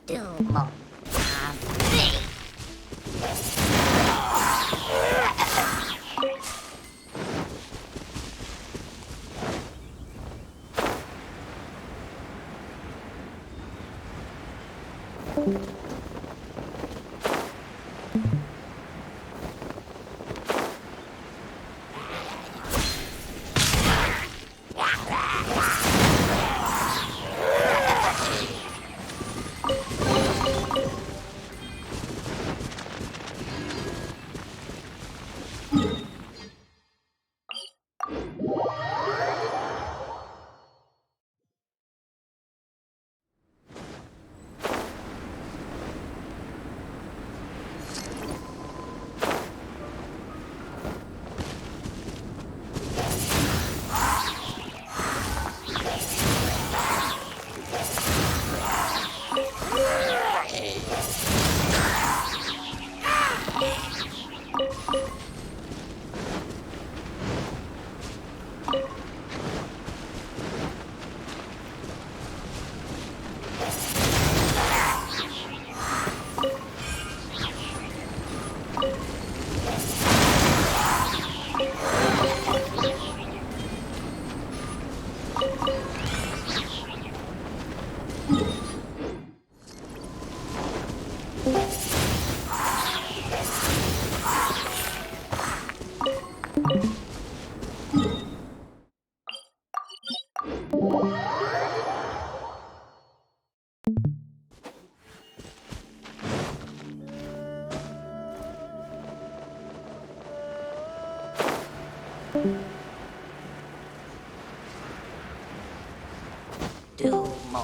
Do more. Do more.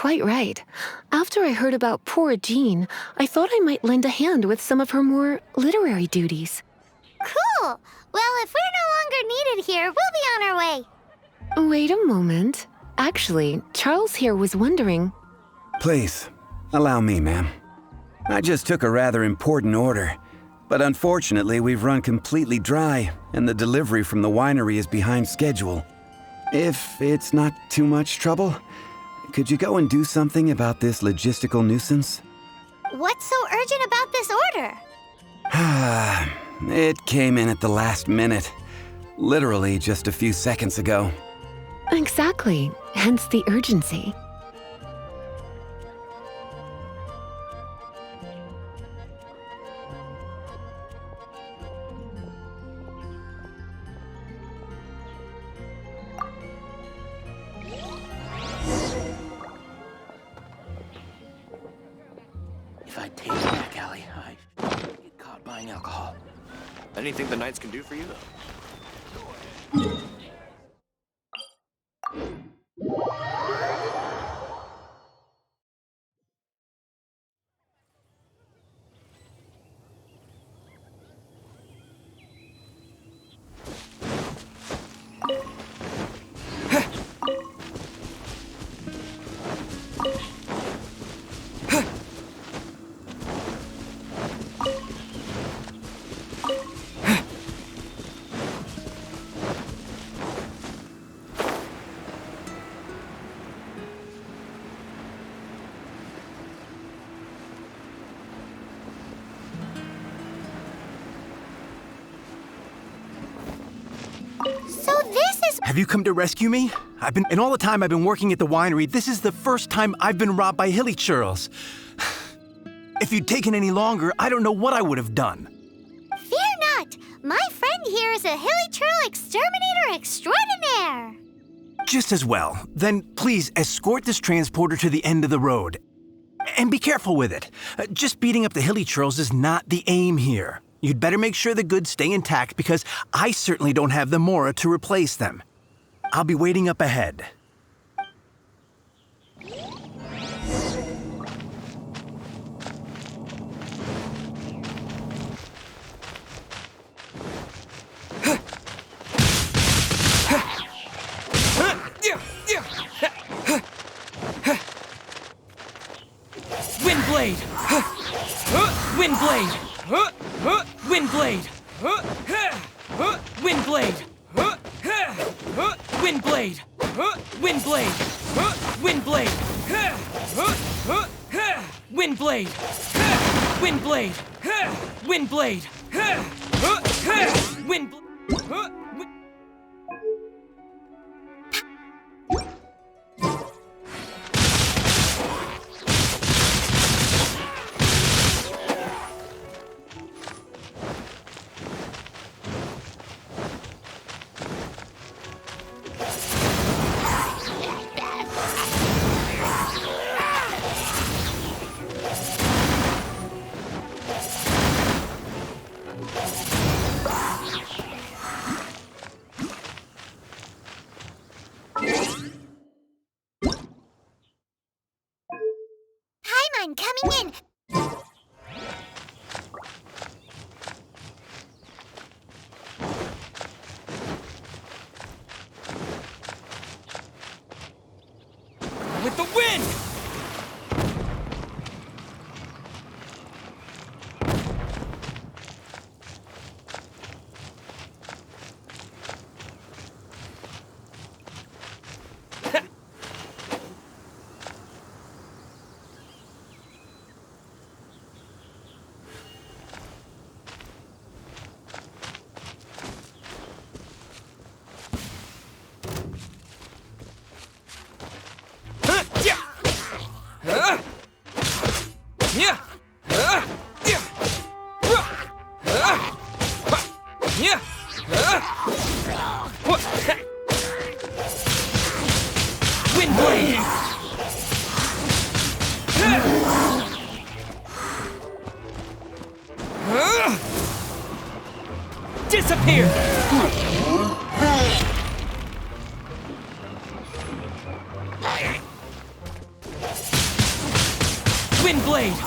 quite right. After I heard about poor Jean, I thought I might lend a hand with some of her more literary duties. Cool! Well, if we're no longer needed here, we'll be on our way. Wait a moment. Actually, Charles here was wondering... Please, allow me, ma'am. I just took a rather important order, but unfortunately we've run completely dry, and the delivery from the winery is behind schedule. If it's not too much trouble, could you go and do something about this logistical nuisance? What's so urgent about this order? It came in at the last minute. Literally just a few seconds ago. Exactly, hence the urgency. If I take it back alley, I get caught buying alcohol. Anything the Knights can do for you, though? So this is... Have you come to rescue me? And all the time I've been working at the winery, this is the first time I've been robbed by hilly churls. If you'd taken any longer, I don't know what I would have done. Fear not! My friend here is a hilly churl exterminator extraordinaire! Just as well. Then please escort this transporter to the end of the road. And be careful with it. Just beating up the hilly churls is not the aim here. You'd better make sure the goods stay intact because I certainly don't have the Mora to replace them. I'll be waiting up ahead. Windblade! Windblade! Windblade! Windblade! Windblade! Windblade! Windblade! Windblade! Windblade! Windblade! Windblade! Paimon coming in! With the wind! Windblade! Disappear! Windblade!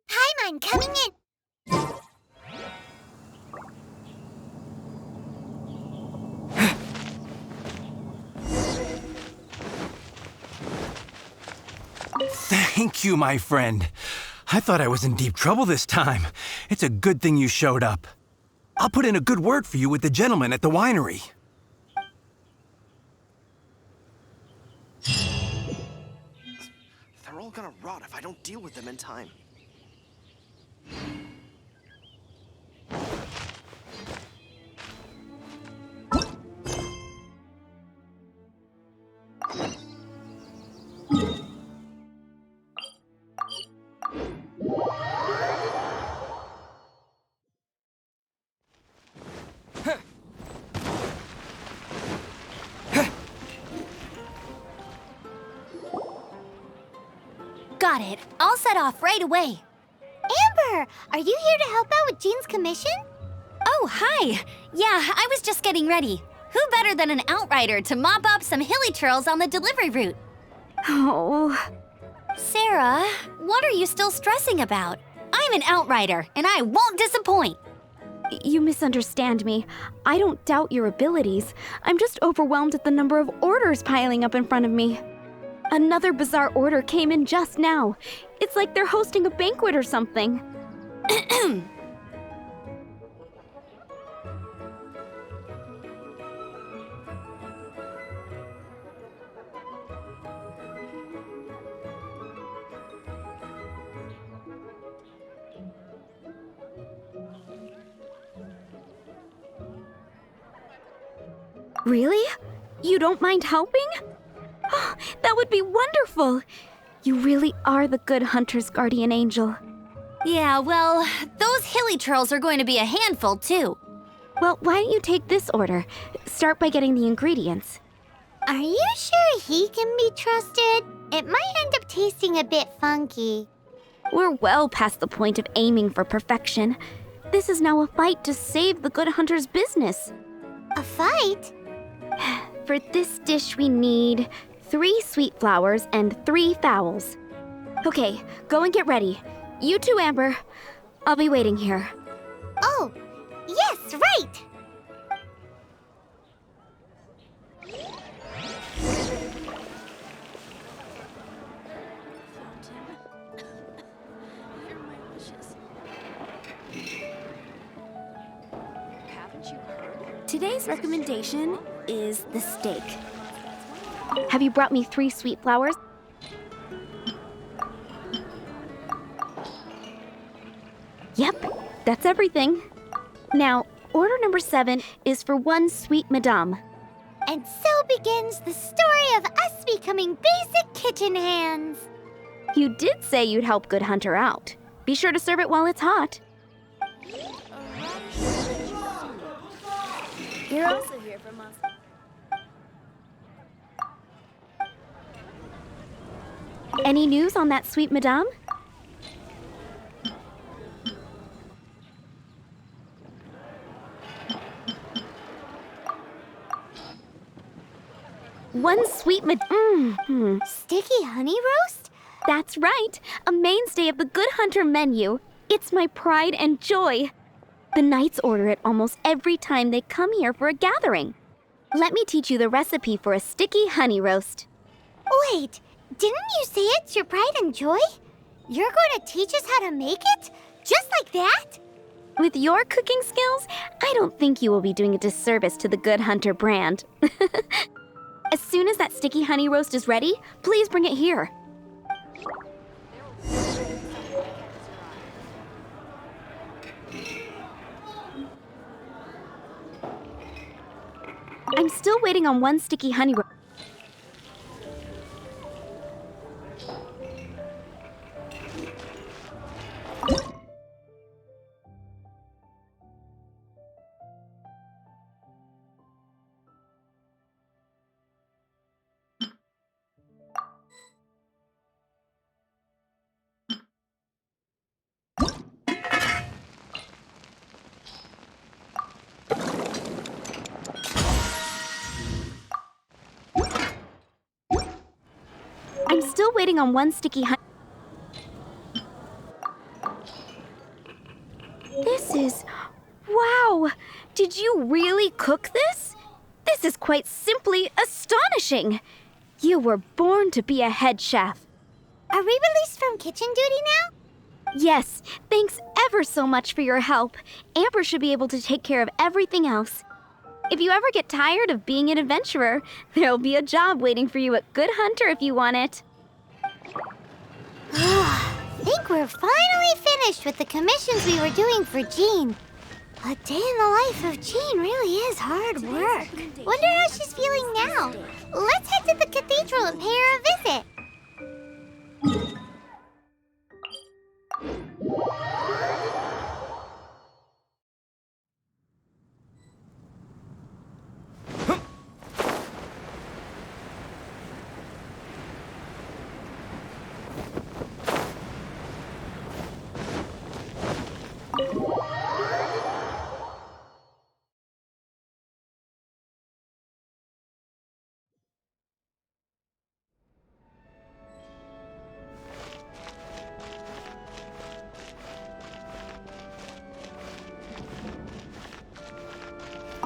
Paimon coming in. Thank you, my friend. I thought I was in deep trouble this time. It's a good thing you showed up. I'll put in a good word for you with the gentleman at the winery. They're all gonna rot if I don't deal with them in time. Got it. I'll set off right away. Amber, are you here to help out with Jean's commission? Oh, hi. Yeah, I was just getting ready. Who better than an outrider to mop up some hilly churls on the delivery route? Oh, Sarah, what are you still stressing about? I'm an outrider, and I won't disappoint. you misunderstand me. I don't doubt your abilities. I'm just overwhelmed at the number of orders piling up in front of me. Another bizarre order came in just now. It's like they're hosting a banquet or something. Really? You don't mind helping? Oh, that would be wonderful. You really are the good hunter's guardian angel. Yeah, well, those hilly churls are going to be a handful, too. Well, why don't you take this order? Start by getting the ingredients. Are you sure he can be trusted? It might end up tasting a bit funky. We're well past the point of aiming for perfection. This is now a fight to save the good hunter's business. A fight? For this dish, we need 3 sweet flowers and 3 fowls. Okay, go and get ready. You too, Amber. I'll be waiting here. Oh, yes, right! Today's recommendation is the steak. Have you brought me 3 sweet flowers? Yep, that's everything. Now, order number 7 is for 1 sweet madame. And so begins the story of us becoming basic kitchen hands. You did say you'd help Good Hunter out. Be sure to serve it while it's hot. You're also here from us. Any news on that sweet madame? One sweet Sticky honey roast? That's right, a mainstay of the Good Hunter menu. It's my pride and joy. The knights order it almost every time they come here for a gathering. Let me teach you the recipe for a sticky honey roast. Wait, didn't you say it's your pride and joy? You're going to teach us how to make it? Just like that? With your cooking skills, I don't think you will be doing a disservice to the Good Hunter brand. As soon as that sticky honey roast is ready, please bring it here. still waiting on one sticky honey roll. I'm still waiting on one sticky honey. This is... Wow! Did you really cook this? This is quite simply astonishing! You were born to be a head chef. Are we released from kitchen duty now? Yes, thanks ever so much for your help. Amber should be able to take care of everything else. If you ever get tired of being an adventurer, there'll be a job waiting for you at Good Hunter if you want it. Think we're finally finished with the commissions we were doing for Jean. A day in the life of Jean really is hard work. Wonder how she's feeling now. Let's head to the cathedral and pay her a visit.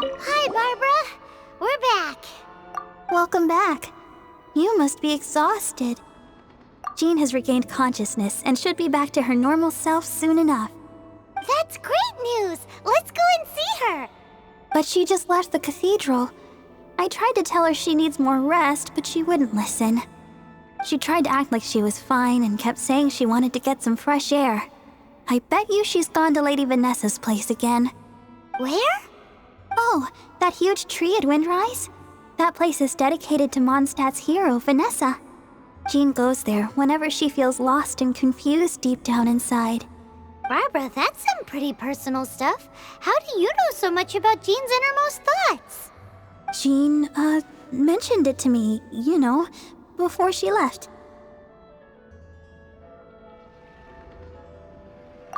Hi, Barbara. We're back. Welcome back. You must be exhausted. Jean has regained consciousness and should be back to her normal self soon enough. That's great news. Let's go and see her. But she just left the cathedral. I tried to tell her she needs more rest, but she wouldn't listen. She tried to act like she was fine and kept saying she wanted to get some fresh air. I bet you she's gone to Lady Vanessa's place again. Where? Oh, that huge tree at Windrise? That place is dedicated to Mondstadt's hero, Vanessa. Jean goes there whenever she feels lost and confused deep down inside. Barbara, that's some pretty personal stuff. How do you know so much about Jean's innermost thoughts? Jean, mentioned it to me, before she left.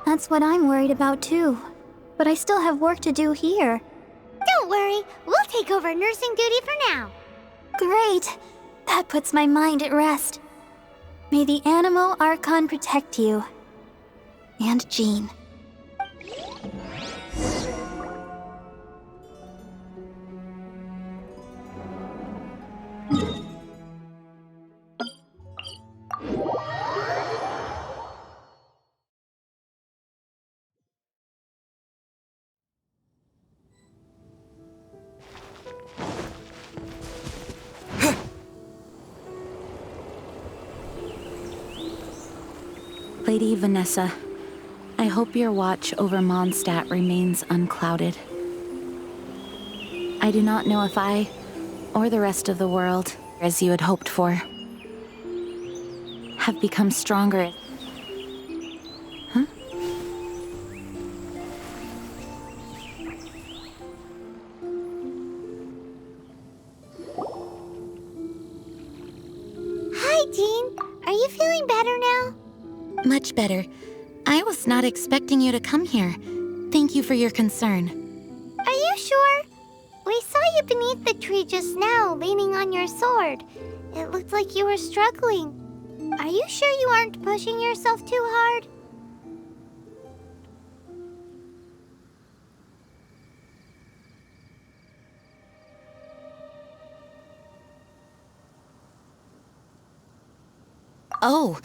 That's what I'm worried about too. But I still have work to do here. Don't worry, we'll take over nursing duty for now. Great! That puts my mind at rest. May the Animo Archon protect you. And Jean. Lady Vanessa, I hope your watch over Mondstadt remains unclouded. I do not know if I, or the rest of the world, as you had hoped for, have become stronger. Huh? Hi, Jean. Are you feeling better now? Much better. I was not expecting you to come here. Thank you for your concern. Are you sure? We saw you beneath the tree just now, leaning on your sword. It looked like you were struggling. Are you sure you aren't pushing yourself too hard? Oh,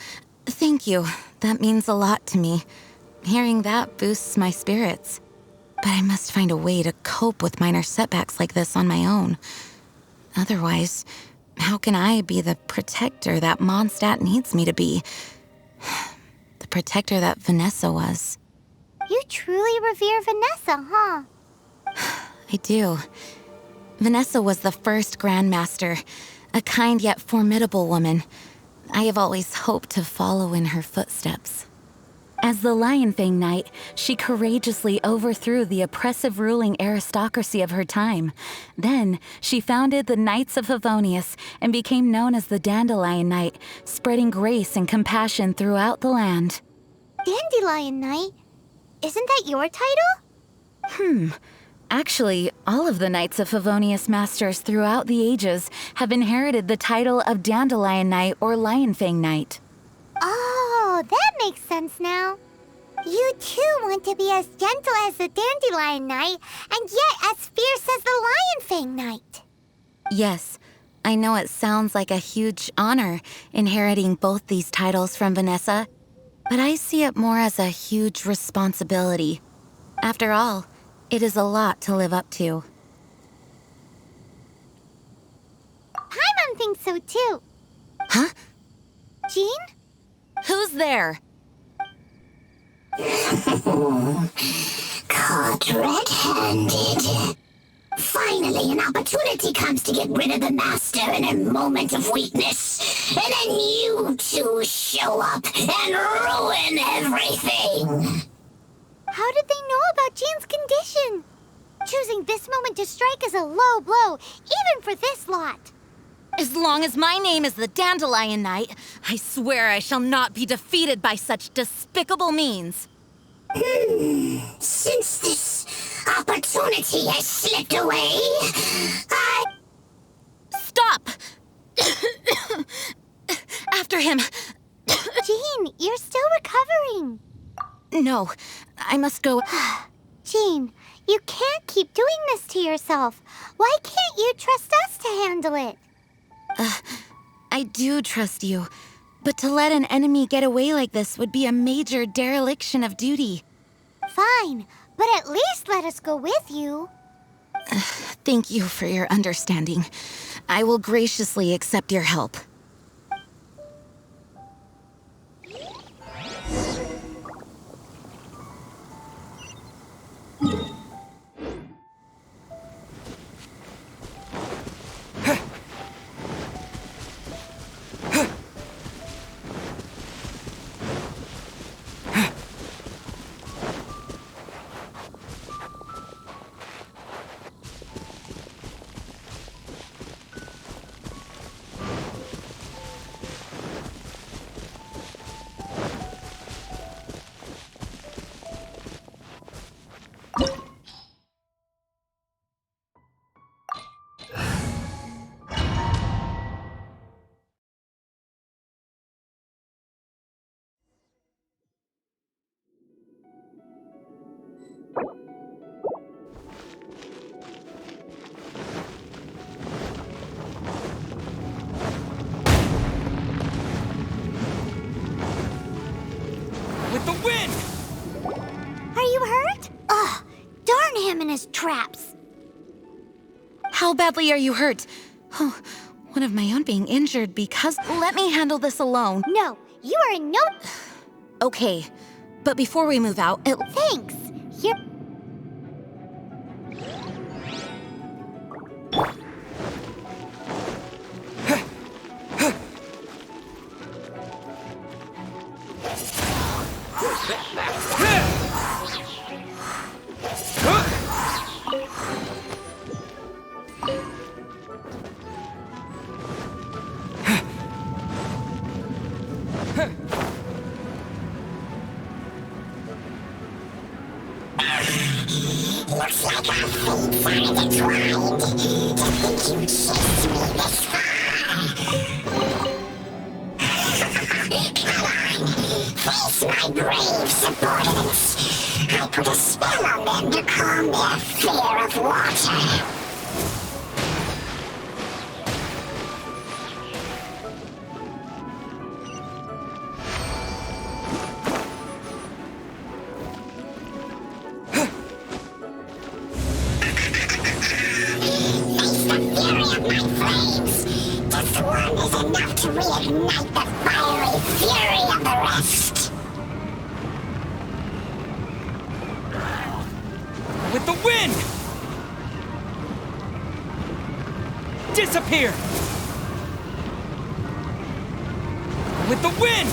thank you. That means a lot to me. Hearing that boosts my spirits. But I must find a way to cope with minor setbacks like this on my own. Otherwise, how can I be the protector that Mondstadt needs me to be? The protector that Vanessa was. You truly revere Vanessa, huh? I do. Vanessa was the first Grandmaster, a kind yet formidable woman. I have always hoped to follow in her footsteps. As the Lionfang Knight, she courageously overthrew the oppressive ruling aristocracy of her time. Then, she founded the Knights of Favonius and became known as the Dandelion Knight, spreading grace and compassion throughout the land. Dandelion Knight? Isn't that your title? Actually, all of the Knights of Favonius Masters throughout the ages have inherited the title of Dandelion Knight or Lionfang Knight. Oh, that makes sense now. You too want to be as gentle as the Dandelion Knight, and yet as fierce as the Lionfang Knight. Yes, I know it sounds like a huge honor inheriting both these titles from Vanessa, but I see it more as a huge responsibility. After all, it is a lot to live up to. Paimon thinks so too. Huh? Jean? Who's there? Caught red-handed. Finally, an opportunity comes to get rid of the Master in a moment of weakness. And then you two show up and ruin everything. How did they know about Jean's condition? Choosing this moment to strike is a low blow, even for this lot. As long as my name is the Dandelion Knight, I swear I shall not be defeated by such despicable means. Since this opportunity has slipped away, Stop! After him. Jean, you're still recovering. No, I must go. Jean, you can't keep doing this to yourself. Why can't you trust us to handle it? I do trust you, but to let an enemy get away like this would be a major dereliction of duty. Fine, but at least let us go with you. Thank you for your understanding. I will graciously accept your help. With the wind! Are you hurt? Ugh, darn him and his traps. How badly are you hurt? Oh, one of my own being injured because... Let me handle this alone. No, you are in no... Okay, but before we move out, Thanks. Here... looks like our fates are intertwined. To think you chased me this far. Come on, face my brave subordinates. I put a spell on them to calm their fear of water. This one is enough to reignite the fiery fury of the rest. With the wind! Disappear! With the wind!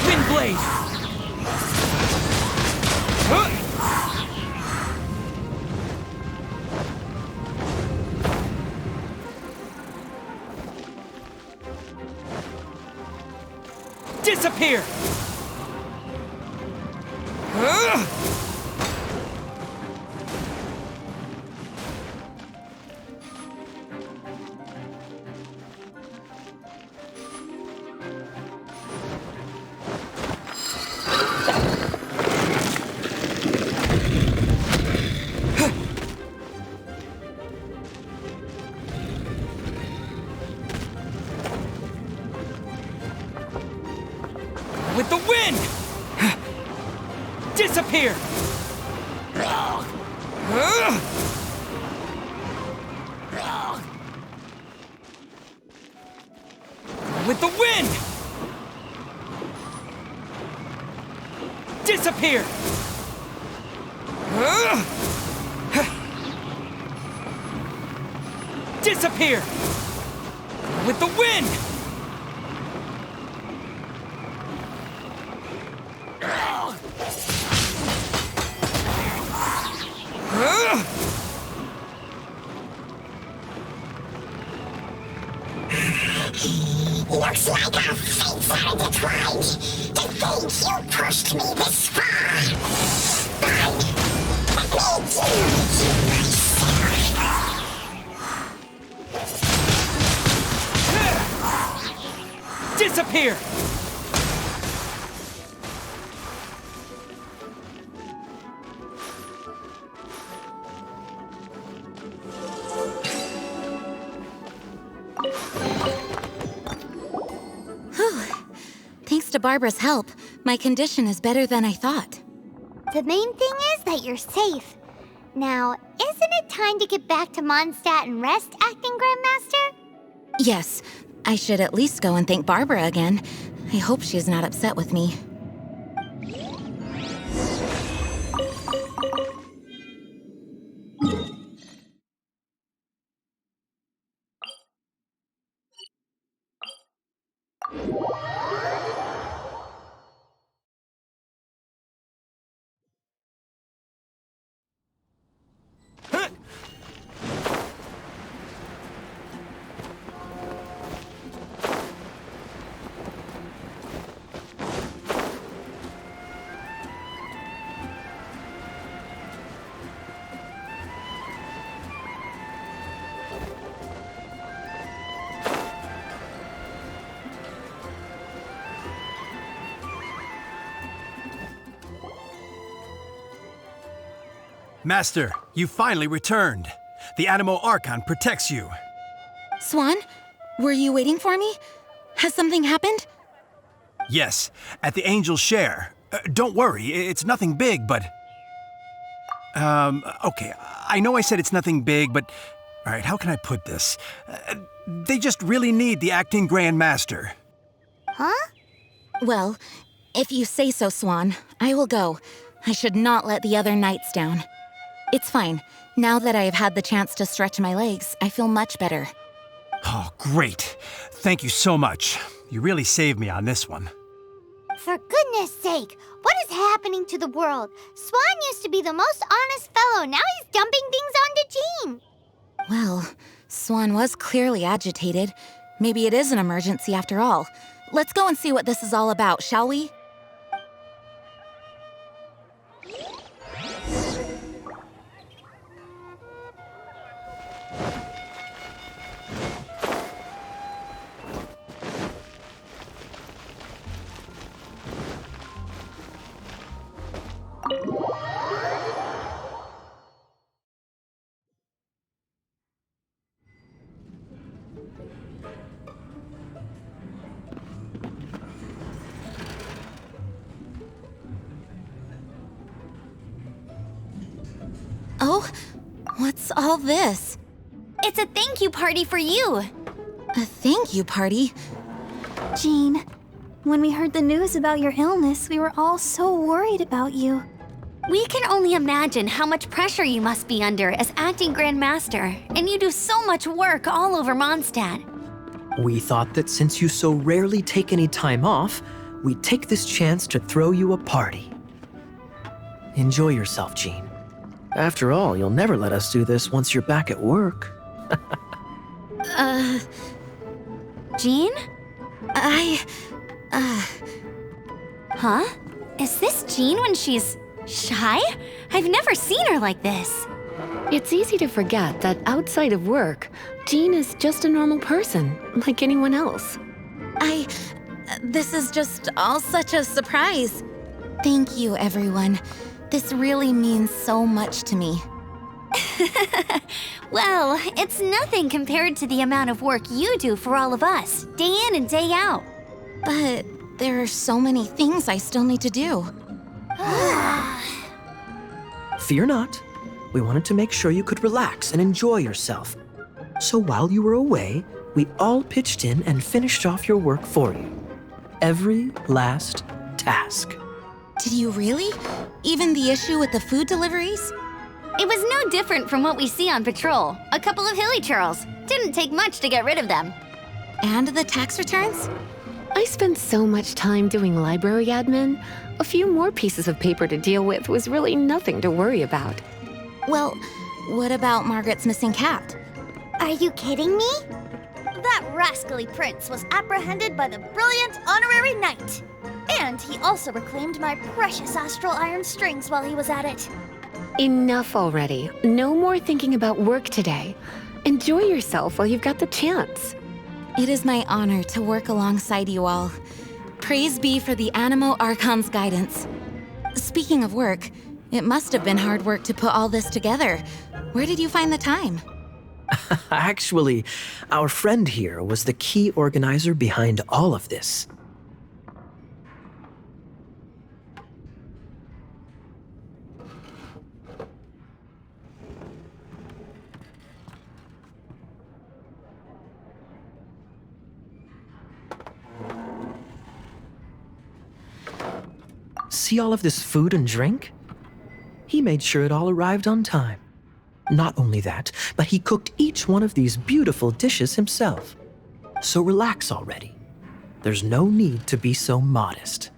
Wind blade! Disappear! With the wind! Disappear! With the wind! Disappear! Disappear! With the wind! Looks like our fates are intertwined. To think you pushed me this far. Fine. Let me deal with you myself. Disappear! Thanks to Barbara's help, my condition is better than I thought. The main thing is that you're safe. Now, isn't it time to get back to Mondstadt and rest, Acting Grandmaster? Yes, I should at least go and thank Barbara again. I hope she's not upset with me. Master, you finally returned. The Animo Archon protects you. Swan, were you waiting for me? Has something happened? Yes, at the Angel's Share. Don't worry, it's nothing big, but... okay, I know I said it's nothing big, but... Alright, how can I put this? They just really need the Acting Grand Master. Huh? Well, if you say so, Swan, I will go. I should not let the other knights down. It's fine. Now that I have had the chance to stretch my legs, I feel much better. Oh, great. Thank you so much. You really saved me on this one. For goodness sake, what is happening to the world? Swan used to be the most honest fellow. Now he's dumping things onto Jean. Well, Swan was clearly agitated. Maybe it is an emergency after all. Let's go and see what this is all about, shall we? What's all this? It's a thank you party for you. A thank you party? Jean, when we heard the news about your illness, we were all so worried about you. We can only imagine how much pressure you must be under as acting Grand Master, and you do so much work all over Mondstadt. We thought that since you so rarely take any time off, we'd take this chance to throw you a party. Enjoy yourself, Jean. After all, you'll never let us do this once you're back at work. Jean? Huh? Is this Jean when she's shy? I've never seen her like this. It's easy to forget that outside of work, Jean is just a normal person, like anyone else. This is just all such a surprise. Thank you, everyone. This really means so much to me. Well, it's nothing compared to the amount of work you do for all of us, day in and day out. But there are so many things I still need to do. Fear not. We wanted to make sure you could relax and enjoy yourself. So while you were away, we all pitched in and finished off your work for you. Every last task. Did you really? Even the issue with the food deliveries? It was no different from what we see on patrol. A couple of hilly churls. Didn't take much to get rid of them. And the tax returns? I spent so much time doing library admin. A few more pieces of paper to deal with was really nothing to worry about. Well, what about Margaret's missing cat? Are you kidding me? That rascally prince was apprehended by the brilliant honorary knight. And he also reclaimed my precious astral iron strings while he was at it. Enough already. No more thinking about work today. Enjoy yourself while you've got the chance. It is my honor to work alongside you all. Praise be for the Animo Archon's guidance. Speaking of work, it must have been hard work to put all this together. Where did you find the time? Actually, our friend here was the key organizer behind all of this. See all of this food and drink? He made sure it all arrived on time. Not only that, but he cooked each one of these beautiful dishes himself. So relax already. There's no need to be so modest.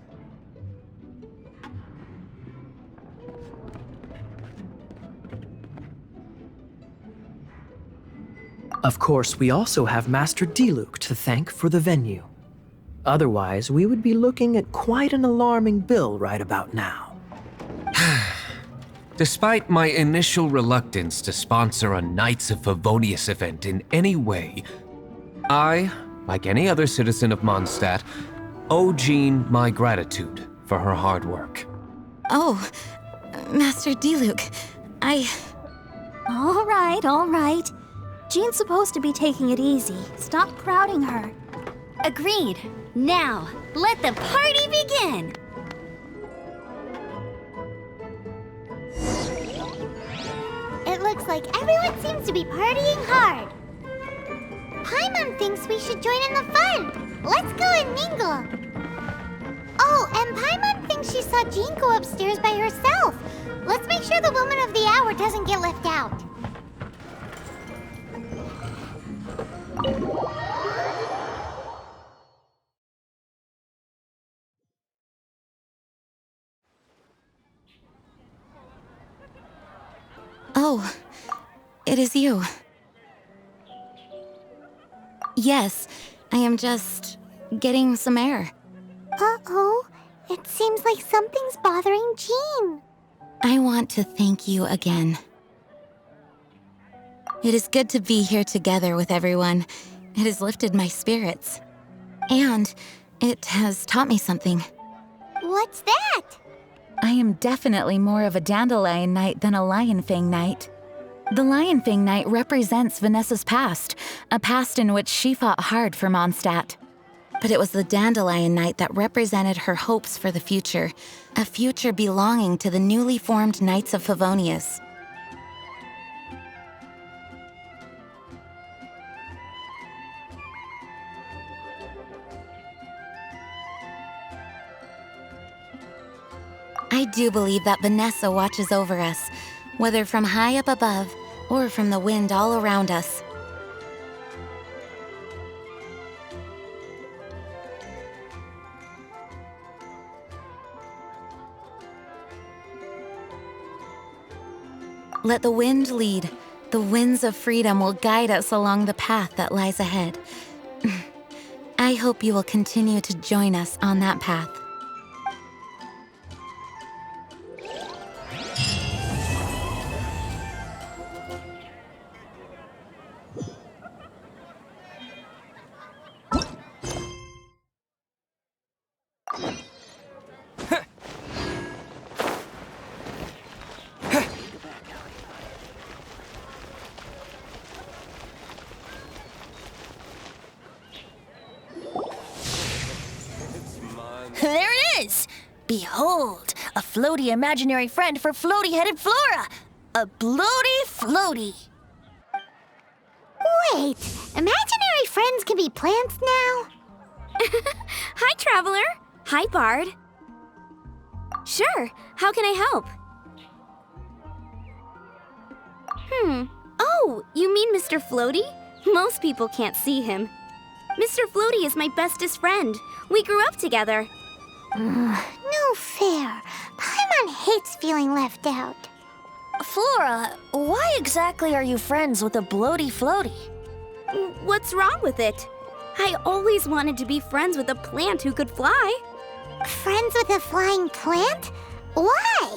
Of course, we also have Master Diluc to thank for the venue. Otherwise, we would be looking at quite an alarming bill right about now. Despite my initial reluctance to sponsor a Knights of Favonius event in any way, I, like any other citizen of Mondstadt, owe Jean my gratitude for her hard work. Oh, Master Diluc, All right. Jean's supposed to be taking it easy. Stop crowding her. Agreed. Now, let the party begin! It looks like everyone seems to be partying hard. Paimon thinks we should join in the fun. Let's go and mingle. Oh, and Paimon thinks she saw Jean go upstairs by herself. Let's make sure the woman of the hour doesn't get left out. Oh, it is you. Yes, I am just getting some air. Uh-oh. It seems like something's bothering Jean. I want to thank you again. It is good to be here together with everyone. It has lifted my spirits. And it has taught me something. What's that? I am definitely more of a Dandelion Knight than a Lionfang Knight. The Lionfang Knight represents Vanessa's past, a past in which she fought hard for Mondstadt. But it was the Dandelion Knight that represented her hopes for the future, a future belonging to the newly formed Knights of Favonius. I do believe that Vanessa watches over us, whether from high up above or from the wind all around us. Let the wind lead. The winds of freedom will guide us along the path that lies ahead. I hope you will continue to join us on that path. There it is! Behold, a floaty imaginary friend for floaty-headed Flora! A bloaty floaty! Wait, imaginary friends can be plants now? Hi, Traveler. Hi, Bard. Sure, how can I help? Oh, you mean Mr. Floaty? Most people can't see him. Mr. Floaty is my bestest friend. We grew up together. No fair. Paimon hates feeling left out. Flora, why exactly are you friends with a bloaty floaty? What's wrong with it? I always wanted to be friends with a plant who could fly. Friends with a flying plant? Why?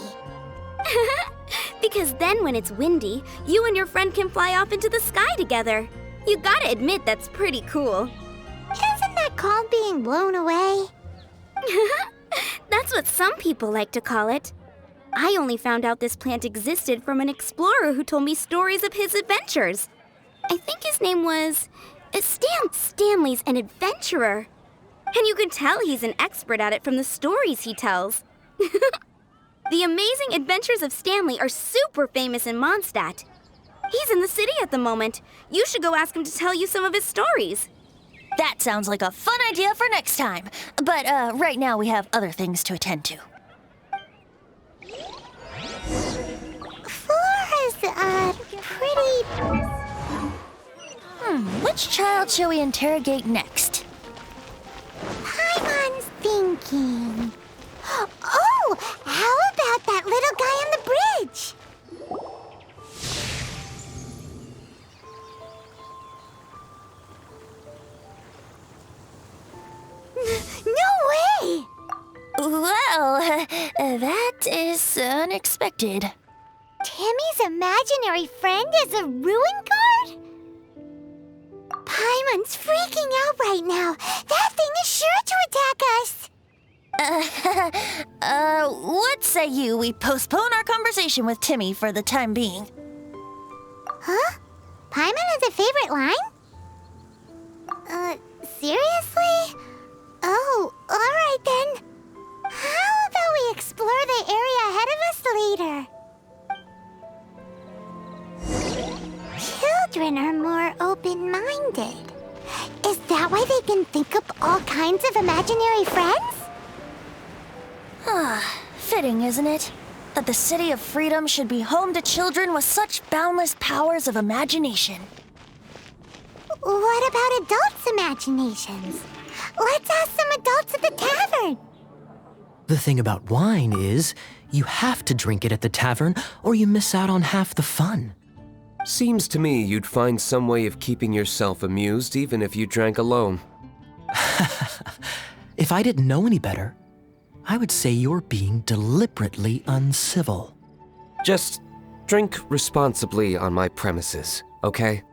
Because then when it's windy, you and your friend can fly off into the sky together. You gotta admit that's pretty cool. Isn't that called being blown away? That's what some people like to call it. I only found out this plant existed from an explorer who told me stories of his adventures. I think his name was... Stanley's an adventurer. And you can tell he's an expert at it from the stories he tells. The amazing adventures of Stanley are super famous in Mondstadt. He's in the city at the moment. You should go ask him to tell you some of his stories. That sounds like a fun idea for next time. But right now we have other things to attend to. Flora's, pretty... Which child shall we interrogate next? Paimon's thinking. Oh, how about that little guy on the bridge? No way! Well, that is unexpected. Timmy's imaginary friend is a ruin guard? Paimon's freaking out right now. That thing is sure to attack us. What say you we postpone our conversation with Timmy for the time being? Huh? Paimon has a favorite line? Seriously? Oh, alright then. How about we explore the area ahead of us later? Children are more open-minded. Is that why they can think up all kinds of imaginary friends? Fitting, isn't it? That the City of Freedom should be home to children with such boundless powers of imagination. What about adults' imaginations? Let's ask some adults at the tavern. The thing about wine is, you have to drink it at the tavern or you miss out on half the fun. Seems to me you'd find some way of keeping yourself amused even if you drank alone. If I didn't know any better, I would say you're being deliberately uncivil. Just drink responsibly on my premises, okay?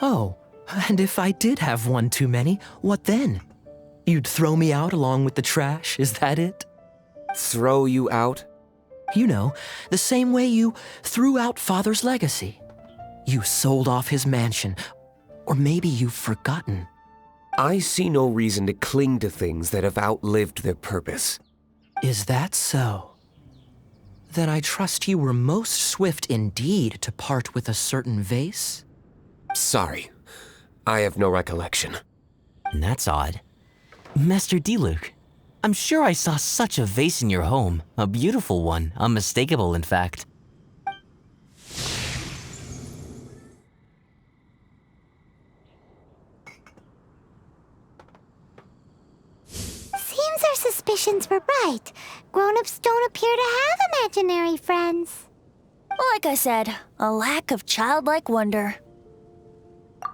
Oh, and if I did have one too many, what then? You'd throw me out along with the trash, is that it? Throw you out? You know, the same way you threw out Father's legacy. You sold off his mansion, or maybe you've forgotten. I see no reason to cling to things that have outlived their purpose. Is that so? Then I trust you were most swift indeed to part with a certain vase? Sorry, I have no recollection. That's odd. Master Diluc, I'm sure I saw such a vase in your home. A beautiful one, unmistakable in fact. Seems our suspicions were right. Grown-ups don't appear to have imaginary friends. Like I said, a lack of childlike wonder.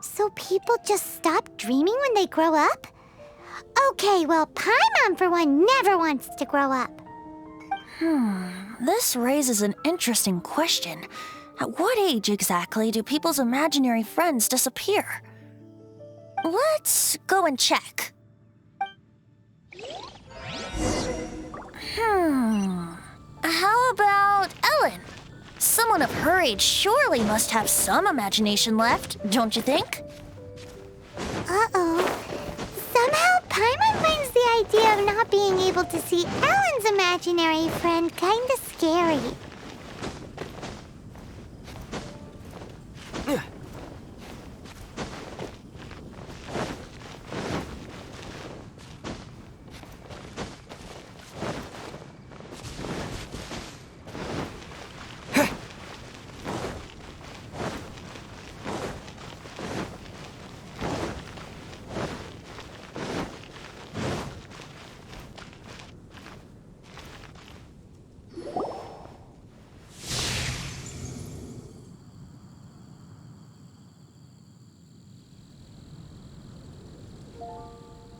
So people just stop dreaming when they grow up? Okay, well, Paimon for one never wants to grow up. This raises an interesting question. At what age exactly do people's imaginary friends disappear? Let's go and check. How about Ellen? Someone of her age surely must have some imagination left, don't you think? Uh-oh. Somehow Paimon finds the idea of not being able to see Ellen's imaginary friend kinda scary.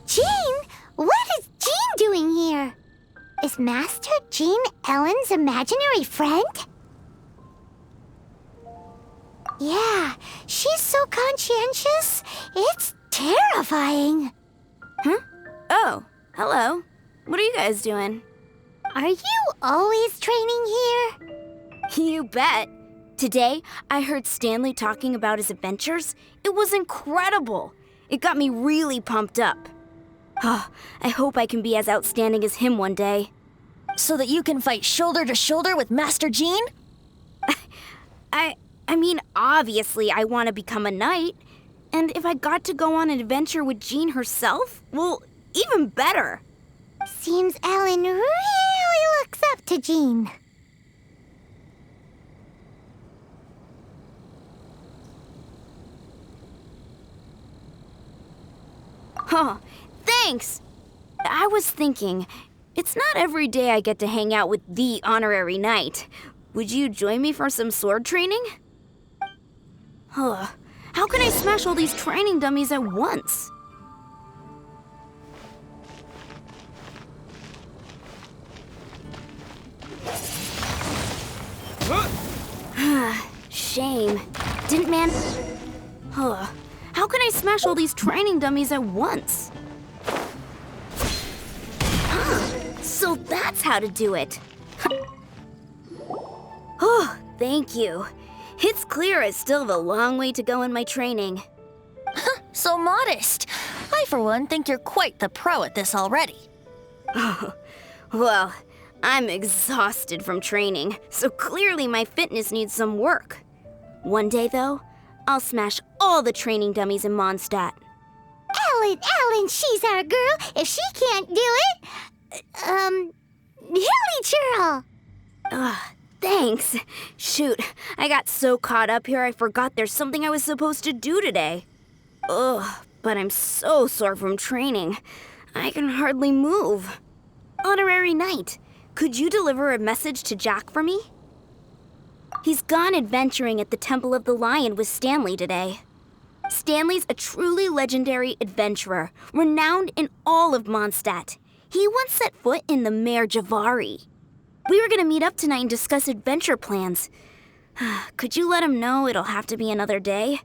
Jean? What is Jean doing here? Is Master Jean Ellen's imaginary friend? Yeah, she's so conscientious. It's terrifying. Oh, hello. What are you guys doing? Are you always training here? You bet. Today, I heard Stanley talking about his adventures. It was incredible. It got me really pumped up. I hope I can be as outstanding as him one day. So that you can fight shoulder to shoulder with Master Jean? I mean, obviously I want to become a knight. And if I got to go on an adventure with Jean herself, well, even better. Seems Ellen really looks up to Jean. Huh, thanks! I was thinking, it's not every day I get to hang out with the honorary knight. Would you join me for some sword training? How can I smash all these training dummies at once? Shame. Didn't man... How can I smash all these training dummies at once? So that's how to do it. Oh, thank you. It's clear I still have a long way to go in my training. So modest. I, for one, think you're quite the pro at this already. Well, I'm exhausted from training, so clearly my fitness needs some work. One day, though, I'll smash all the training dummies in Mondstadt. Ellen, she's our girl. If she can't do it, Hilly Churl. Thanks. Shoot, I got so caught up here I forgot there's something I was supposed to do today. But I'm so sore from training. I can hardly move. Honorary Knight, could you deliver a message to Jack for me? He's gone adventuring at the Temple of the Lion with Stanley today. Stanley's a truly legendary adventurer, renowned in all of Mondstadt. He once set foot in the Mare Javari. We were gonna meet up tonight and discuss adventure plans. Could you let him know it'll have to be another day?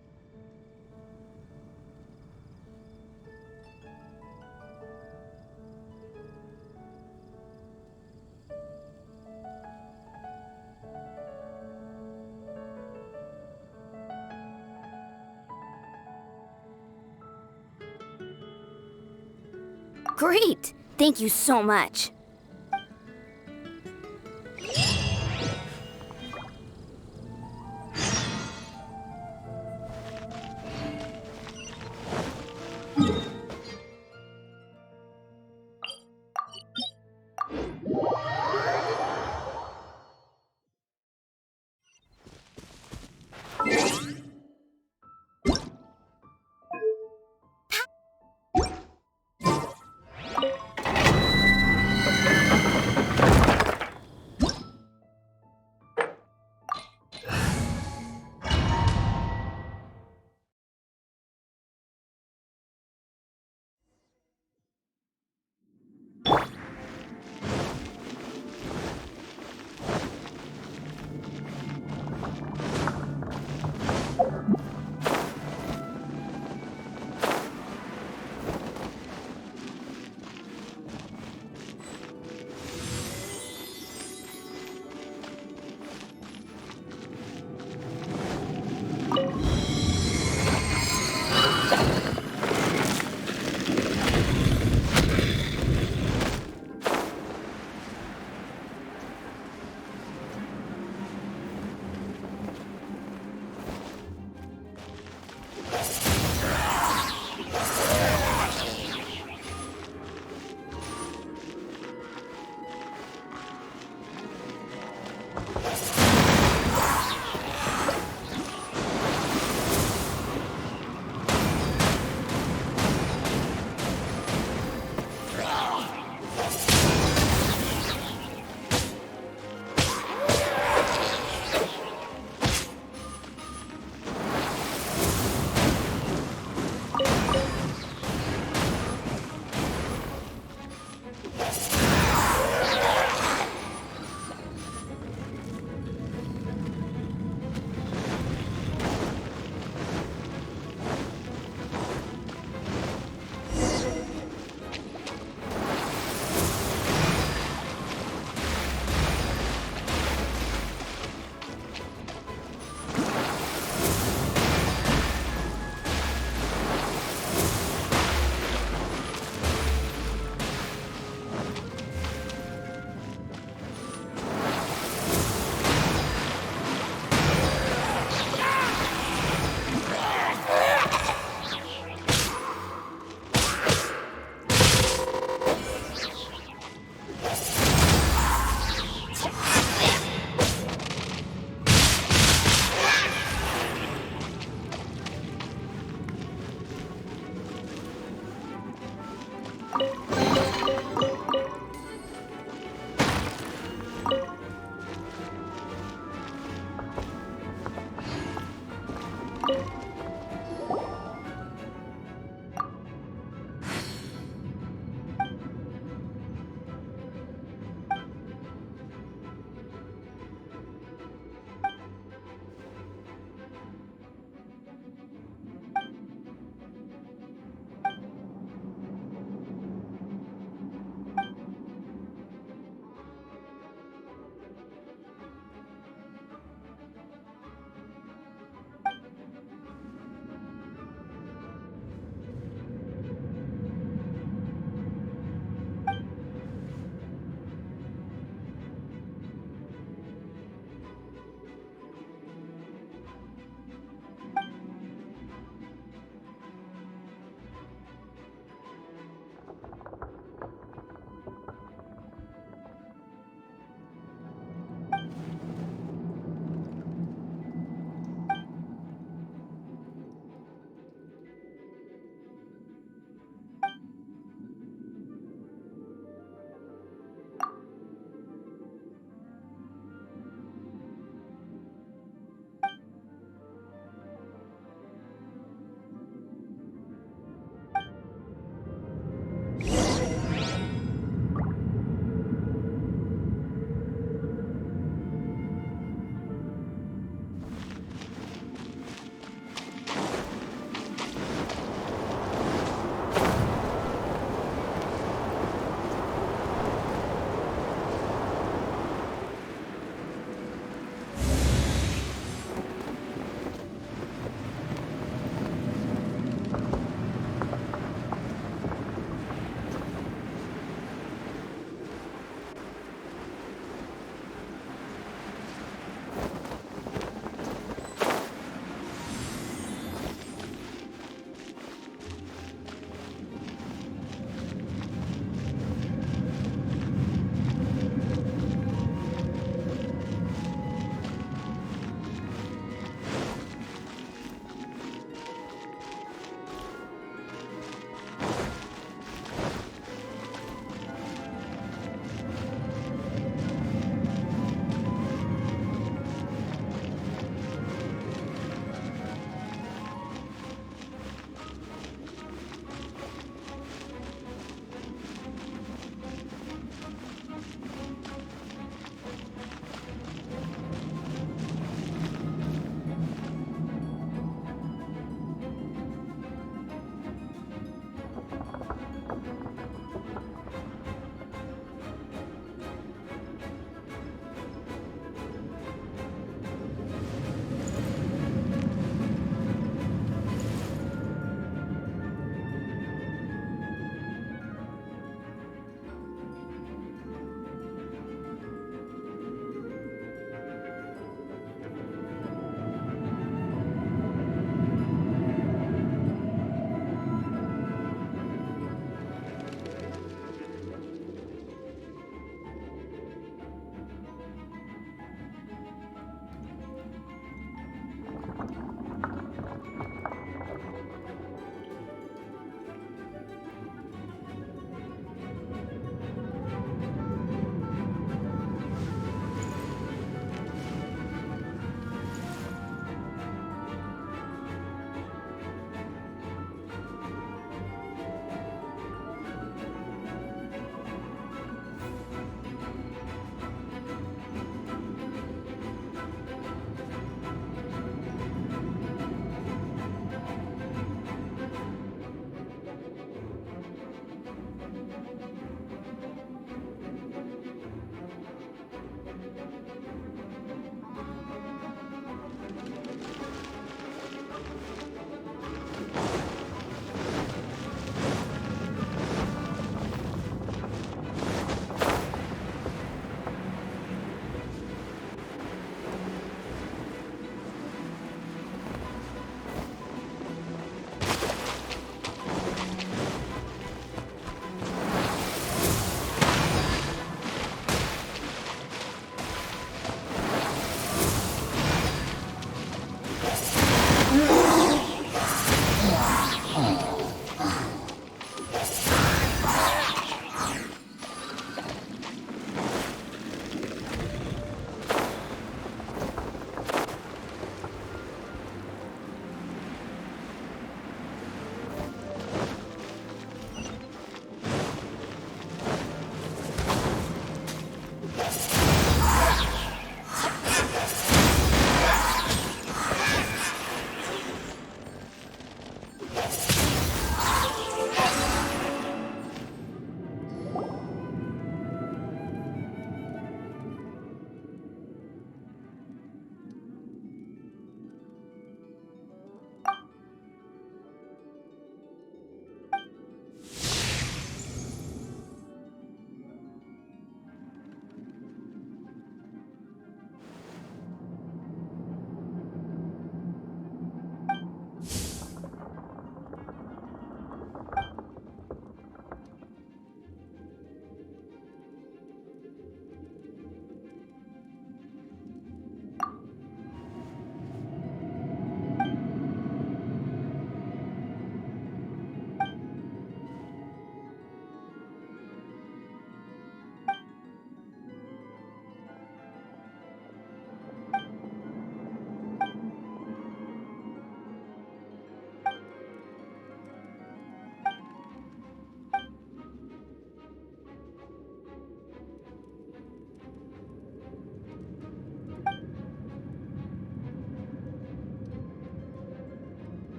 Great! Thank you so much.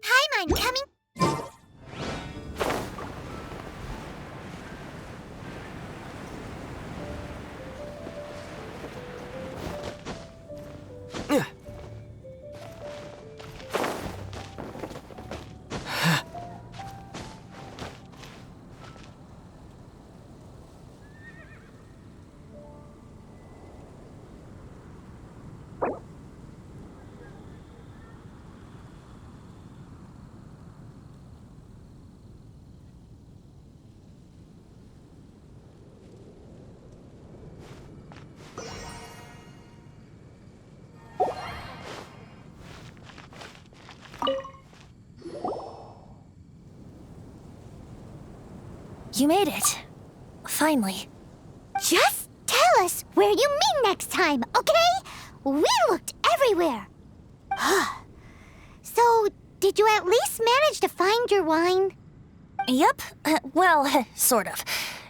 Paimon, coming. You made it. Finally. Just tell us where you meet next time, okay? We looked everywhere. So, did you at least manage to find your wine? Yep. Well, sort of.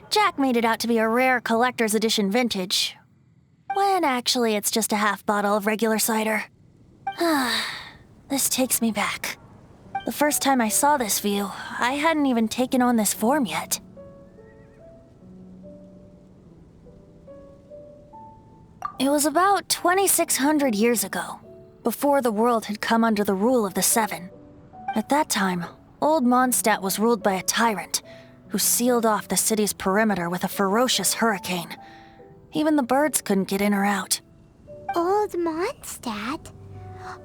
Jack made it out to be a rare collector's edition vintage, when actually it's just a half bottle of regular cider. This takes me back. The first time I saw this view, I hadn't even taken on this form yet. It was about 2,600 years ago, before the world had come under the rule of the Seven. At that time, old Mondstadt was ruled by a tyrant who sealed off the city's perimeter with a ferocious hurricane. Even the birds couldn't get in or out. Old Mondstadt?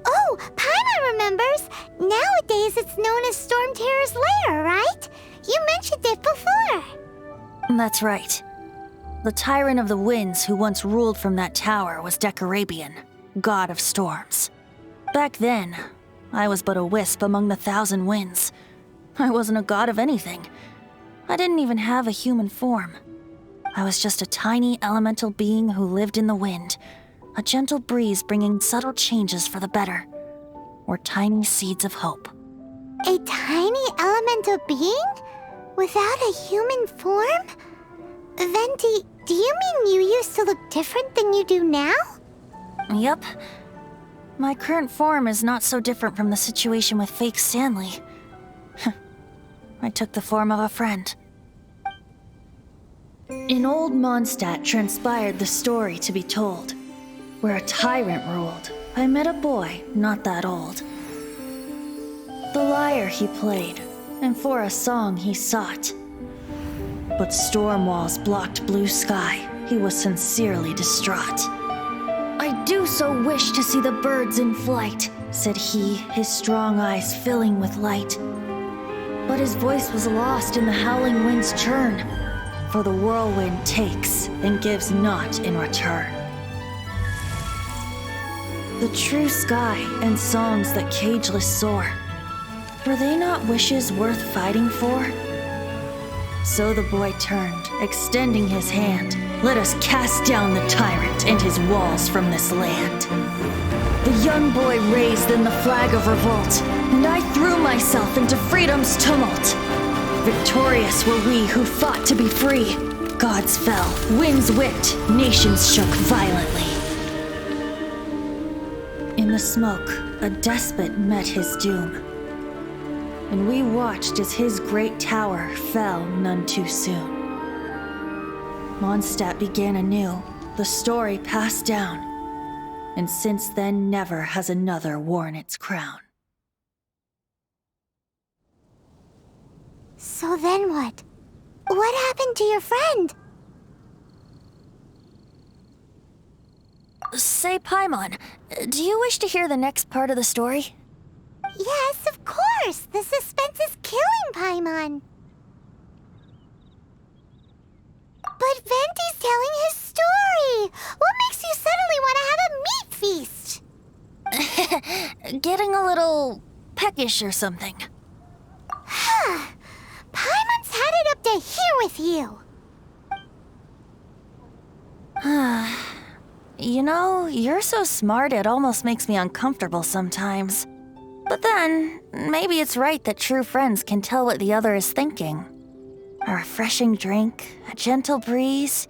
Oh, Paimon remembers! Nowadays it's known as Storm Terror's lair, right? You mentioned it before. That's right. The tyrant of the winds who once ruled from that tower was Decarabian, god of storms. Back then, I was but a wisp among the thousand winds. I wasn't a god of anything. I didn't even have a human form. I was just a tiny elemental being who lived in the wind, a gentle breeze bringing subtle changes for the better, or tiny seeds of hope. A tiny elemental being? Without a human form? Then do you mean you used to look different than you do now? Yep. My current form is not so different from the situation with fake Stanley. I took the form of a friend. In old Mondstadt transpired the story to be told. Where a tyrant ruled, I met a boy not that old. The lyre he played, and for a song he sought. But storm walls blocked blue sky, he was sincerely distraught. I do so wish to see the birds in flight, said he, his strong eyes filling with light. But his voice was lost in the howling wind's churn, for the whirlwind takes and gives not in return. The true sky and songs that cageless soar, were they not wishes worth fighting for? So the boy turned, extending his hand. Let us cast down the tyrant and his walls from this land. The young boy raised then the flag of revolt, and I threw myself into freedom's tumult. Victorious were we who fought to be free. Gods fell, winds whipped, nations shook violently. In the smoke, a despot met his doom, and we watched as his great tower fell none too soon. Mondstadt began anew, the story passed down, and since then never has another worn its crown. So then what? What happened to your friend? Say, Paimon, do you wish to hear the next part of the story? Yes, of course! course! The suspense is killing Paimon! But Venti's telling his story! What makes you suddenly want to have a meat feast? Getting a little peckish or something. Paimon's had it up to here with you! You know, you're so smart it almost makes me uncomfortable sometimes. But then, maybe it's right that true friends can tell what the other is thinking. A refreshing drink, a gentle breeze.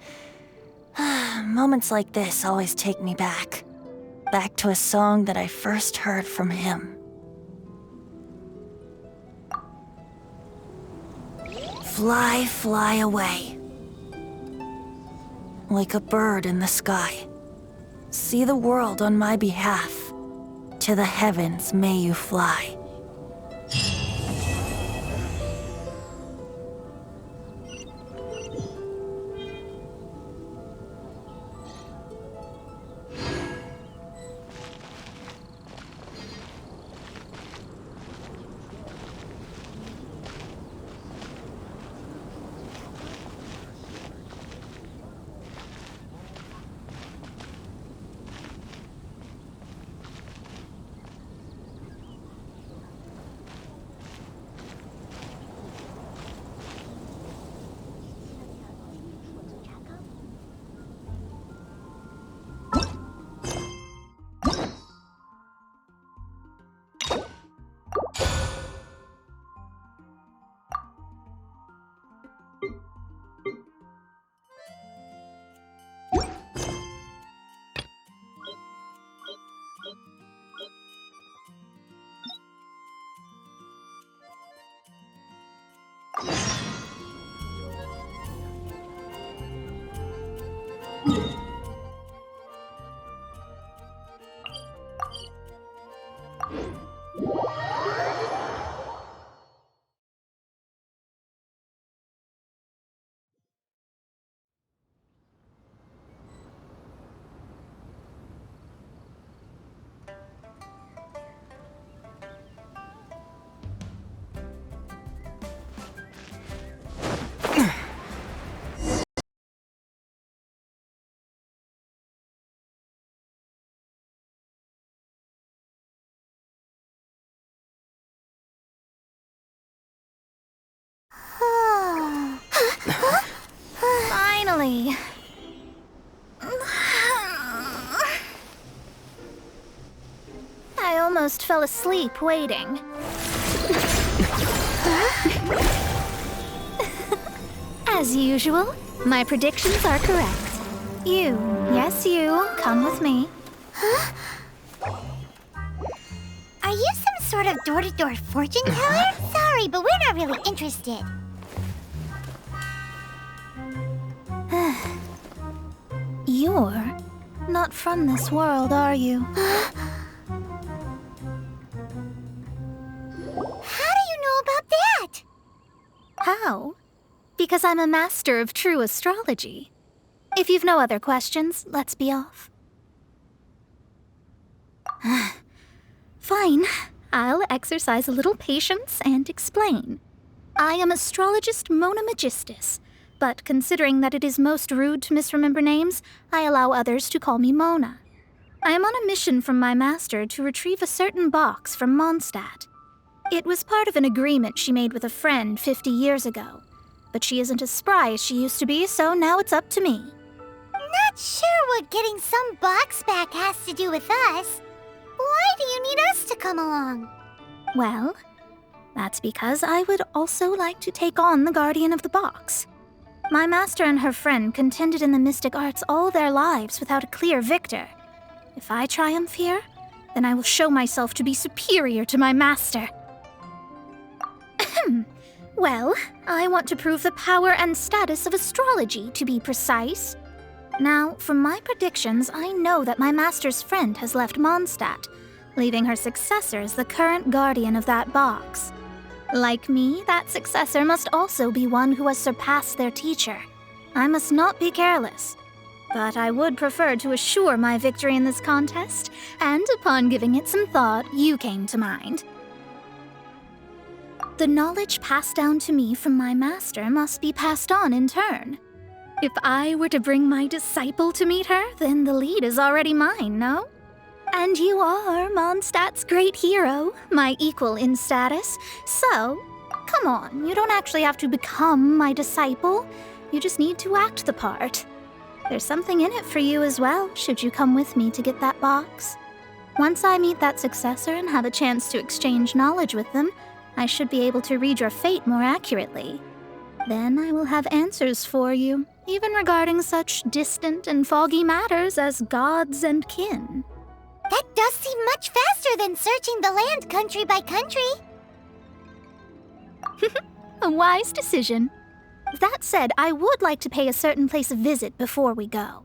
Moments like this always take me back. Back to a song that I first heard from him. Fly, fly away. Like a bird in the sky. See the world on my behalf. To the heavens may you fly. Finally. I almost fell asleep waiting. As usual, my predictions are correct. You, yes you, come with me. Huh? Are you some sort of door-to-door fortune teller? Sorry, but we're not really interested. You're not from this world, are you? How do you know about that? How? Because I'm a master of true astrology. If you've no other questions, let's be off. Fine. I'll exercise a little patience and explain. I am astrologist Mona Magistus, but considering that it is most rude to misremember names, I allow others to call me Mona. I am on a mission from my master to retrieve a certain box from Mondstadt. It was part of an agreement she made with a friend 50 years ago, but she isn't as spry as she used to be, so now it's up to me. Not sure what getting some box back has to do with us. Why do you need us to come along? Well, that's because I would also like to take on the guardian of the box. My master and her friend contended in the mystic arts all their lives without a clear victor. If I triumph here, then I will show myself to be superior to my master. Well, I want to prove the power and status of astrology, to be precise. Now, from my predictions, I know that my master's friend has left Mondstadt, leaving her successor as the current guardian of that box. Like me, that successor must also be one who has surpassed their teacher. I must not be careless. But I would prefer to assure my victory in this contest, and upon giving it some thought, you came to mind. The knowledge passed down to me from my master must be passed on in turn. If I were to bring my disciple to meet her, then the lead is already mine, no? And you are Mondstadt's great hero, my equal in status. So, come on, you don't actually have to become my disciple. You just need to act the part. There's something in it for you as well, should you come with me to get that box. Once I meet that successor and have a chance to exchange knowledge with them, I should be able to read your fate more accurately. Then I will have answers for you, even regarding such distant and foggy matters as gods and kin. That does seem much faster than searching the land country by country. A wise decision. That said, I would like to pay a certain place a visit before we go.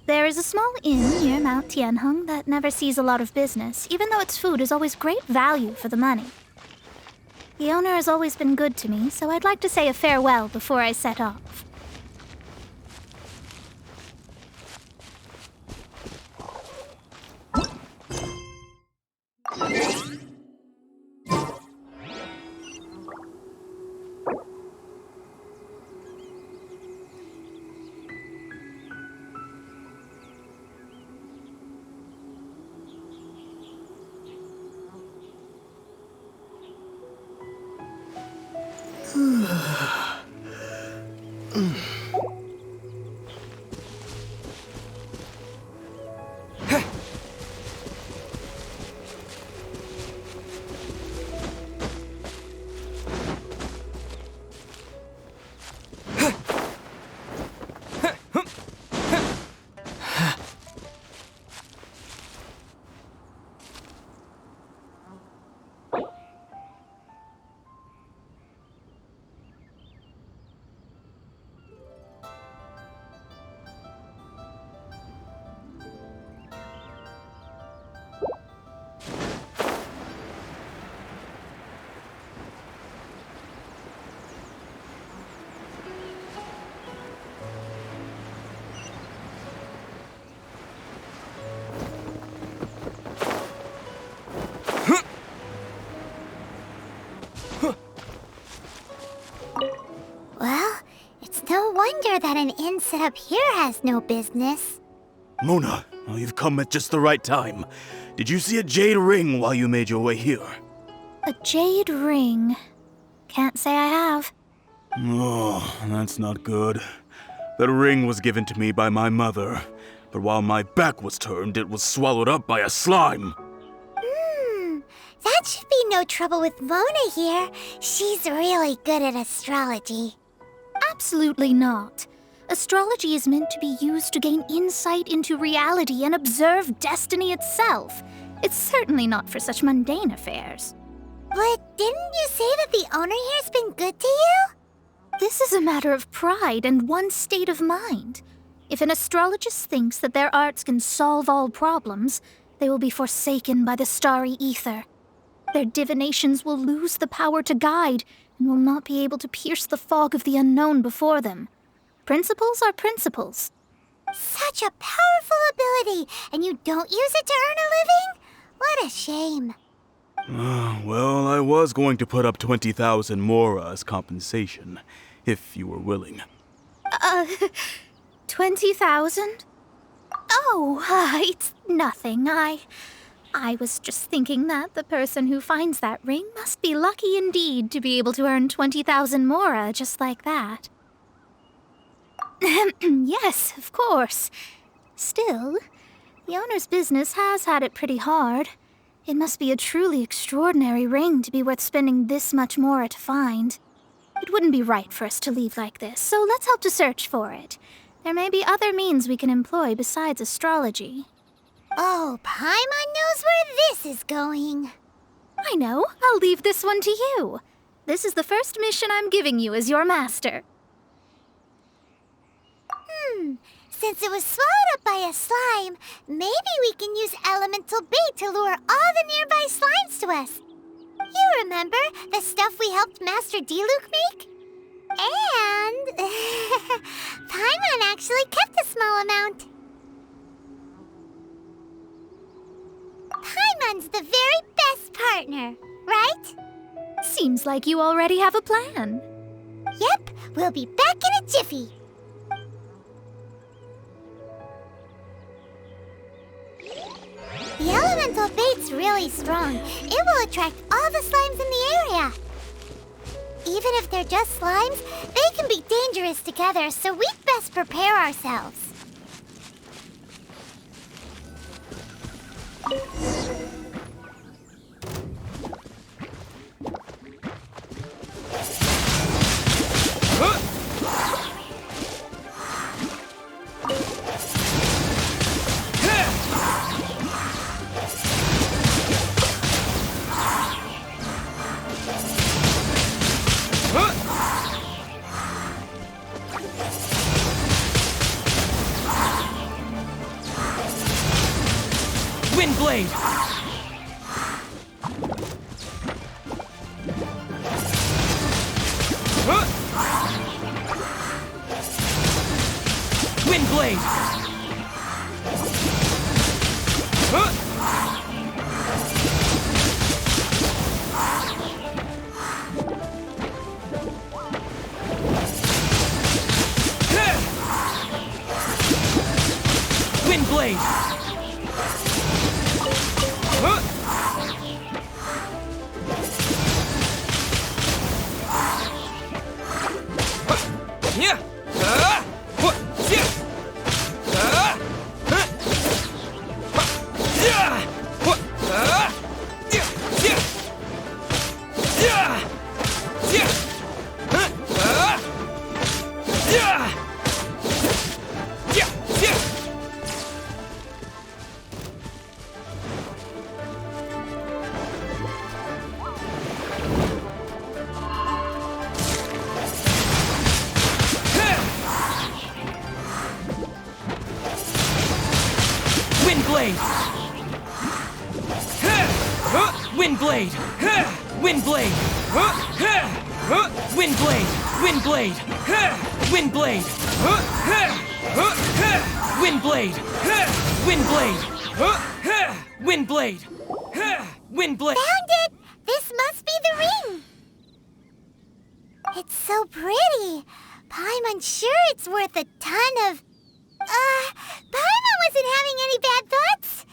There is a small inn near Mount Tianheng that never sees a lot of business, even though its food is always great value for the money. The owner has always been good to me, so I'd like to say a farewell before I set off. Well, it's no wonder that an inn set up here has no business. Mona, oh, you've come at just the right time. Did you see a jade ring while you made your way here? A jade ring? Can't say I have. Oh, that's not good. That ring was given to me by my mother, but while my back was turned, it was swallowed up by a slime. That should be no trouble with Mona here. She's really good at astrology. Absolutely not. Astrology is meant to be used to gain insight into reality and observe destiny itself. It's certainly not for such mundane affairs. But didn't you say that the owner here's been good to you? This is a matter of pride and one's state of mind. If an astrologist thinks that their arts can solve all problems, they will be forsaken by the starry ether. Their divinations will lose the power to guide and will not be able to pierce the fog of the unknown before them. Principles are principles. Such a powerful ability, and you don't use it to earn a living? What a shame. Well, I was going to put up 20,000 mora as compensation, if you were willing. 20,000? Oh, it's nothing. I was just thinking that the person who finds that ring must be lucky indeed to be able to earn 20,000 mora just like that. Yes, of course. Still, the owner's business has had it pretty hard. It must be a truly extraordinary ring to be worth spending this much mora to find. It wouldn't be right for us to leave like this, so let's help to search for it. There may be other means we can employ besides astrology. Oh, Paimon knows where this is going. I know. I'll leave this one to you. This is the first mission I'm giving you as your master. Since it was swallowed up by a slime, maybe we can use elemental bait to lure all the nearby slimes to us. You remember the stuff we helped Master Diluc make? And Paimon actually kept a small amount. everyone's the very best partner, right? Seems like you already have a plan. Yep, we'll be back in a jiffy. The elemental bait's really strong. It will attract all the slimes in the area. Even if they're just slimes, they can be dangerous together, so we'd best prepare ourselves. Wind blade! Wind blade! Wind blade! Yeah! Wind blade! Wind blade! Wind blade! Wind blade! Wind blade! Wind blade! Wind blade! Wind blade! Wind blade! Wind blade! Found it! This must be the ring! It's so pretty. Paimon sure it's worth a ton of... Paimon wasn't having any bad thoughts.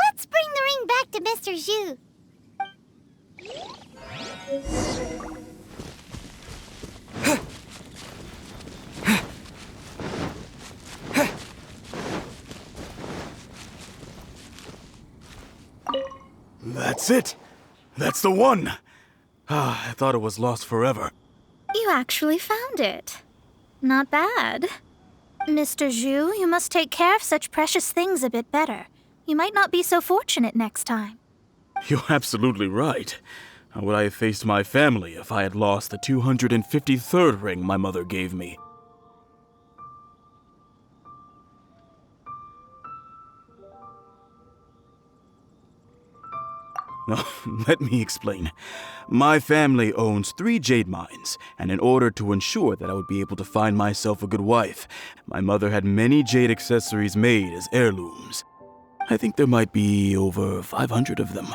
Let's bring the ring back to Mr. Zhu. That's it! That's the one! I thought it was lost forever. You actually found it. Not bad. Mr. Zhu, you must take care of such precious things a bit better. You might not be so fortunate next time. You're absolutely right. How would I have faced my family if I had lost the 253rd ring my mother gave me? Let me explain. My family owns 3 jade mines, and in order to ensure that I would be able to find myself a good wife, my mother had many jade accessories made as heirlooms. I think there might be over 500 of them.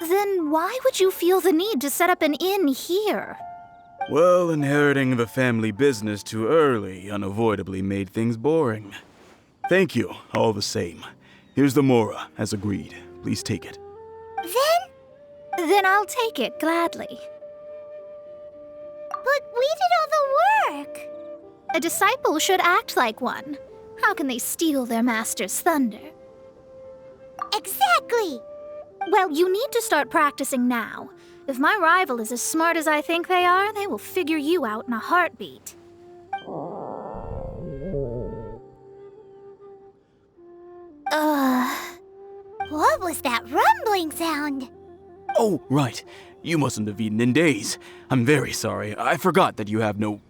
Then why would you feel the need to set up an inn here? Well, inheriting the family business too early unavoidably made things boring. Thank you, all the same. Here's the Mora, as agreed. Please take it. Then I'll take it gladly. But we did all the work. A disciple should act like one. How can they steal their master's thunder? Exactly! Well, you need to start practicing now. If my rival is as smart as I think they are, they will figure you out in a heartbeat. What was that rumbling sound? Oh, right. You mustn't have eaten in days. I'm very sorry. I forgot that you have no...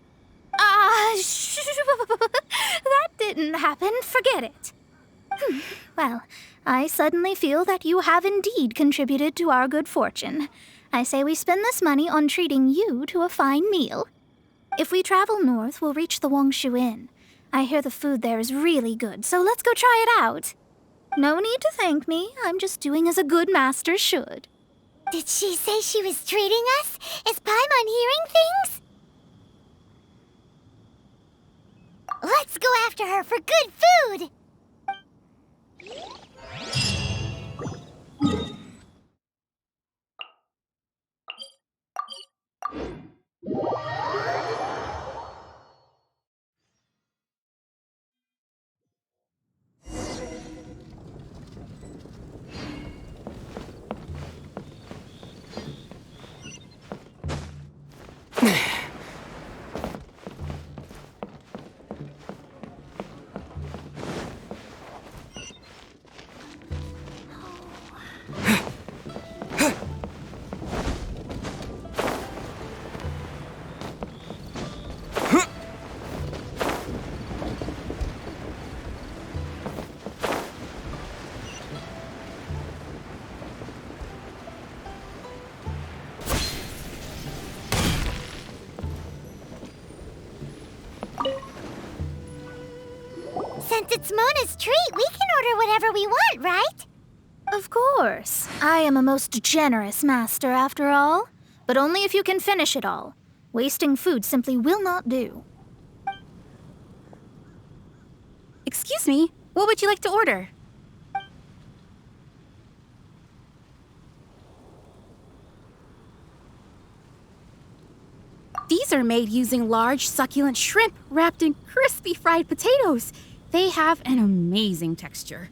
That didn't happen. Forget it. Well, I suddenly feel that you have indeed contributed to our good fortune. I say we spend this money on treating you to a fine meal. If we travel north, we'll reach the Wongshu Inn. I hear the food there is really good, so let's go try it out. No need to thank me. I'm just doing as a good master should. Did she say she was treating us? Is Paimon hearing things? Let's go after her for good food! Since it's Mona's treat, we can order whatever we want, right? Of course. I am a most generous master, after all. But only if you can finish it all. Wasting food simply will not do. Excuse me, what would you like to order? These are made using large, succulent shrimp wrapped in crispy fried potatoes. They have an amazing texture.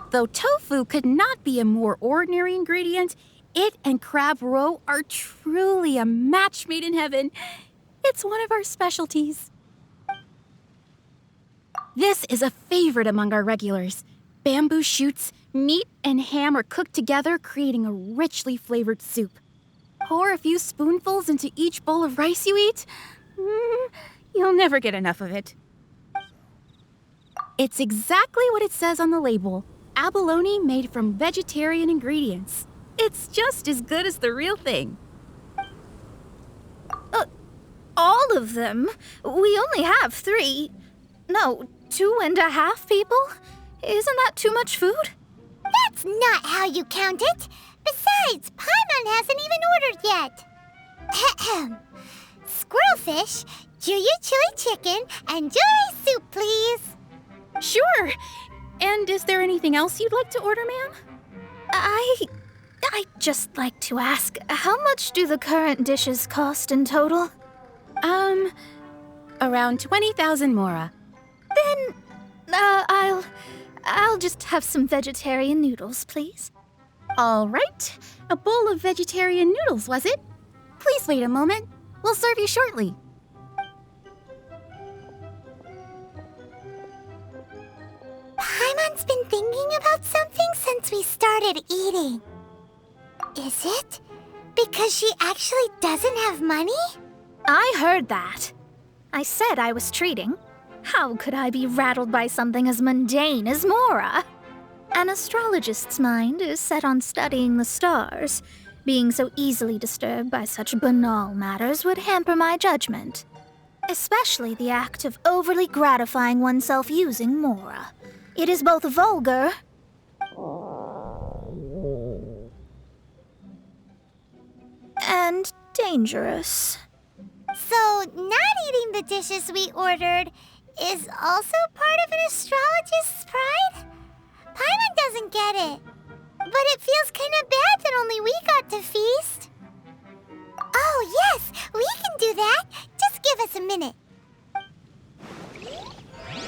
Though tofu could not be a more ordinary ingredient, it and crab roe are truly a match made in heaven. It's one of our specialties. This is a favorite among our regulars. Bamboo shoots, meat, and ham are cooked together, creating a richly flavored soup. Pour a few spoonfuls into each bowl of rice you eat. You'll never get enough of it. It's exactly what it says on the label. Abalone made from vegetarian ingredients. It's just as good as the real thing. All of them? We only have 3. No, 2.5 people? Isn't that too much food? That's not how you count it. Besides, Paimon hasn't even ordered yet. Squirrelfish, Juyu chili chicken, and jewelry soup, please. Sure. And is there anything else you'd like to order, ma'am? I'd just like to ask, how much do the current dishes cost in total? Around 20,000 mora. Then, I'll just have some vegetarian noodles, please. All right. A bowl of vegetarian noodles, was it? Please wait a moment. We'll serve you shortly. Paimon's been thinking about something since we started eating. Is it because she actually doesn't have money? I heard that. I said I was treating. How could I be rattled by something as mundane as Mora? An astrologist's mind is set on studying the stars. Being so easily disturbed by such banal matters would hamper my judgment. Especially the act of overly gratifying oneself using Mora. It is both vulgar and dangerous. So, not eating the dishes we ordered is also part of an astrologist's pride? Paimon doesn't get it. But it feels kind of bad that only we got to feast. Oh, yes, we can do that. Just give us a minute.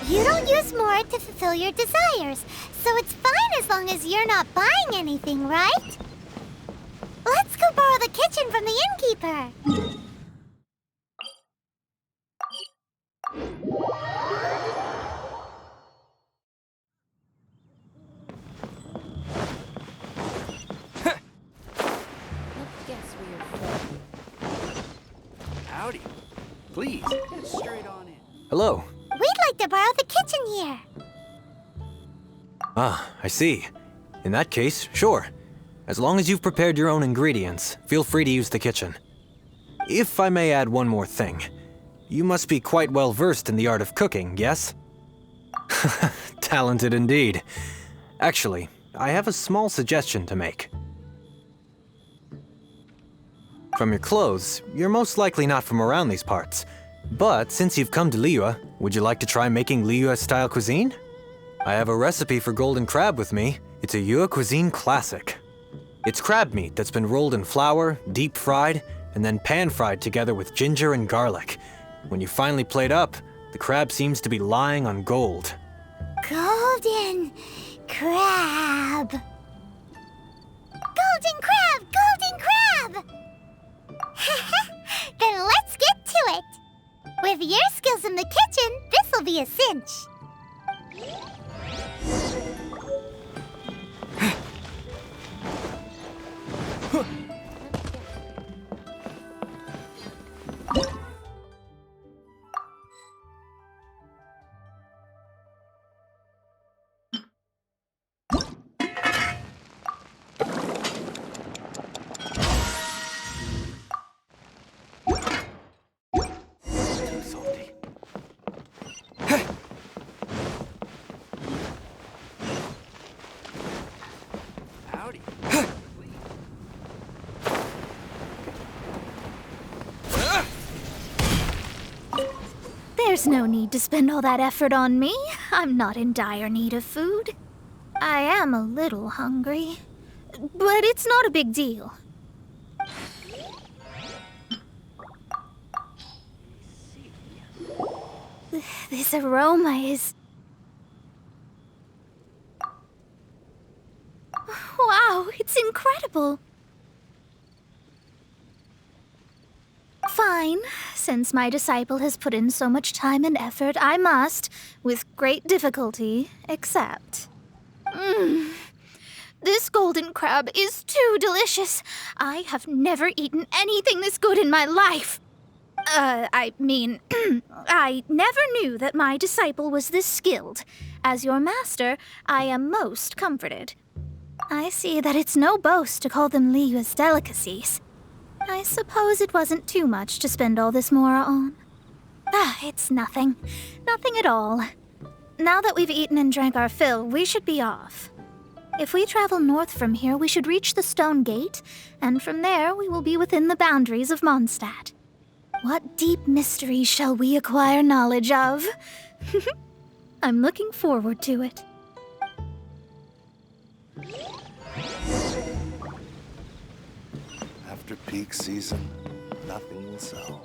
You don't use more to fulfill your desires, so it's fine as long as you're not buying anything, right? Let's go borrow the kitchen from the innkeeper. Howdy. Please, get straight on in. Hello. We'd like to borrow the kitchen here. Ah, I see. In that case, sure. As long as you've prepared your own ingredients, feel free to use the kitchen. If I may add one more thing, you must be quite well versed in the art of cooking, yes? Talented indeed. Actually, I have a small suggestion to make. From your clothes, you're most likely not from around these parts. But since you've come to Liyue, would you like to try making Liyue-style cuisine? I have a recipe for golden crab with me. It's a Yue cuisine classic. It's crab meat that's been rolled in flour, deep fried, and then pan fried together with ginger and garlic. When you finally plate up, the crab seems to be lying on gold. Golden crab. Golden crab! Golden crab! Then let's get to it. With your skills in the kitchen, this'll be a cinch. There's no need to spend all that effort on me. I'm not in dire need of food. I am a little hungry, but it's not a big deal. This aroma is... Wow, it's incredible. Fine. Since my disciple has put in so much time and effort, I must, with great difficulty, accept. This golden crab is too delicious. I have never eaten anything this good in my life. I never knew that my disciple was this skilled. As your master, I am most comforted. I see that it's no boast to call them Liyue's delicacies. I suppose it wasn't too much to spend all this mora on. It's nothing. Nothing at all. Now that we've eaten and drank our fill, we should be off. If we travel north from here, we should reach the Stone Gate, and from there we will be within the boundaries of Mondstadt. What deep mystery shall we acquire knowledge of? I'm looking forward to it. After peak season, nothing will sell.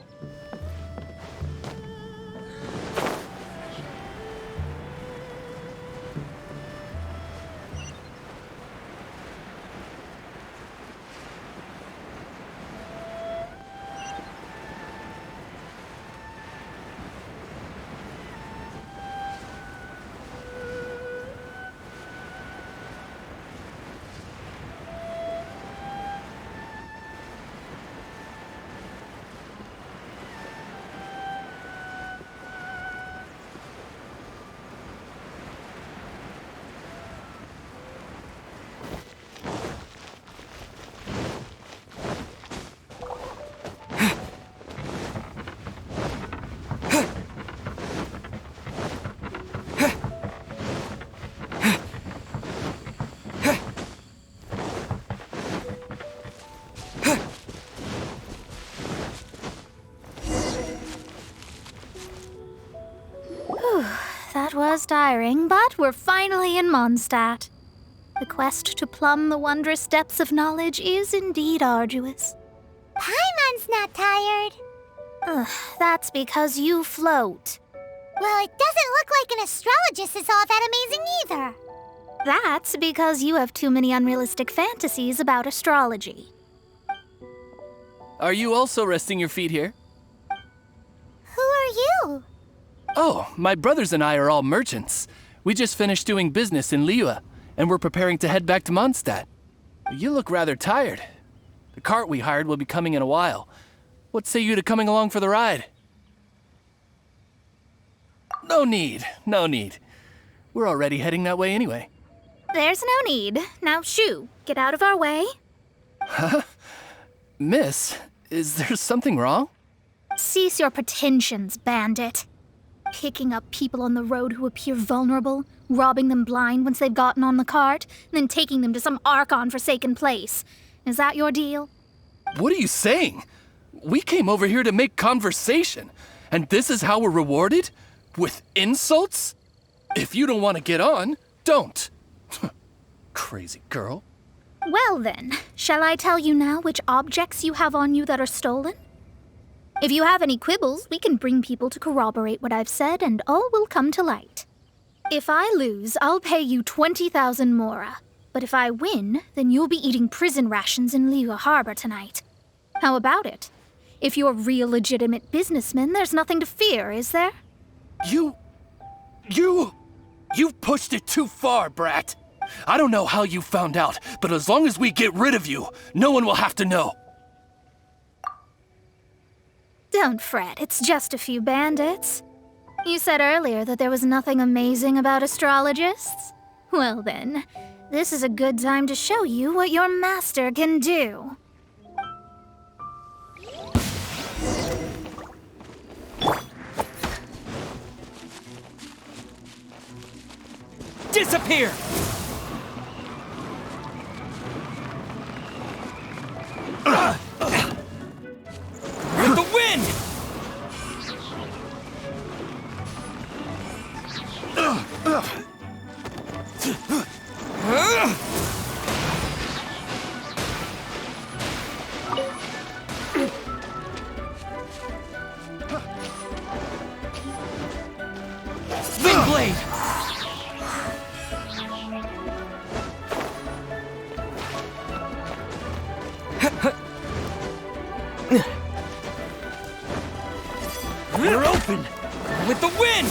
That was tiring, but we're finally in Mondstadt. The quest to plumb the wondrous depths of knowledge is indeed arduous. Paimon's not tired. That's because you float. Well, it doesn't look like an astrologist is all that amazing either. That's because you have too many unrealistic fantasies about astrology. Are you also resting your feet here? Who are you? Oh, my brothers and I are all merchants. We just finished doing business in Liyue, and we're preparing to head back to Mondstadt. You look rather tired. The cart we hired will be coming in a while. What say you to coming along for the ride? No need, no need. We're already heading that way anyway. There's no need. Now shoo, get out of our way. Huh? Miss, Is there something wrong? Cease your pretensions, bandit. Picking up people on the road who appear vulnerable, robbing them blind once they've gotten on the cart, and then taking them to some Archon-forsaken place. Is that your deal? What are you saying? We came over here to make conversation, and this is how we're rewarded? With insults? If you don't want to get on, don't. Crazy girl. Well then, shall I tell you now which objects you have on you that are stolen? If you have any quibbles, we can bring people to corroborate what I've said and all will come to light. If I lose, I'll pay you 20,000 mora. But if I win, then you'll be eating prison rations in Liyue Harbor tonight. How about it? If you're real legitimate businessmen, there's nothing to fear, is there? You've pushed it too far, brat. I don't know how you found out, but as long as we get rid of you, no one will have to know. Don't fret, it's just a few bandits. You said earlier that there was nothing amazing about astrologists? Well then, this is a good time to show you what your master can do. Disappear! With the wind! Wind blade! You're open! With the wind!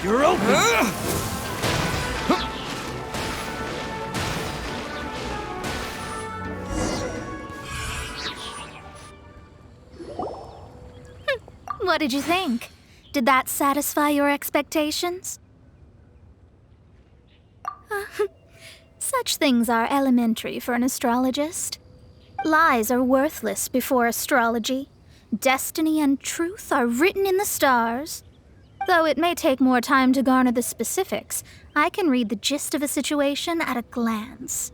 You're open! What did you think? Did that satisfy your expectations? Such things are elementary for an astrologist. Lies are worthless before astrology. Destiny and truth are written in the stars. Though it may take more time to garner the specifics, I can read the gist of a situation at a glance.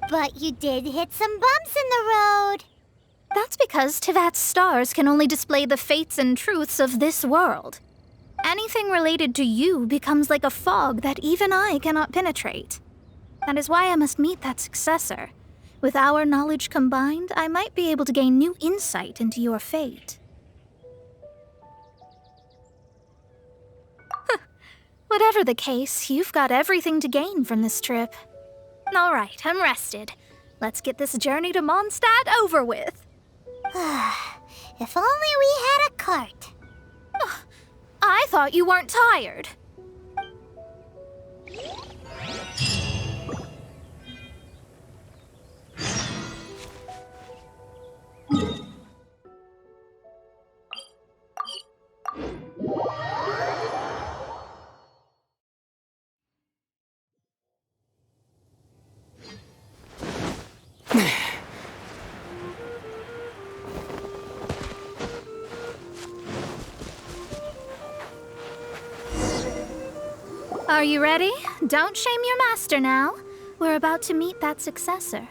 But you did hit some bumps in the road. That's because Tivat's stars can only display the fates and truths of this world. Anything related to you becomes like a fog that even I cannot penetrate. That is why I must meet that successor. With our knowledge combined, I might be able to gain new insight into your fate. Whatever the case, you've got everything to gain from this trip. All right, I'm rested. Let's get this journey to Mondstadt over with. If only we had a cart. I thought you weren't tired. Are you ready? Don't shame your master now. We're about to meet that successor.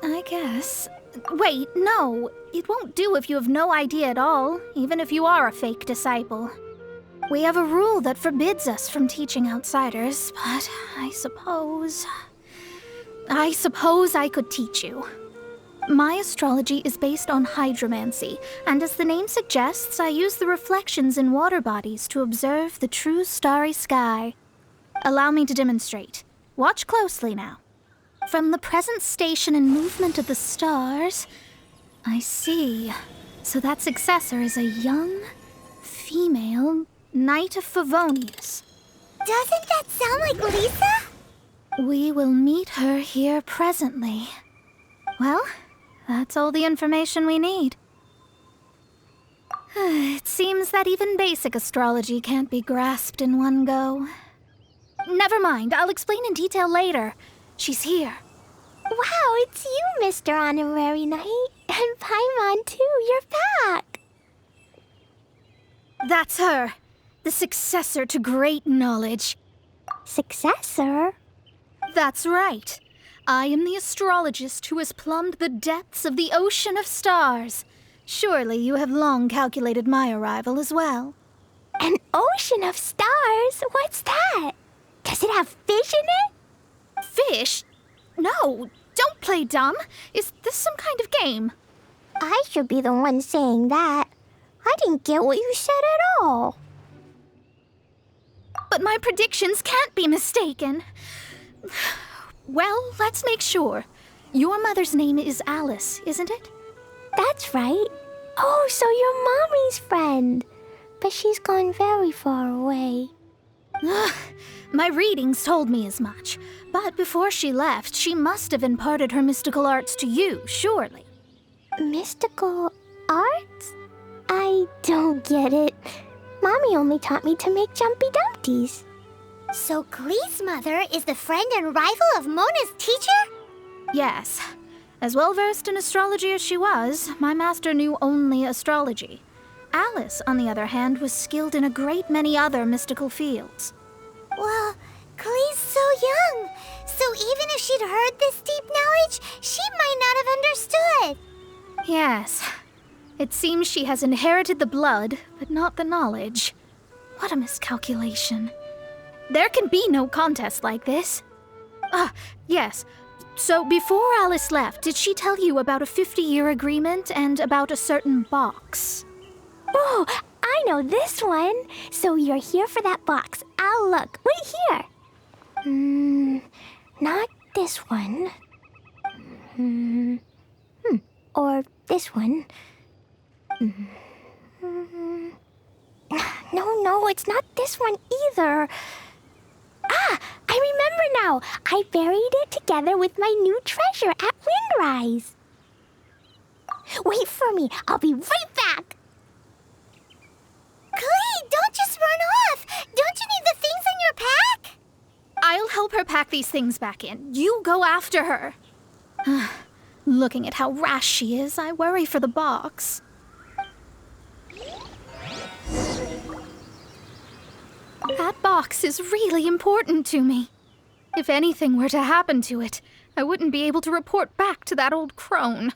I guess. Wait, no. It won't do if you have no idea at all, even if you are a fake disciple. We have a rule that forbids us from teaching outsiders, but I suppose I could teach you. My astrology is based on hydromancy, and as the name suggests, I use the reflections in water bodies to observe the true starry sky. Allow me to demonstrate. Watch closely now. From the present station and movement of the stars, I see. So that successor is a young, female Knight of Favonius. Doesn't that sound like Lisa? We will meet her here presently. Well, that's all the information we need. It seems that even basic astrology can't be grasped in one go. Never mind, I'll explain in detail later. She's here. Wow, it's you, Mr. Honorary Knight. And Paimon, too, you're back. That's her. The successor to great knowledge. Successor? That's right. I am the astrologist who has plumbed the depths of the ocean of stars. Surely you have long calculated my arrival as well. An ocean of stars? What's that? Does it have fish in it? Fish? No, don't play dumb. Is this some kind of game? I should be the one saying that. I didn't get what you said at all. But my predictions can't be mistaken. Well, let's make sure. Your mother's name is Alice, isn't it? That's right. Oh, so you're Mommy's friend. But she's gone very far away. My readings told me as much. But before she left, she must have imparted her mystical arts to you, surely. Mystical arts? I don't get it. Mommy only taught me to make Jumpy Dumpties. So Glee's mother is the friend and rival of Mona's teacher? Yes. As well-versed in astrology as she was, my master knew only astrology. Alice, on the other hand, was skilled in a great many other mystical fields. Well, Glee's so young, so even if she'd heard this deep knowledge, she might not have understood. Yes. It seems she has inherited the blood, but not the knowledge. What a miscalculation. There can be no contest like this. Yes. So before Alice left, did she tell you about a 50-year agreement and about a certain box? Oh, I know this one. So you're here for that box. I'll look. Wait here. Not this one. Or this one. No, it's not this one either. I remember now. I buried it together with my new treasure at Windrise. Wait for me. I'll be right back. Glee, don't just run off. Don't you need the things in your pack? I'll help her pack these things back in. You go after her. Looking at how rash she is, I worry for the box. That box is really important to me. If anything were to happen to it, I wouldn't be able to report back to that old crone.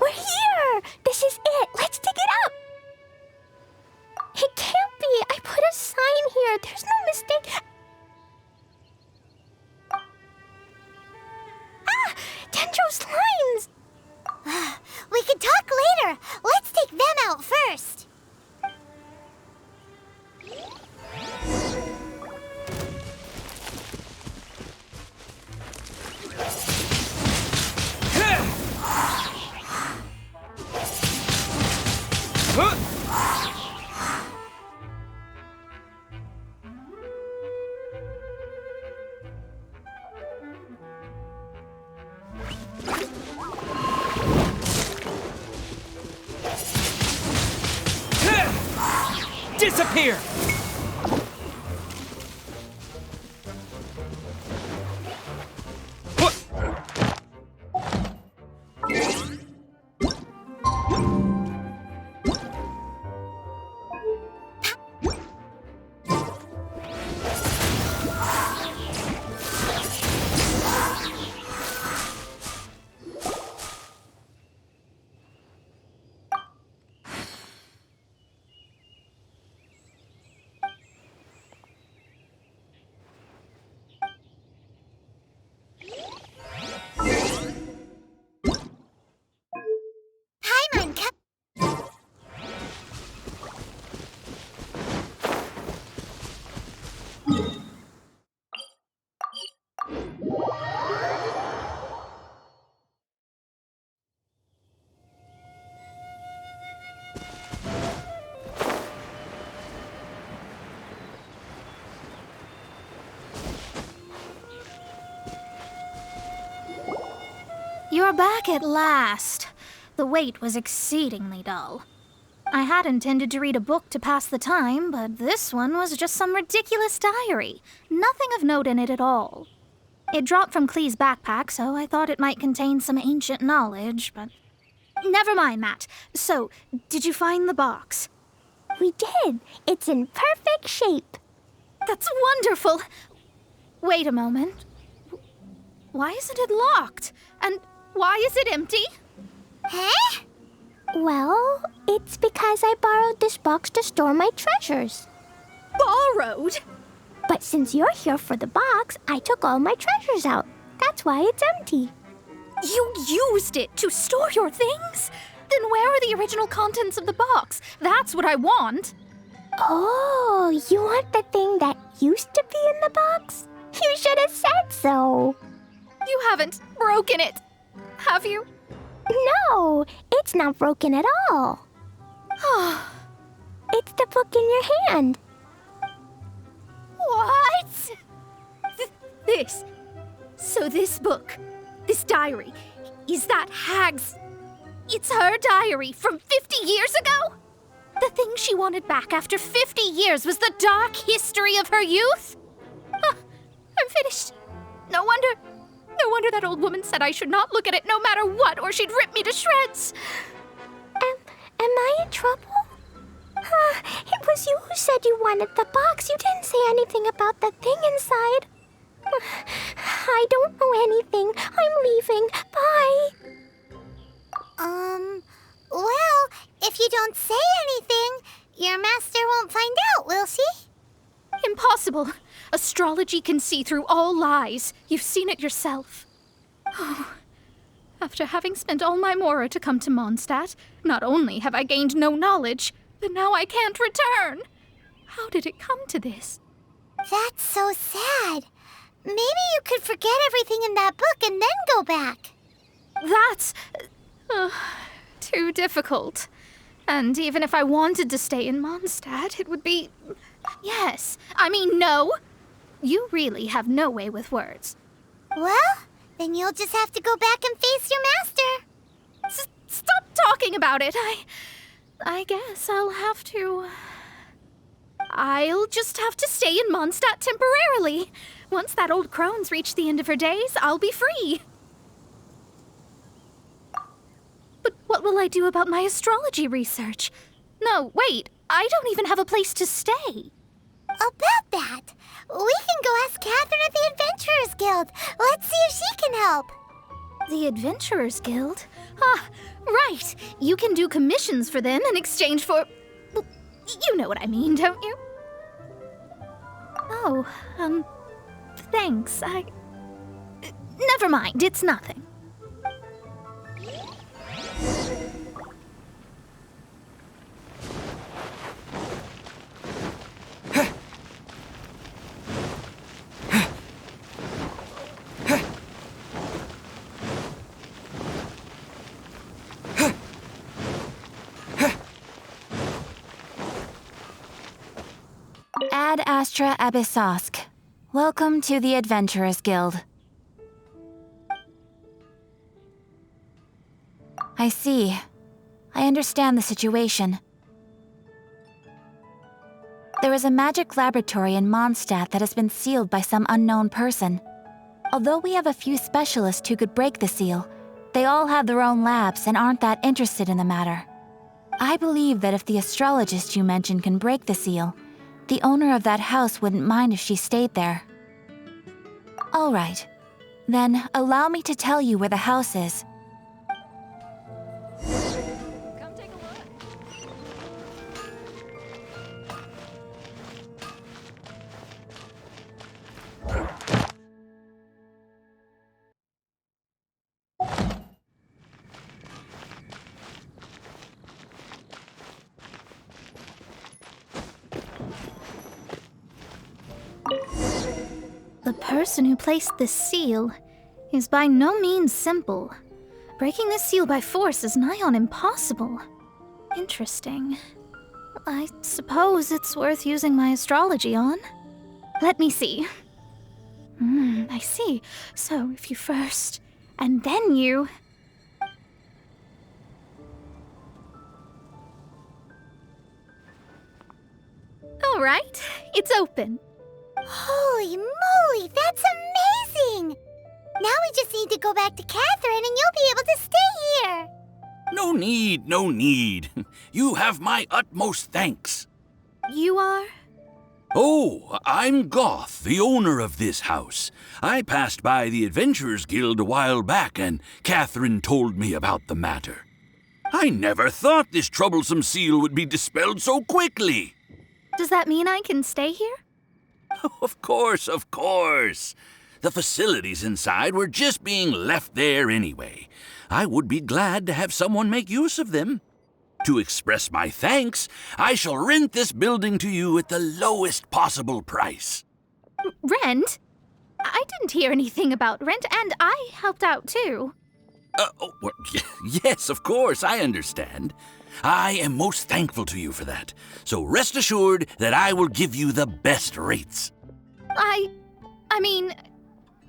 We're here! This is it! Let's dig it up! It can't be! I put a sign here! There's no mistake! Dendro's lines! We can talk later. Let's take them out first. Disappear! are back at last. The wait was exceedingly dull. I had intended to read a book to pass the time, but this one was just some ridiculous diary. Nothing of note in it at all. It dropped from Clee's backpack, so I thought it might contain some ancient knowledge, but... Never mind that. So, did you find the box? We did. It's in perfect shape. That's wonderful. Wait a moment. Why isn't it locked? And why is it empty? Huh? Well, it's because I borrowed this box to store my treasures. Borrowed? But since you're here for the box, I took all my treasures out. That's why it's empty. You used it to store your things? Then where are the original contents of the box? That's what I want. Oh, you want the thing that used to be in the box? You should have said so. You haven't broken it, have you? No, it's not broken at all. It's the book in your hand. What? This. So this book, this diary, is that Hag's... It's her diary from 50 years ago? The thing she wanted back after 50 years was the dark history of her youth? I'm finished. No wonder that old woman said I should not look at it no matter what, or she'd rip me to shreds. Am I in trouble? It was you who said you wanted the box. You didn't say anything about the thing inside. I don't know anything. I'm leaving. Bye. Well, if you don't say anything, your master won't find out, will she? Impossible. Astrology can see through all lies. You've seen it yourself. Oh. After having spent all my mora to come to Mondstadt, not only have I gained no knowledge, but now I can't return. How did it come to this? That's so sad. Maybe you could forget everything in that book and then go back. That's... too difficult. And even if I wanted to stay in Mondstadt, it would be... Yes. I mean, no. You really have no way with words. Well, then you'll just have to go back and face your master. Stop talking about it. I guess I'll have to... I'll just have to stay in Mondstadt temporarily. Once that old crone's reached the end of her days, I'll be free. But what will I do about my astrology research? No, wait. I don't even have a place to stay. About that, we can go ask Catherine at the Adventurers Guild. Let's see if she can help. The Adventurers Guild? Ah, right. You can do commissions for them in exchange for... Well, you know what I mean, don't you? Oh, thanks. Never mind, it's nothing. Ad Astra Abyssosk. Welcome to the Adventurers Guild. I see. I understand the situation. There is a magic laboratory in Mondstadt that has been sealed by some unknown person. Although we have a few specialists who could break the seal, they all have their own labs and aren't that interested in the matter. I believe that if the astrologist you mentioned can break the seal, the owner of that house wouldn't mind if she stayed there. All right. Then allow me to tell you where the house is. Come take a look. The person who placed this seal is by no means simple. Breaking this seal by force is nigh on impossible. Interesting. I suppose it's worth using my astrology on. Let me see. I see. So if you first, and then you... All right, it's open. Holy moly, that's amazing! Now we just need to go back to Catherine and you'll be able to stay here. No need, no need. You have my utmost thanks. You are? Oh, I'm Goth, the owner of this house. I passed by the Adventurers Guild a while back, and Catherine told me about the matter. I never thought this troublesome seal would be dispelled so quickly. Does that mean I can stay here? Of course, of course. The facilities inside were just being left there anyway. I would be glad to have someone make use of them. To express my thanks, I shall rent this building to you at the lowest possible price. Rent? I didn't hear anything about rent, and I helped out too. Well, yes, of course, I understand. I am most thankful to you for that. So rest assured that I will give you the best rates. I mean...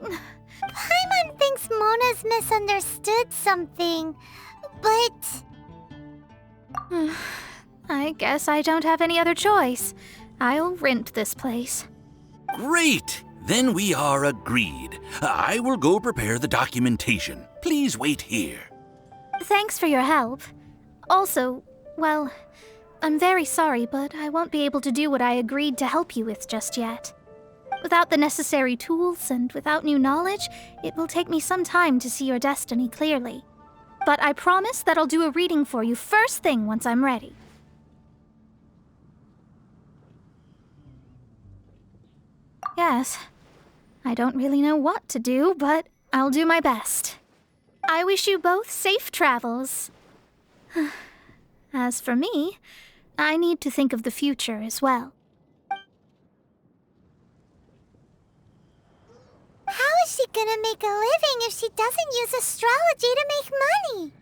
Paimon thinks Mona's misunderstood something, but... I guess I don't have any other choice. I'll rent this place. Great! Then we are agreed. I will go prepare the documentation. Please wait here. Thanks for your help. Also, well, I'm very sorry, but I won't be able to do what I agreed to help you with just yet. Without the necessary tools and without new knowledge, it will take me some time to see your destiny clearly. But I promise that I'll do a reading for you first thing once I'm ready. Yes, I don't really know what to do, but I'll do my best. I wish you both safe travels. As for me, I need to think of the future as well. How is she gonna make a living if she doesn't use astrology to make money?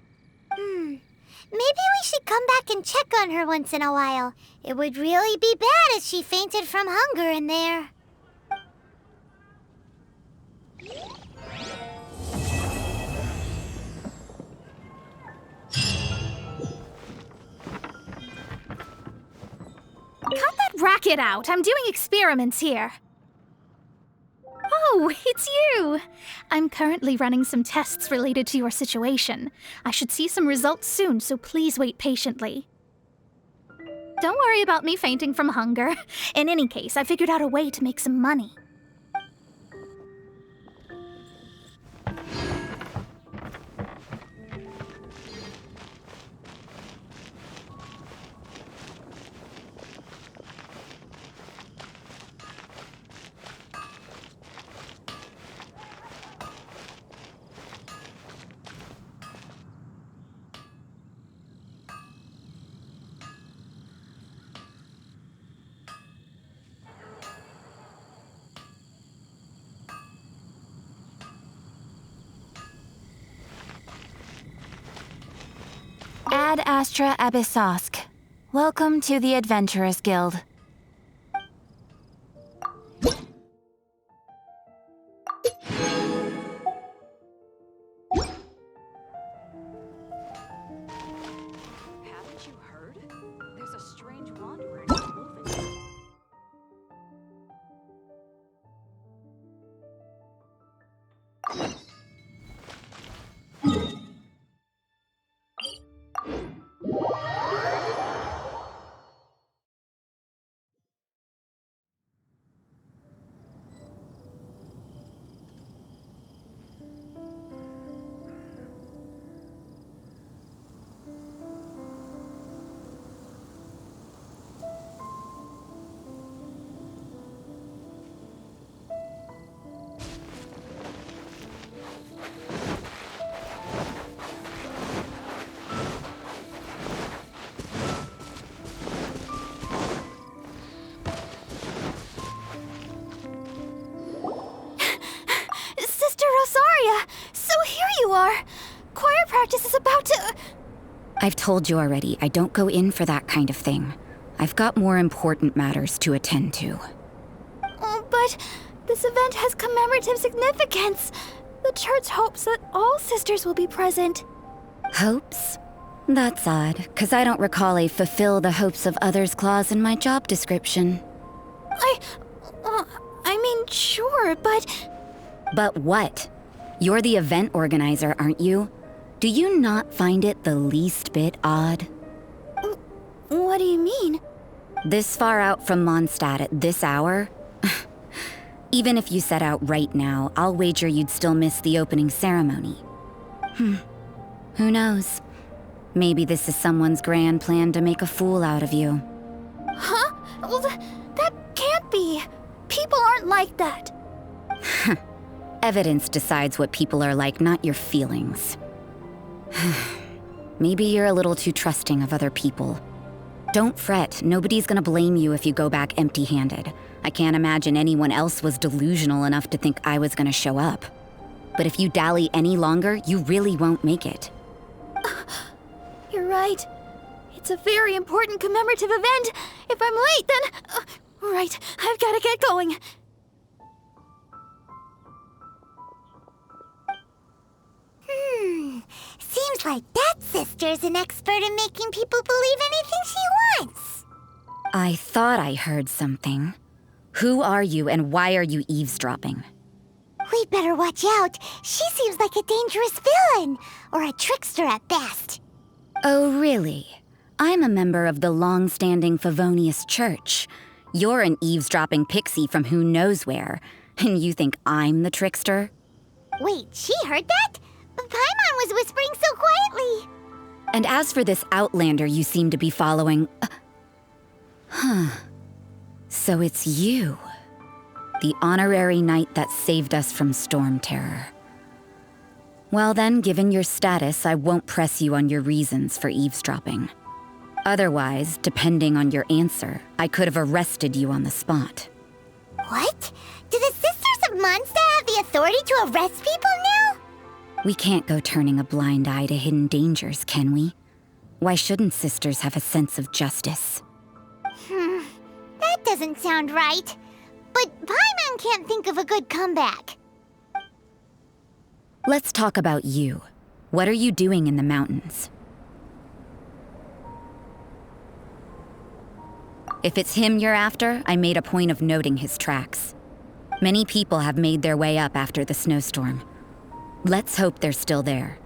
Maybe we should come back and check on her once in a while. It would really be bad if she fainted from hunger in there. Cut that racket out! I'm doing experiments here. Oh, it's you! I'm currently running some tests related to your situation. I should see some results soon, so please wait patiently. Don't worry about me fainting from hunger. In any case, I figured out a way to make some money. Ad Astra Abyssosk. Welcome to the Adventurers Guild. Haven't you heard? There's a strange wanderer named Wolfen. Choir practice is about to... I've told you already, I don't go in for that kind of thing. I've got more important matters to attend to. Oh, but this event has commemorative significance. The church hopes that all sisters will be present. Hopes? That's odd, because I don't recall a fulfill the hopes of others clause in my job description. I mean, sure, but... But what? You're the event organizer, aren't you? Do you not find it the least bit odd? What do you mean? This far out from Mondstadt at this hour? Even if you set out right now, I'll wager you'd still miss the opening ceremony. Who knows? Maybe this is someone's grand plan to make a fool out of you. Huh? Well, that can't be. People aren't like that. Evidence decides what people are like, not your feelings. Maybe you're a little too trusting of other people. Don't fret, nobody's gonna blame you if you go back empty-handed. I can't imagine anyone else was delusional enough to think I was gonna show up. But if you dally any longer, you really won't make it. You're right. It's a very important commemorative event. If I'm late, then... right, I've gotta get going. Seems like that sister's an expert in making people believe anything she wants. I thought I heard something. Who are you and why are you eavesdropping? We'd better watch out. She seems like a dangerous villain, or a trickster at best. Oh, really? I'm a member of the long-standing Favonius Church. You're an eavesdropping pixie from who knows where, and you think I'm the trickster? Wait, she heard that? Paimon was whispering so quietly. And as for this outlander you seem to be following... So it's you. The honorary knight that saved us from storm terror. Well then, given your status, I won't press you on your reasons for eavesdropping. Otherwise, depending on your answer, I could have arrested you on the spot. What? Do the Sisters of Mondstadt have the authority to arrest people now? We can't go turning a blind eye to hidden dangers, can we? Why shouldn't sisters have a sense of justice? That doesn't sound right. But Paimon can't think of a good comeback. Let's talk about you. What are you doing in the mountains? If it's him you're after, I made a point of noting his tracks. Many people have made their way up after the snowstorm. Let's hope they're still there.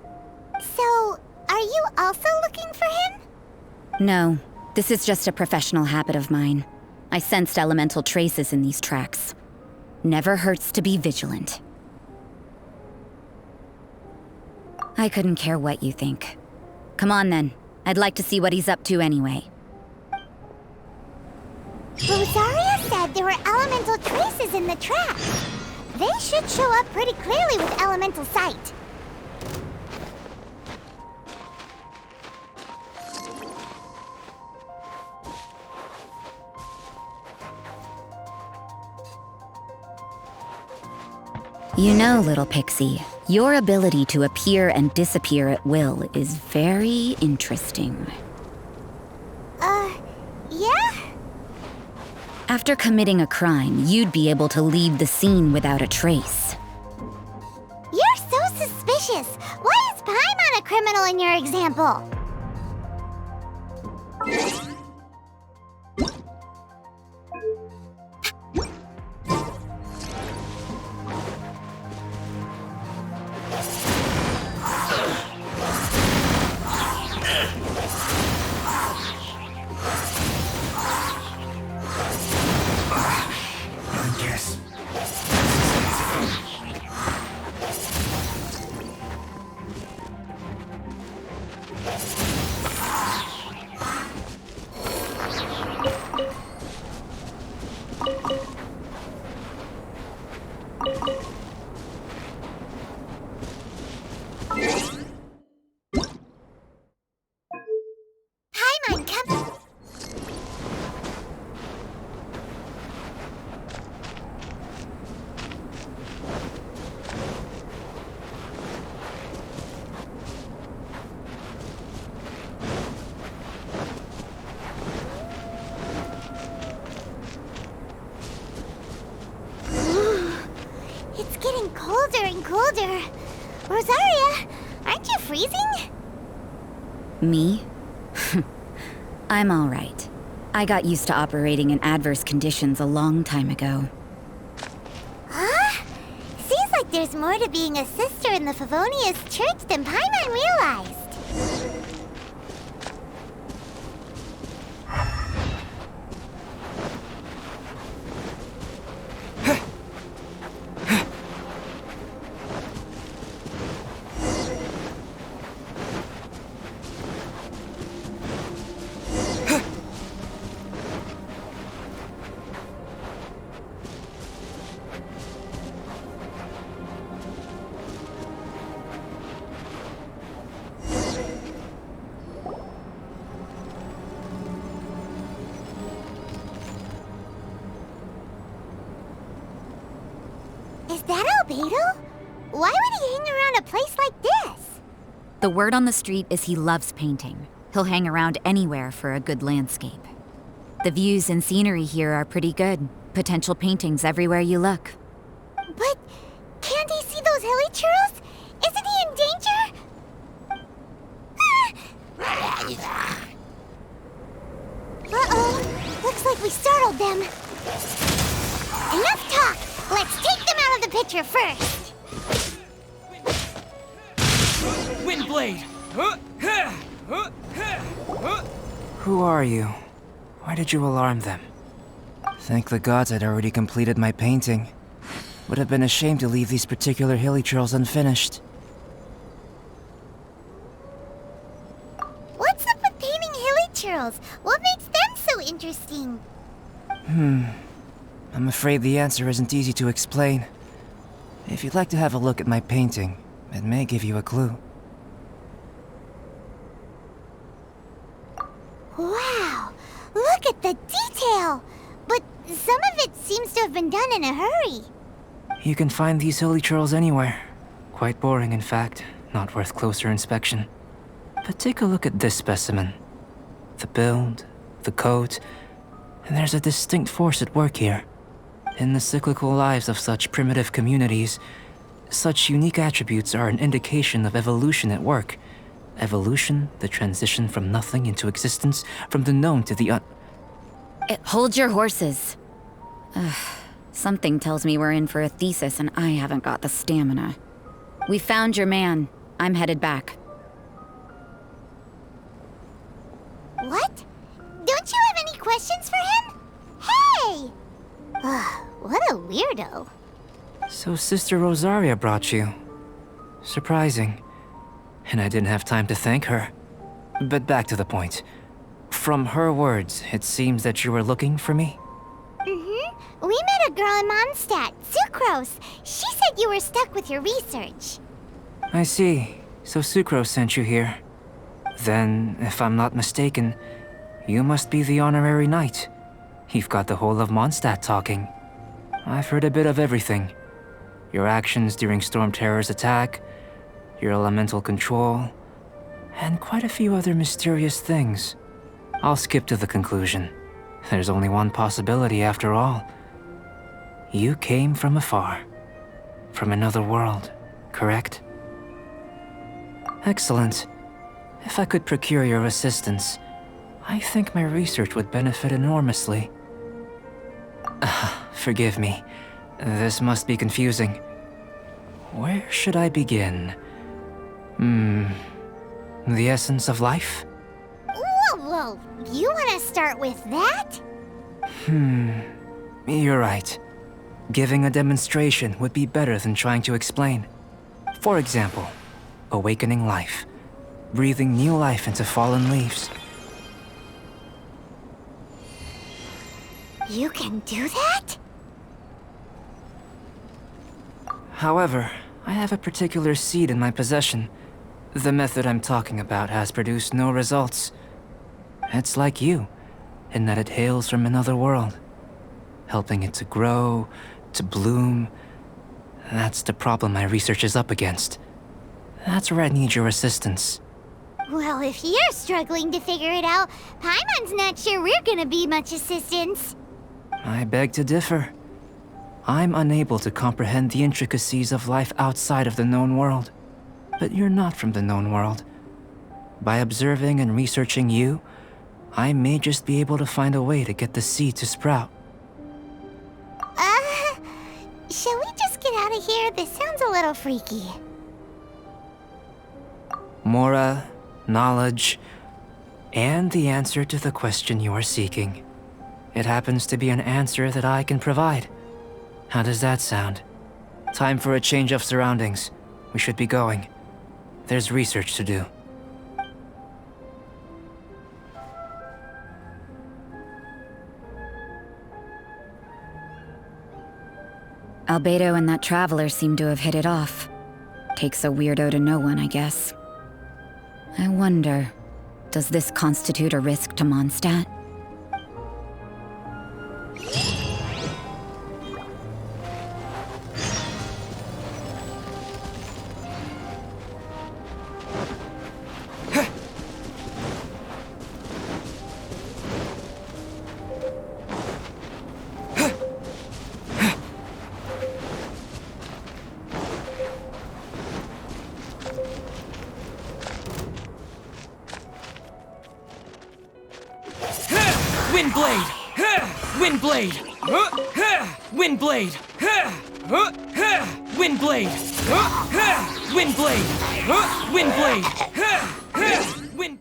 So, are you also looking for him? No, this is just a professional habit of mine. I sensed elemental traces in these tracks. Never hurts to be vigilant. I couldn't care what you think. Come on then. I'd like to see what he's up to anyway. Rosaria said there were elemental traces in the track. They should show up pretty clearly with elemental sight. You know, little pixie, your ability to appear and disappear at will is very interesting. Yeah? After committing a crime, you'd be able to leave the scene without a trace. You're so suspicious. Why is Paimon a criminal in your example? Paimon, come... It's getting colder and colder. Rosaria, aren't you freezing? Me? I'm all right. I got used to operating in adverse conditions a long time ago. Huh? Seems like there's more to being a sister in the Favonius Church than Paimon realized. Is that Albedo? Why would he hang around a place like this? The word on the street is he loves painting. He'll hang around anywhere for a good landscape. The views and scenery here are pretty good. Potential paintings everywhere you look. But can't he see those hilichurls? Isn't he in danger? Uh-oh. Looks like we startled them. Enough talk! Let's take them out of the picture first! Windblade! Who are you? Why did you alarm them? Thank the gods I'd already completed my painting. Would have been a shame to leave these particular hilichurls unfinished. What's up with painting hilichurls? What makes them so interesting? I'm afraid the answer isn't easy to explain. If you'd like to have a look at my painting, it may give you a clue. Wow! Look at the detail! But some of it seems to have been done in a hurry. You can find these hilichurls anywhere. Quite boring, in fact. Not worth closer inspection. But take a look at this specimen. The build, the coat, and there's a distinct force at work here. In the cyclical lives of such primitive communities, such unique attributes are an indication of evolution at work. Evolution, the transition from nothing into existence, from the known to the Hold your horses. Ugh, something tells me we're in for a thesis and I haven't got the stamina. We found your man. I'm headed back. What? Don't you have any questions for him? Hey! What a weirdo. So Sister Rosaria brought you. Surprising. And I didn't have time to thank her. But back to the point. From her words, it seems that you were looking for me? Mm-hmm. We met a girl in Mondstadt, Sucrose. She said you were stuck with your research. I see. So Sucrose sent you here. Then, if I'm not mistaken, you must be the honorary knight. You've got the whole of Mondstadt talking. I've heard a bit of everything. Your actions during Storm Terror's attack, your elemental control, and quite a few other mysterious things. I'll skip to the conclusion. There's only one possibility after all. You came from afar. From another world, correct? Excellent. If I could procure your assistance, I think my research would benefit enormously. Forgive me. This must be confusing. Where should I begin? The essence of life? Whoa! You want to start with that? You're right. Giving a demonstration would be better than trying to explain. For example, awakening life. Breathing new life into fallen leaves. You can do that? However, I have a particular seed in my possession. The method I'm talking about has produced no results. It's like you, in that it hails from another world. Helping it to grow, to bloom. That's the problem my research is up against. That's where I need your assistance. Well, if you're struggling to figure it out, Paimon's not sure we're gonna be much assistance. I beg to differ. I'm unable to comprehend the intricacies of life outside of the known world. But you're not from the known world. By observing and researching you, I may just be able to find a way to get the seed to sprout. Shall we just get out of here? This sounds a little freaky. Mora, knowledge, and the answer to the question you are seeking. It happens to be an answer that I can provide. How does that sound? Time for a change of surroundings. We should be going. There's research to do. Albedo and that traveler seem to have hit it off. Takes a weirdo to know one, I guess. I wonder, does this constitute a risk to Mondstadt? Windblade! Windblade! Windblade! Windblade! Windblade! Windblade! Wind.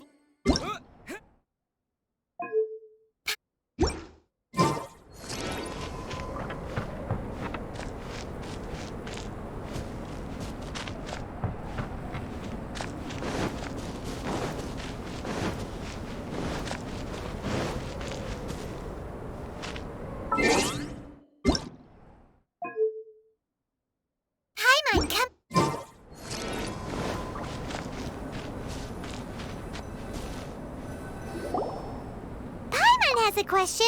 Has a question.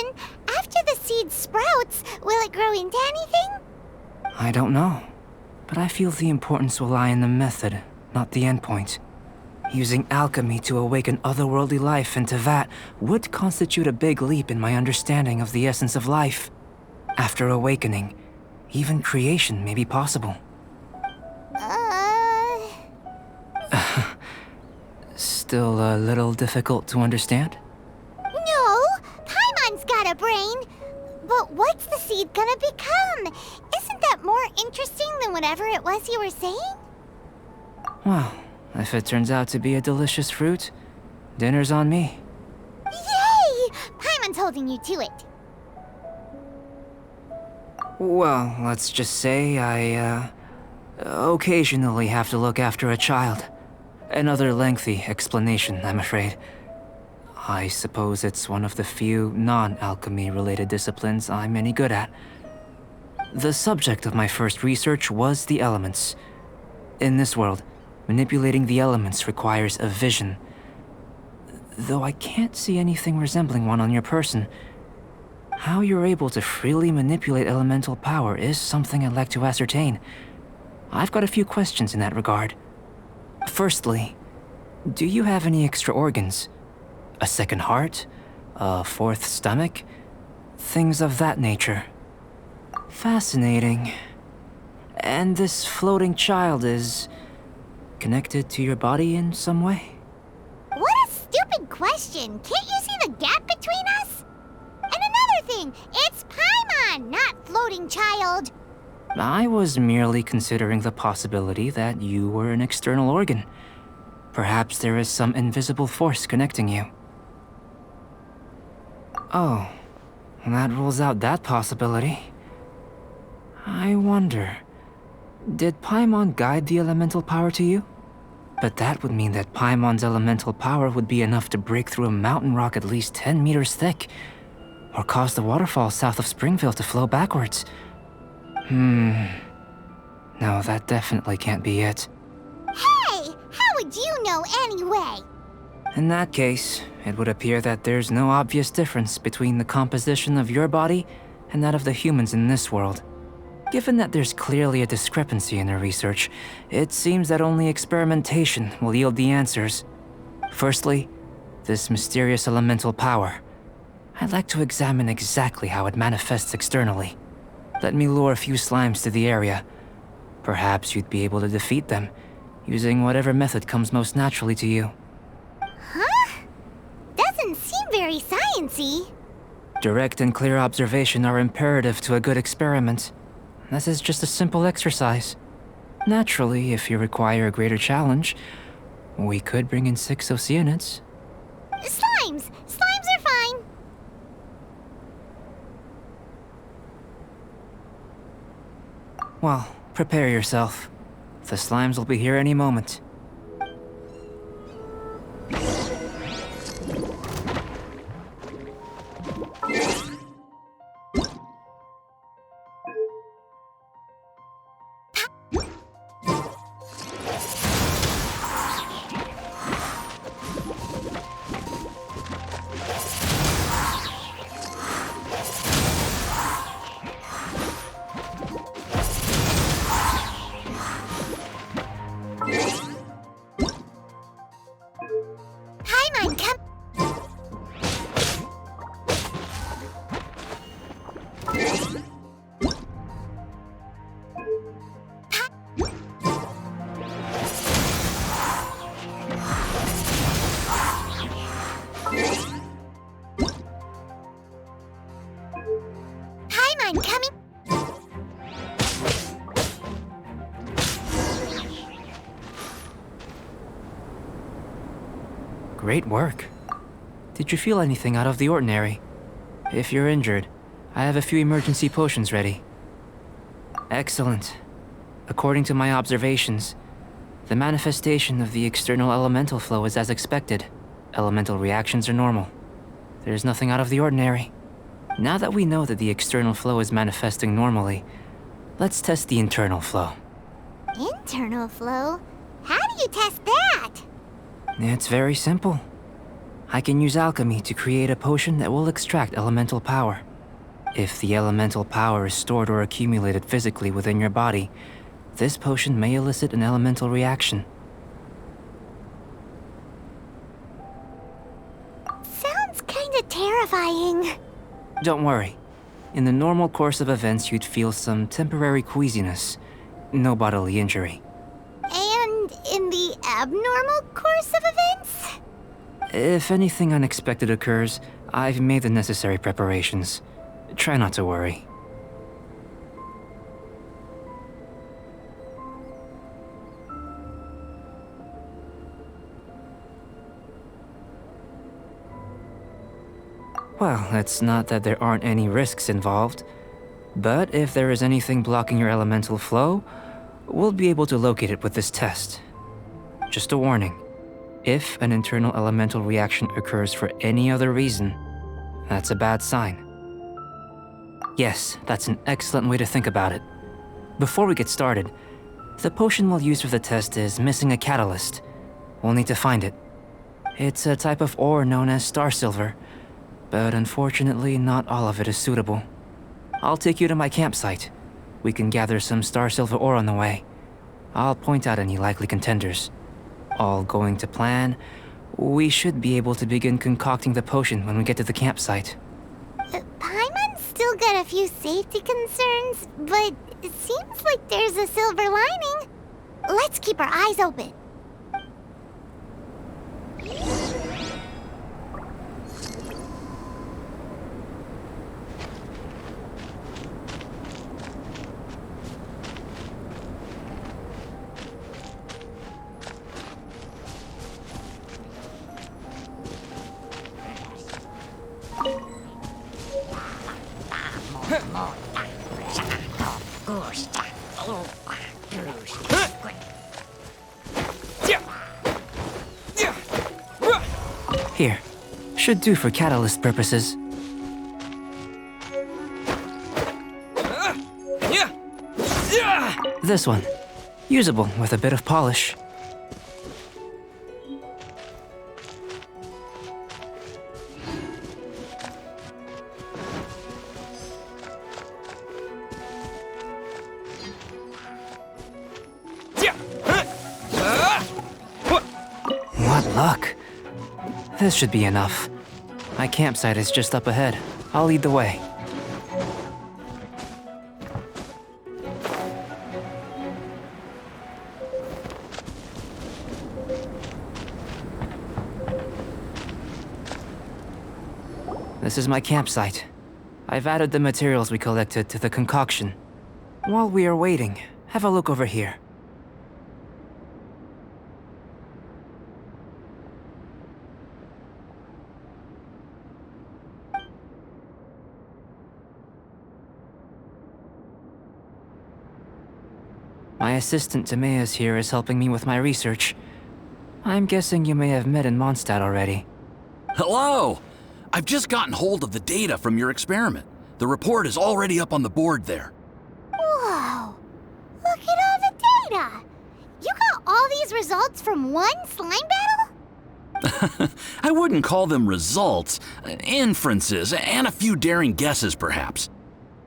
After the seed sprouts, will it grow into anything? I don't know, but I feel the importance will lie in the method, not the endpoint. Using alchemy to awaken otherworldly life into that would constitute a big leap in my understanding of the essence of life. After awakening, even creation may be possible. Still a little difficult to understand? No! Paimon's got a brain! But what's the seed gonna become? Isn't that more interesting than whatever it was you were saying? Well, if it turns out to be a delicious fruit, dinner's on me. Yay! Paimon's holding you to it. Well, let's just say I, occasionally have to look after a child. Another lengthy explanation, I'm afraid. I suppose it's one of the few non-alchemy related disciplines I'm any good at. The subject of my first research was the elements. In this world, manipulating the elements requires a vision. Though I can't see anything resembling one on your person, how you're able to freely manipulate elemental power is something I'd like to ascertain. I've got a few questions in that regard. Firstly, do you have any extra organs? A second heart? A fourth stomach? Things of that nature. Fascinating. And this floating child is connected to your body in some way? What a stupid question! Can't you see the gap between us? And another thing, it's Paimon, not floating child! I was merely considering the possibility that you were an external organ. Perhaps there is some invisible force connecting you. Oh, that rules out that possibility. I wonder, did Paimon guide the elemental power to you? But that would mean that Paimon's elemental power would be enough to break through a mountain rock at least 10 meters thick, or cause the waterfall south of Springville to flow backwards. No, that definitely can't be it. Hey! How would you know anyway? In that case, it would appear that there's no obvious difference between the composition of your body and that of the humans in this world. Given that there's clearly a discrepancy in their research, it seems that only experimentation will yield the answers. Firstly, this mysterious elemental power. I'd like to examine exactly how it manifests externally. Let me lure a few slimes to the area. Perhaps you'd be able to defeat them, using whatever method comes most naturally to you. Huh? Doesn't seem very very science-y. Direct and clear observation are imperative to a good experiment. This is just a simple exercise. Naturally, if you require a greater challenge, we could bring in 6 Oceanids. Slimes! Slimes are fine! Well, prepare yourself. The slimes will be here any moment. Paimon, come... Paimon, coming... Great work. Did you feel anything out of the ordinary? If you're injured, I have a few emergency potions ready. Excellent. According to my observations, the manifestation of the external elemental flow is as expected. Elemental reactions are normal. There's nothing out of the ordinary. Now that we know that the external flow is manifesting normally, let's test the internal flow. Internal flow? How do you test that? It's very simple. I can use alchemy to create a potion that will extract elemental power. If the elemental power is stored or accumulated physically within your body, this potion may elicit an elemental reaction. Sounds kinda terrifying. Don't worry. In the normal course of events, you'd feel some temporary queasiness. No bodily injury. And in the abnormal course of events? If anything unexpected occurs, I've made the necessary preparations. Try not to worry. Well, it's not that there aren't any risks involved, but if there is anything blocking your elemental flow, we'll be able to locate it with this test. Just a warning. If an internal elemental reaction occurs for any other reason, that's a bad sign. Yes, that's an excellent way to think about it. Before we get started, the potion we'll use for the test is missing a catalyst. We'll need to find it. It's a type of ore known as star silver, but unfortunately not all of it is suitable. I'll take you to my campsite. We can gather some star silver ore on the way. I'll point out any likely contenders. All going to plan, we should be able to begin concocting the potion when we get to the campsite. Paimon's still got a few safety concerns, but it seems like there's a silver lining. Let's keep our eyes open. Here. Should do for catalyst purposes. This one. Usable with a bit of polish. What luck. This should be enough. My campsite is just up ahead. I'll lead the way. This is my campsite. I've added the materials we collected to the concoction. While we are waiting, have a look over here. My assistant Timaeus here is helping me with my research. I'm guessing you may have met in Mondstadt already. Hello! I've just gotten hold of the data from your experiment. The report is already up on the board there. Whoa! Look at all the data! You got all these results from one slime battle? I wouldn't call them results, inferences, and a few daring guesses perhaps.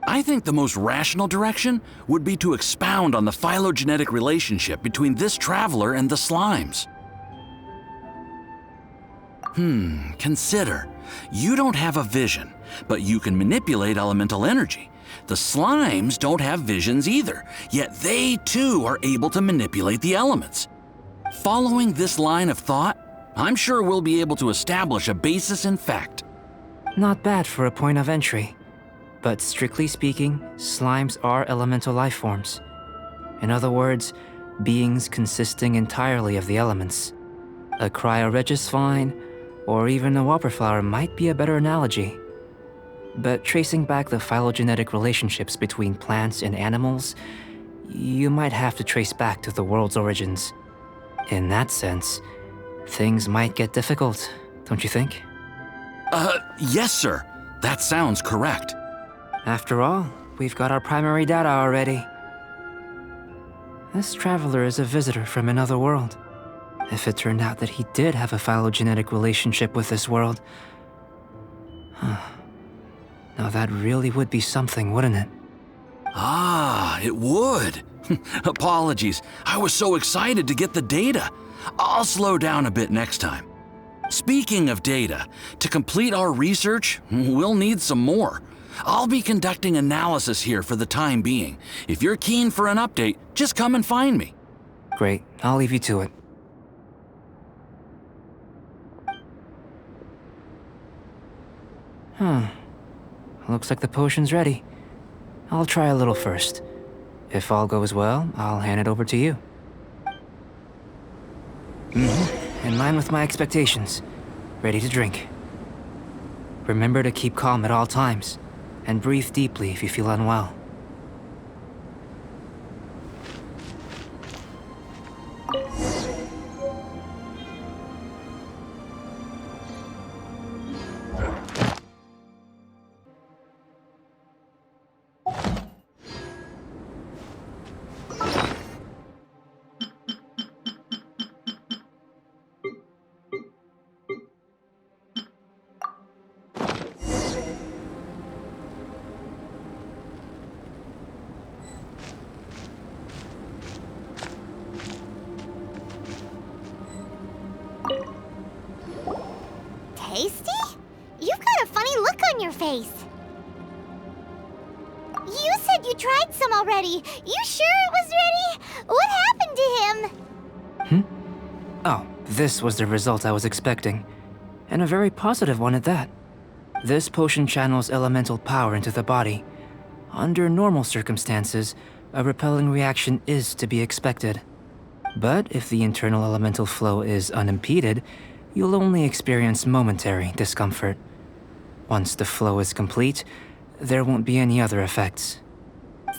I think the most rational direction would be to expound on the phylogenetic relationship between this traveler and the slimes. Consider. You don't have a vision, but you can manipulate elemental energy. The slimes don't have visions either, yet they too are able to manipulate the elements. Following this line of thought, I'm sure we'll be able to establish a basis in fact. Not bad for a point of entry. But strictly speaking, slimes are elemental life forms. In other words, beings consisting entirely of the elements. A cryoregis vine, or even a wildflower might be a better analogy. But tracing back the phylogenetic relationships between plants and animals, you might have to trace back to the world's origins. In that sense, things might get difficult, don't you think? Yes, sir. That sounds correct. After all, we've got our primary data already. This traveler is a visitor from another world. If it turned out that he did have a phylogenetic relationship with this world... Now that really would be something, wouldn't it? Ah, it would. Apologies. I was so excited to get the data. I'll slow down a bit next time. Speaking of data, to complete our research, we'll need some more. I'll be conducting analysis here for the time being. If you're keen for an update, just come and find me. Great, I'll leave you to it. Looks like the potion's ready. I'll try a little first. If all goes well, I'll hand it over to you. In line with my expectations. Ready to drink. Remember to keep calm at all times, and breathe deeply if you feel unwell. Tasty? You've got a funny look on your face. You said you tried some already. You sure it was ready? What happened to him? Oh, this was the result I was expecting. And a very positive one at that. This potion channels elemental power into the body. Under normal circumstances, a repelling reaction is to be expected. But if the internal elemental flow is unimpeded, you'll only experience momentary discomfort. Once the flow is complete, there won't be any other effects.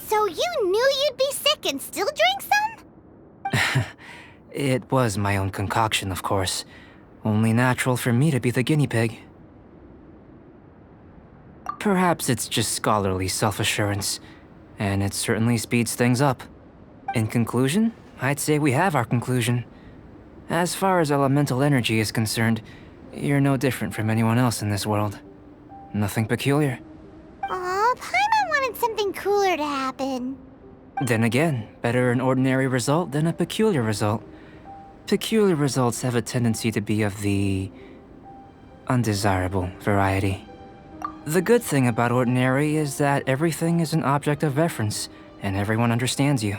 So you knew you'd be sick and still drink some? It was my own concoction, of course. Only natural for me to be the guinea pig. Perhaps it's just scholarly self-assurance, and it certainly speeds things up. In conclusion, I'd say we have our conclusion. As far as elemental energy is concerned, you're no different from anyone else in this world. Nothing peculiar. Aw, Paimon wanted something cooler to happen. Then again, better an ordinary result than a peculiar result. Peculiar results have a tendency to be of the undesirable variety. The good thing about ordinary is that everything is an object of reference, and everyone understands you.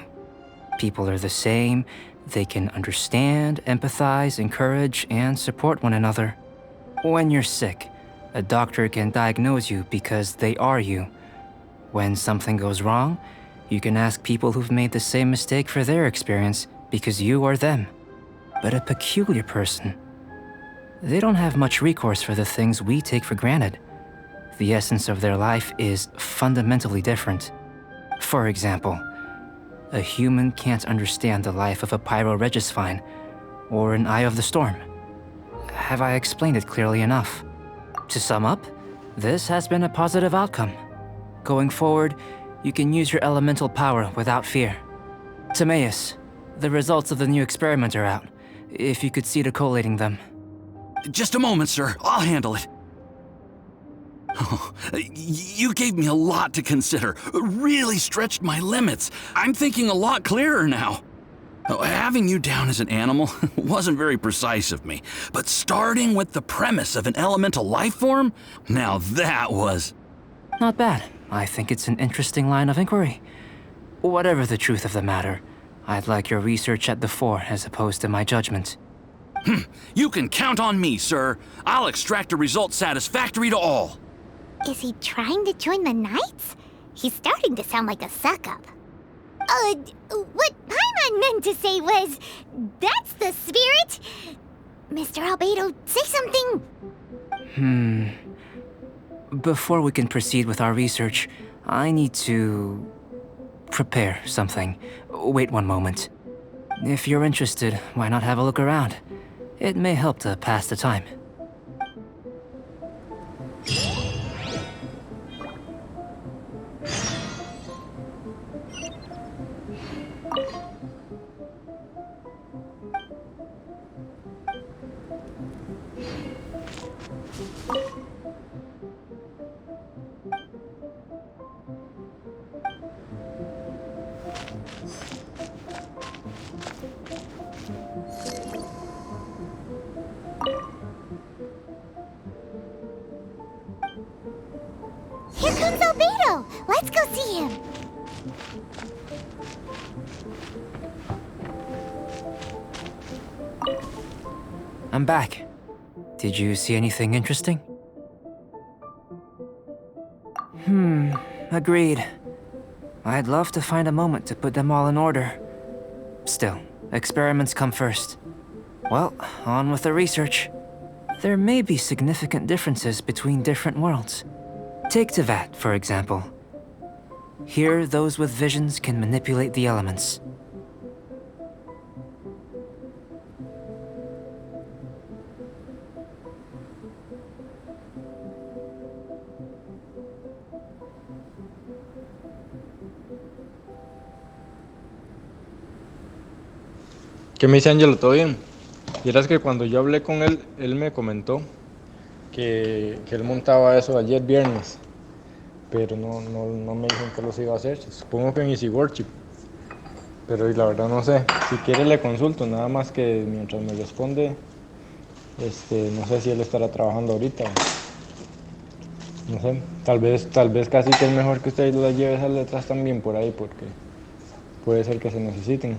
People are the same. They can understand, empathize, encourage, and support one another. When you're sick, A doctor can diagnose you because they are you. When something goes wrong, you can ask people who've made the same mistake for their experience because you are them. But a peculiar person, they don't have much recourse for the things we take for granted. The essence of their life is fundamentally different. For example, a human can't understand the life of a pyroregisvine or an Eye of the Storm. Have I explained it clearly enough? To sum up, this has been a positive outcome. Going forward, you can use your elemental power without fear. Timaeus, the results of the new experiment are out. If you could see to collating them. Just a moment, sir. I'll handle it. Oh, you gave me a lot to consider. Really stretched my limits. I'm thinking a lot clearer now. Having you down as an animal wasn't very precise of me, but starting with the premise of an elemental life form, now that was... Not bad. I think it's an interesting line of inquiry. Whatever the truth of the matter, I'd like your research at the fore as opposed to my judgment. You can count on me, sir. I'll extract a result satisfactory to all. Is he trying to join the Knights? He's starting to sound like a suck-up. What Paimon meant to say was, that's the spirit! Mr. Albedo, say something! Before we can proceed with our research, I need to... prepare something. Wait one moment. If you're interested, why not have a look around? It may help to pass the time. Here comes Albedo! Let's go see him! I'm back. Did you see anything interesting? Agreed. I'd love to find a moment to put them all in order. Still, experiments come first. Well, on with the research. There may be significant differences between different worlds. Take Tevat, for example. Here, those with visions can manipulate the elements. ¿Qué me dice Angelo? ¿Todo bien? Y era que cuando yo hablé con él, él me comentó que él montaba eso ayer viernes, pero no me dijo en qué los iba a hacer. Supongo que en Easy Worship, pero la verdad no sé. Si quiere le consulto, nada más que mientras me responde, no sé si él estará trabajando ahorita. No sé, tal vez casi que es mejor que usted las lleve esas letras también por ahí, porque puede ser que se necesiten.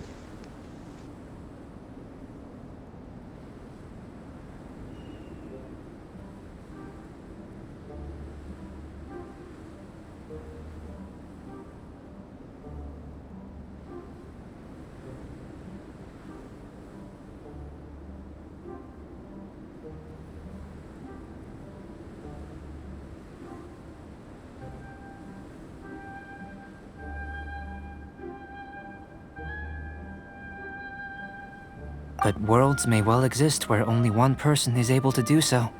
But worlds may well exist where only one person is able to do so,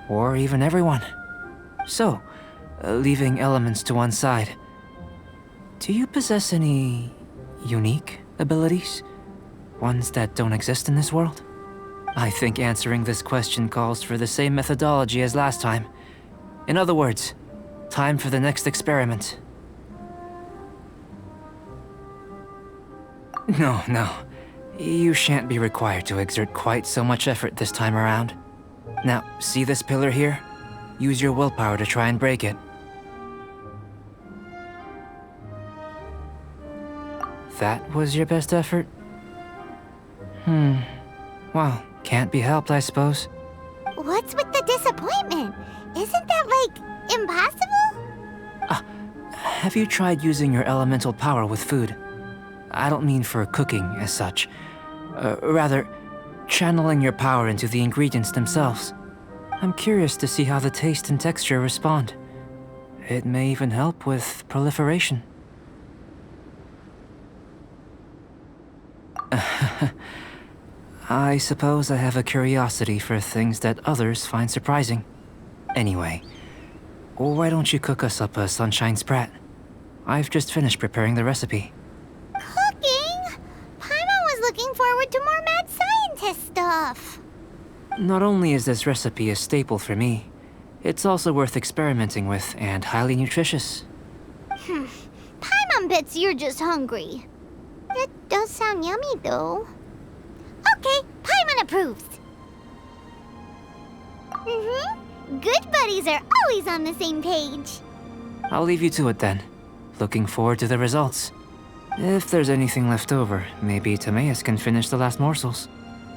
or even everyone. So, leaving elements to one side, do you possess any unique abilities? Ones that don't exist in this world? I think answering this question calls for the same methodology as last time. In other words, time for the next experiment. No. You shan't be required to exert quite so much effort this time around. Now, see this pillar here? Use your willpower to try and break it. That was your best effort? Well, can't be helped, I suppose. What's with the disappointment? Isn't that, like, impossible? Have you tried using your elemental power with food? I don't mean for cooking as such. Rather, channeling your power into the ingredients themselves. I'm curious to see how the taste and texture respond. It may even help with proliferation. I suppose I have a curiosity for things that others find surprising. Anyway, why don't you cook us up a sunshine sprat? I've just finished preparing the recipe. Cooking? Paimon was looking forward to more mad scientist stuff. Not only is this recipe a staple for me, it's also worth experimenting with and highly nutritious. Paimon bets you're just hungry. It does sound yummy, though. Okay, Paimon approves. Good buddies are always on the same page. I'll leave you to it then. Looking forward to the results. If there's anything left over, maybe Timaeus can finish the last morsels.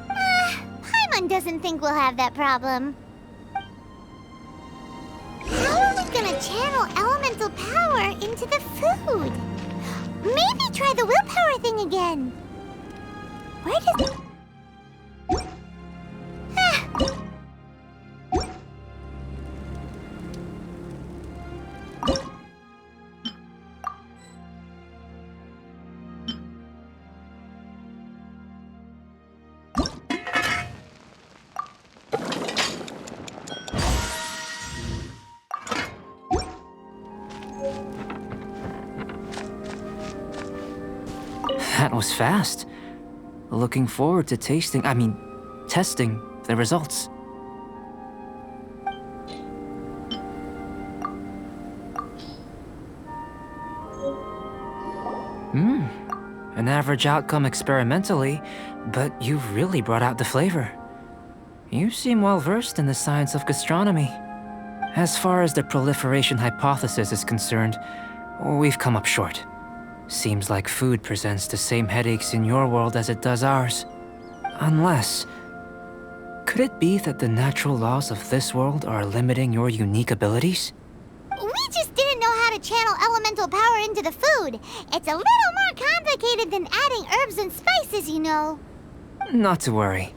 Paimon doesn't think we'll have that problem. How are we gonna channel elemental power into the food? Maybe try the willpower thing again. Where does... That was fast. Looking forward to testing the results. An average outcome experimentally, but you've really brought out the flavor. You seem well versed in the science of gastronomy. As far as the proliferation hypothesis is concerned, we've come up short. Seems like food presents the same headaches in your world as it does ours. Unless... could it be that the natural laws of this world are limiting your unique abilities? We just didn't know how to channel elemental power into the food. It's a little more complicated than adding herbs and spices, you know. Not to worry.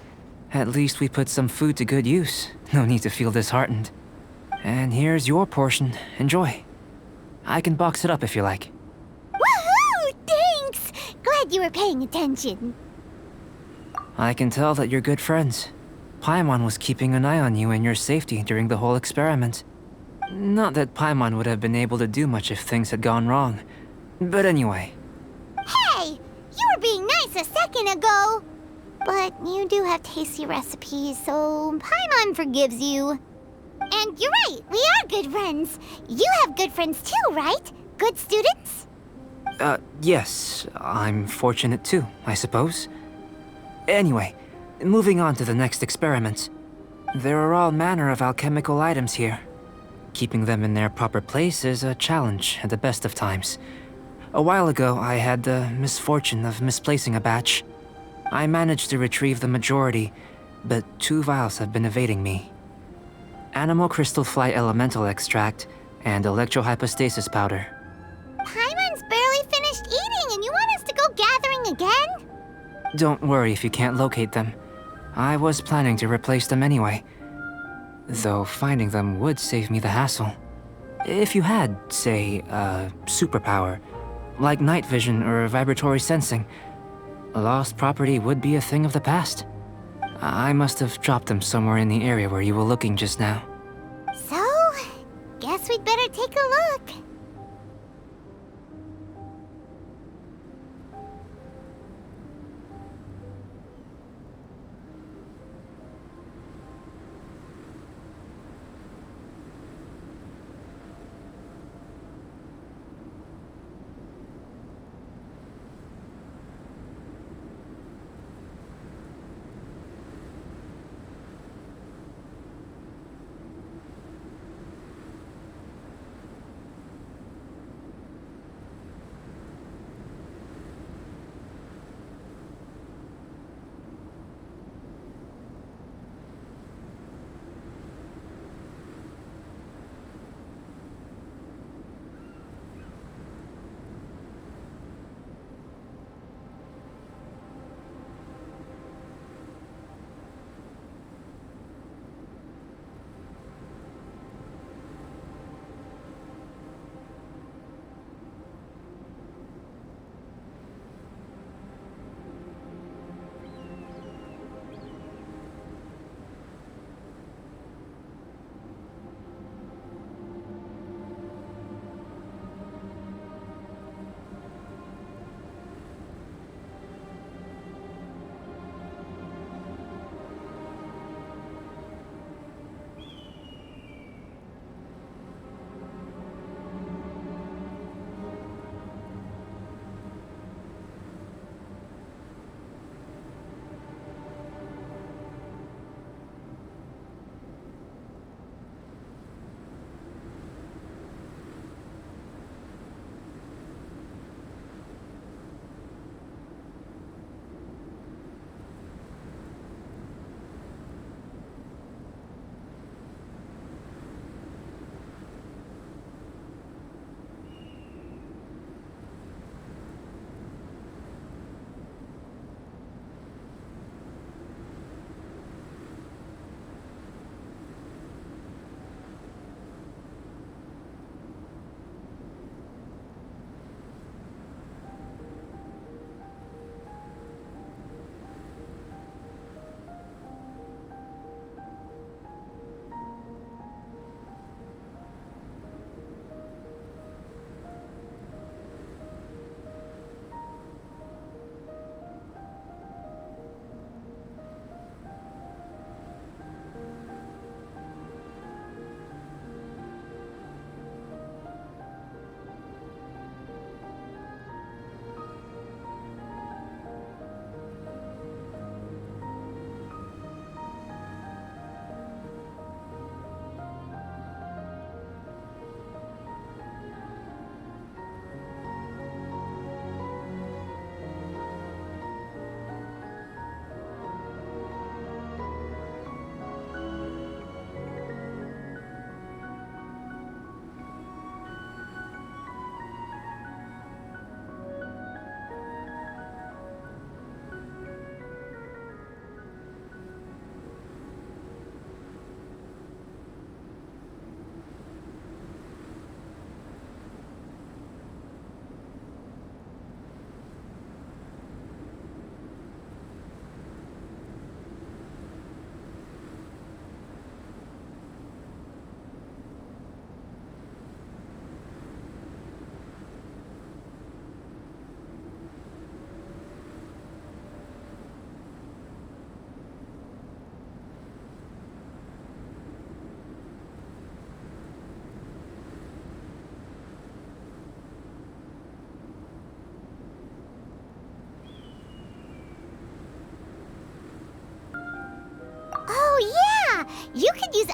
At least we put some food to good use. No need to feel disheartened. And here's your portion. Enjoy. I can box it up if you like. Woohoo! Thanks! Glad you were paying attention. I can tell that you're good friends. Paimon was keeping an eye on you and your safety during the whole experiment. Not that Paimon would have been able to do much if things had gone wrong. But anyway. Hey! You were being nice a second ago! But you do have tasty recipes, so Paimon forgives you. And you're right, we are good friends. You have good friends too, right? Good students? Yes. I'm fortunate too, I suppose. Anyway, moving on to the next experiment. There are all manner of alchemical items here. Keeping them in their proper place is a challenge at the best of times. A while ago, I had the misfortune of misplacing a batch. I managed to retrieve the majority, but 2 vials have been evading me. Animal crystal fly elemental extract and electrohypostasis powder. Paimon's barely finished eating and you want us to go gathering again? Don't worry if you can't locate them. I was planning to replace them anyway. Though finding them would save me the hassle. If you had, say, a superpower, like night vision or vibratory sensing, lost property would be a thing of the past. I must have dropped them somewhere in the area where you were looking just now. So, guess we'd better take a look.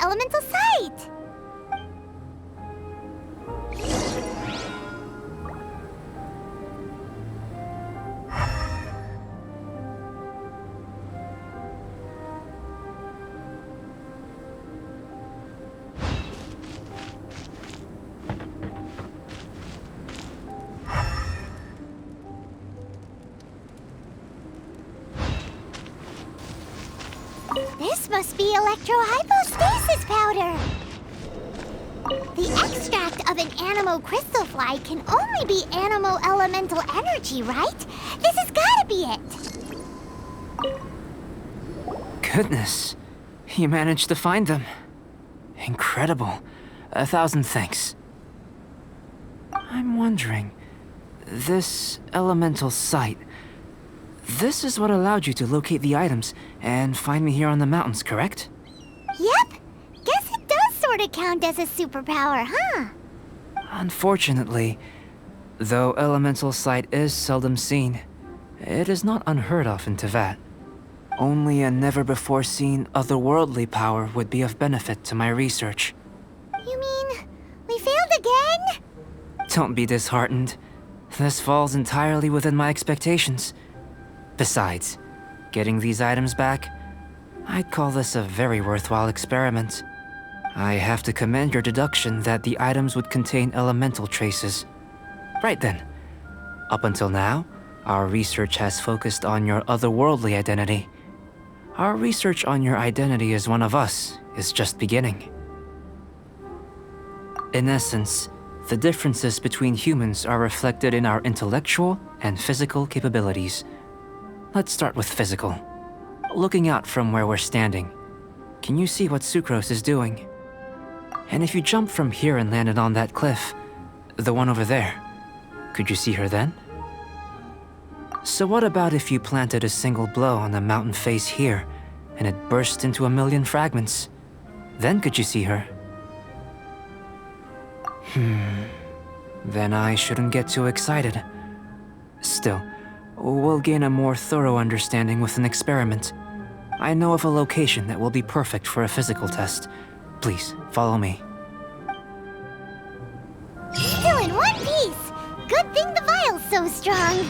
elemental sight. This must be electrohypostasis powder. The extract of an animo crystal fly can only be animo elemental energy, right? This has gotta be it. Goodness, you managed to find them. Incredible. 1,000 thanks. I'm wondering, this elemental sight, this is what allowed you to locate the items and find me here on the mountains, correct? Yep. Guess it does sort of count as a superpower, huh? Unfortunately, though elemental sight is seldom seen, it is not unheard of in Teyvat. Only a never-before-seen otherworldly power would be of benefit to my research. You mean, we failed again? Don't be disheartened. This falls entirely within my expectations. Besides, getting these items back, I'd call this a very worthwhile experiment. I have to commend your deduction that the items would contain elemental traces. Right then. Up until now, our research has focused on your otherworldly identity. Our research on your identity as one of us is just beginning. In essence, the differences between humans are reflected in our intellectual and physical capabilities. Let's start with physical. Looking out from where we're standing, can you see what Sucrose is doing? And if you jump from here and landed on that cliff, the one over there, could you see her then? So what about if you planted a single blow on the mountain face here, and it burst into 1,000,000 fragments? Then could you see her? Then I shouldn't get too excited. Still, we'll gain a more thorough understanding with an experiment. I know of a location that will be perfect for a physical test. Please, follow me. Still in one piece! Good thing the vial's so strong.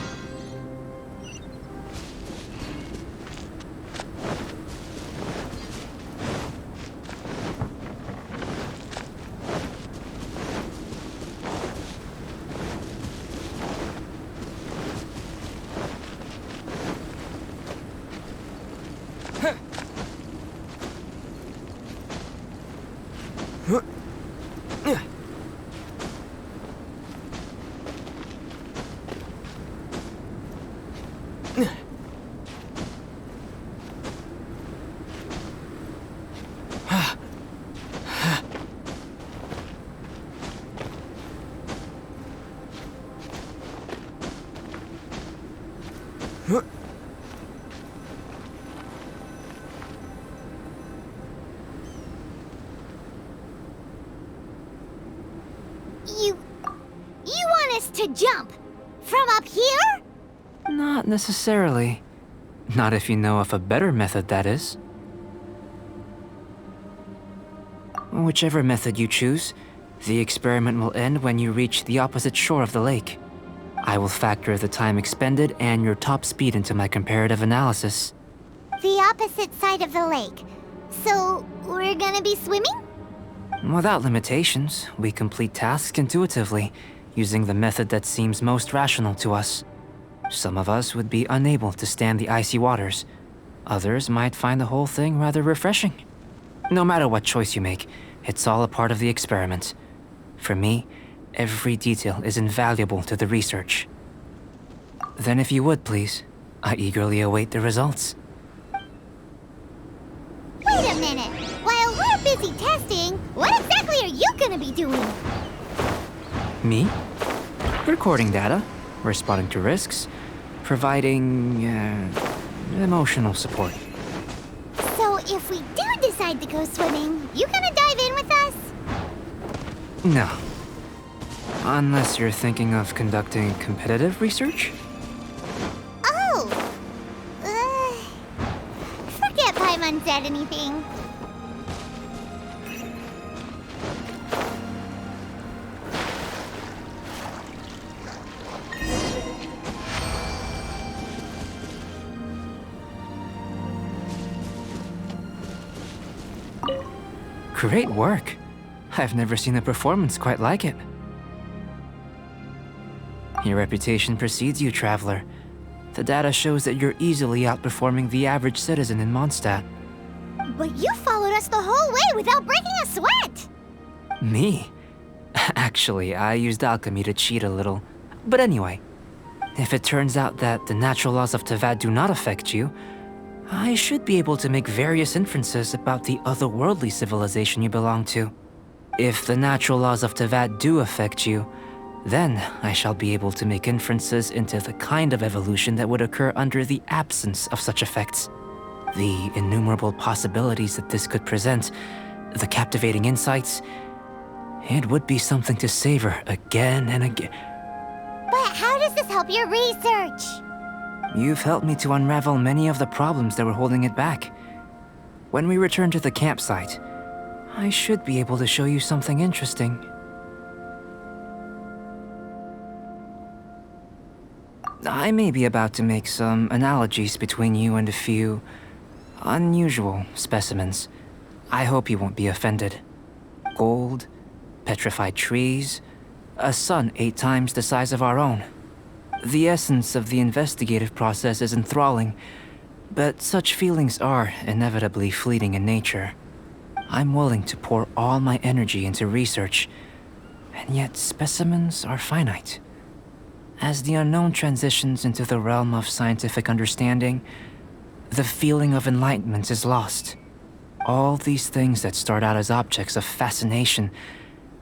You want us to jump? From up here? Not necessarily. Not if you know of a better method, that is. Whichever method you choose, the experiment will end when you reach the opposite shore of the lake. I will factor the time expended and your top speed into my comparative analysis. The opposite side of the lake. So, we're gonna be swimming? Without limitations, we complete tasks intuitively, using the method that seems most rational to us. Some of us would be unable to stand the icy waters. Others might find the whole thing rather refreshing. No matter what choice you make, it's all a part of the experiment. For me, every detail is invaluable to the research. Then if you would, please, I eagerly await the results. Wait a minute! While we're busy testing, what exactly are you gonna be doing? Me? Recording data, responding to risks, providing, emotional support. So if we do decide to go swimming, you gonna dive in with us? No. Unless you're thinking of conducting competitive research? Oh! Forget Paimon said anything. Great work. I've never seen a performance quite like it. Your reputation precedes you, Traveler. The data shows that you're easily outperforming the average citizen in Mondstadt. But you followed us the whole way without breaking a sweat! Me? Actually, I used alchemy to cheat a little. But anyway, if it turns out that the natural laws of Teyvat do not affect you, I should be able to make various inferences about the otherworldly civilization you belong to. If the natural laws of Teyvat do affect you, then I shall be able to make inferences into the kind of evolution that would occur under the absence of such effects. The innumerable possibilities that this could present, the captivating insights, it would be something to savor again and again. But how does this help your research? You've helped me to unravel many of the problems that were holding it back. When we return to the campsite, I should be able to show you something interesting. I may be about to make some analogies between you and a few unusual specimens. I hope you won't be offended. Gold, petrified trees, a sun 8 times the size of our own. The essence of the investigative process is enthralling, but such feelings are inevitably fleeting in nature. I'm willing to pour all my energy into research, and yet specimens are finite. As the unknown transitions into the realm of scientific understanding, the feeling of enlightenment is lost. All these things that start out as objects of fascination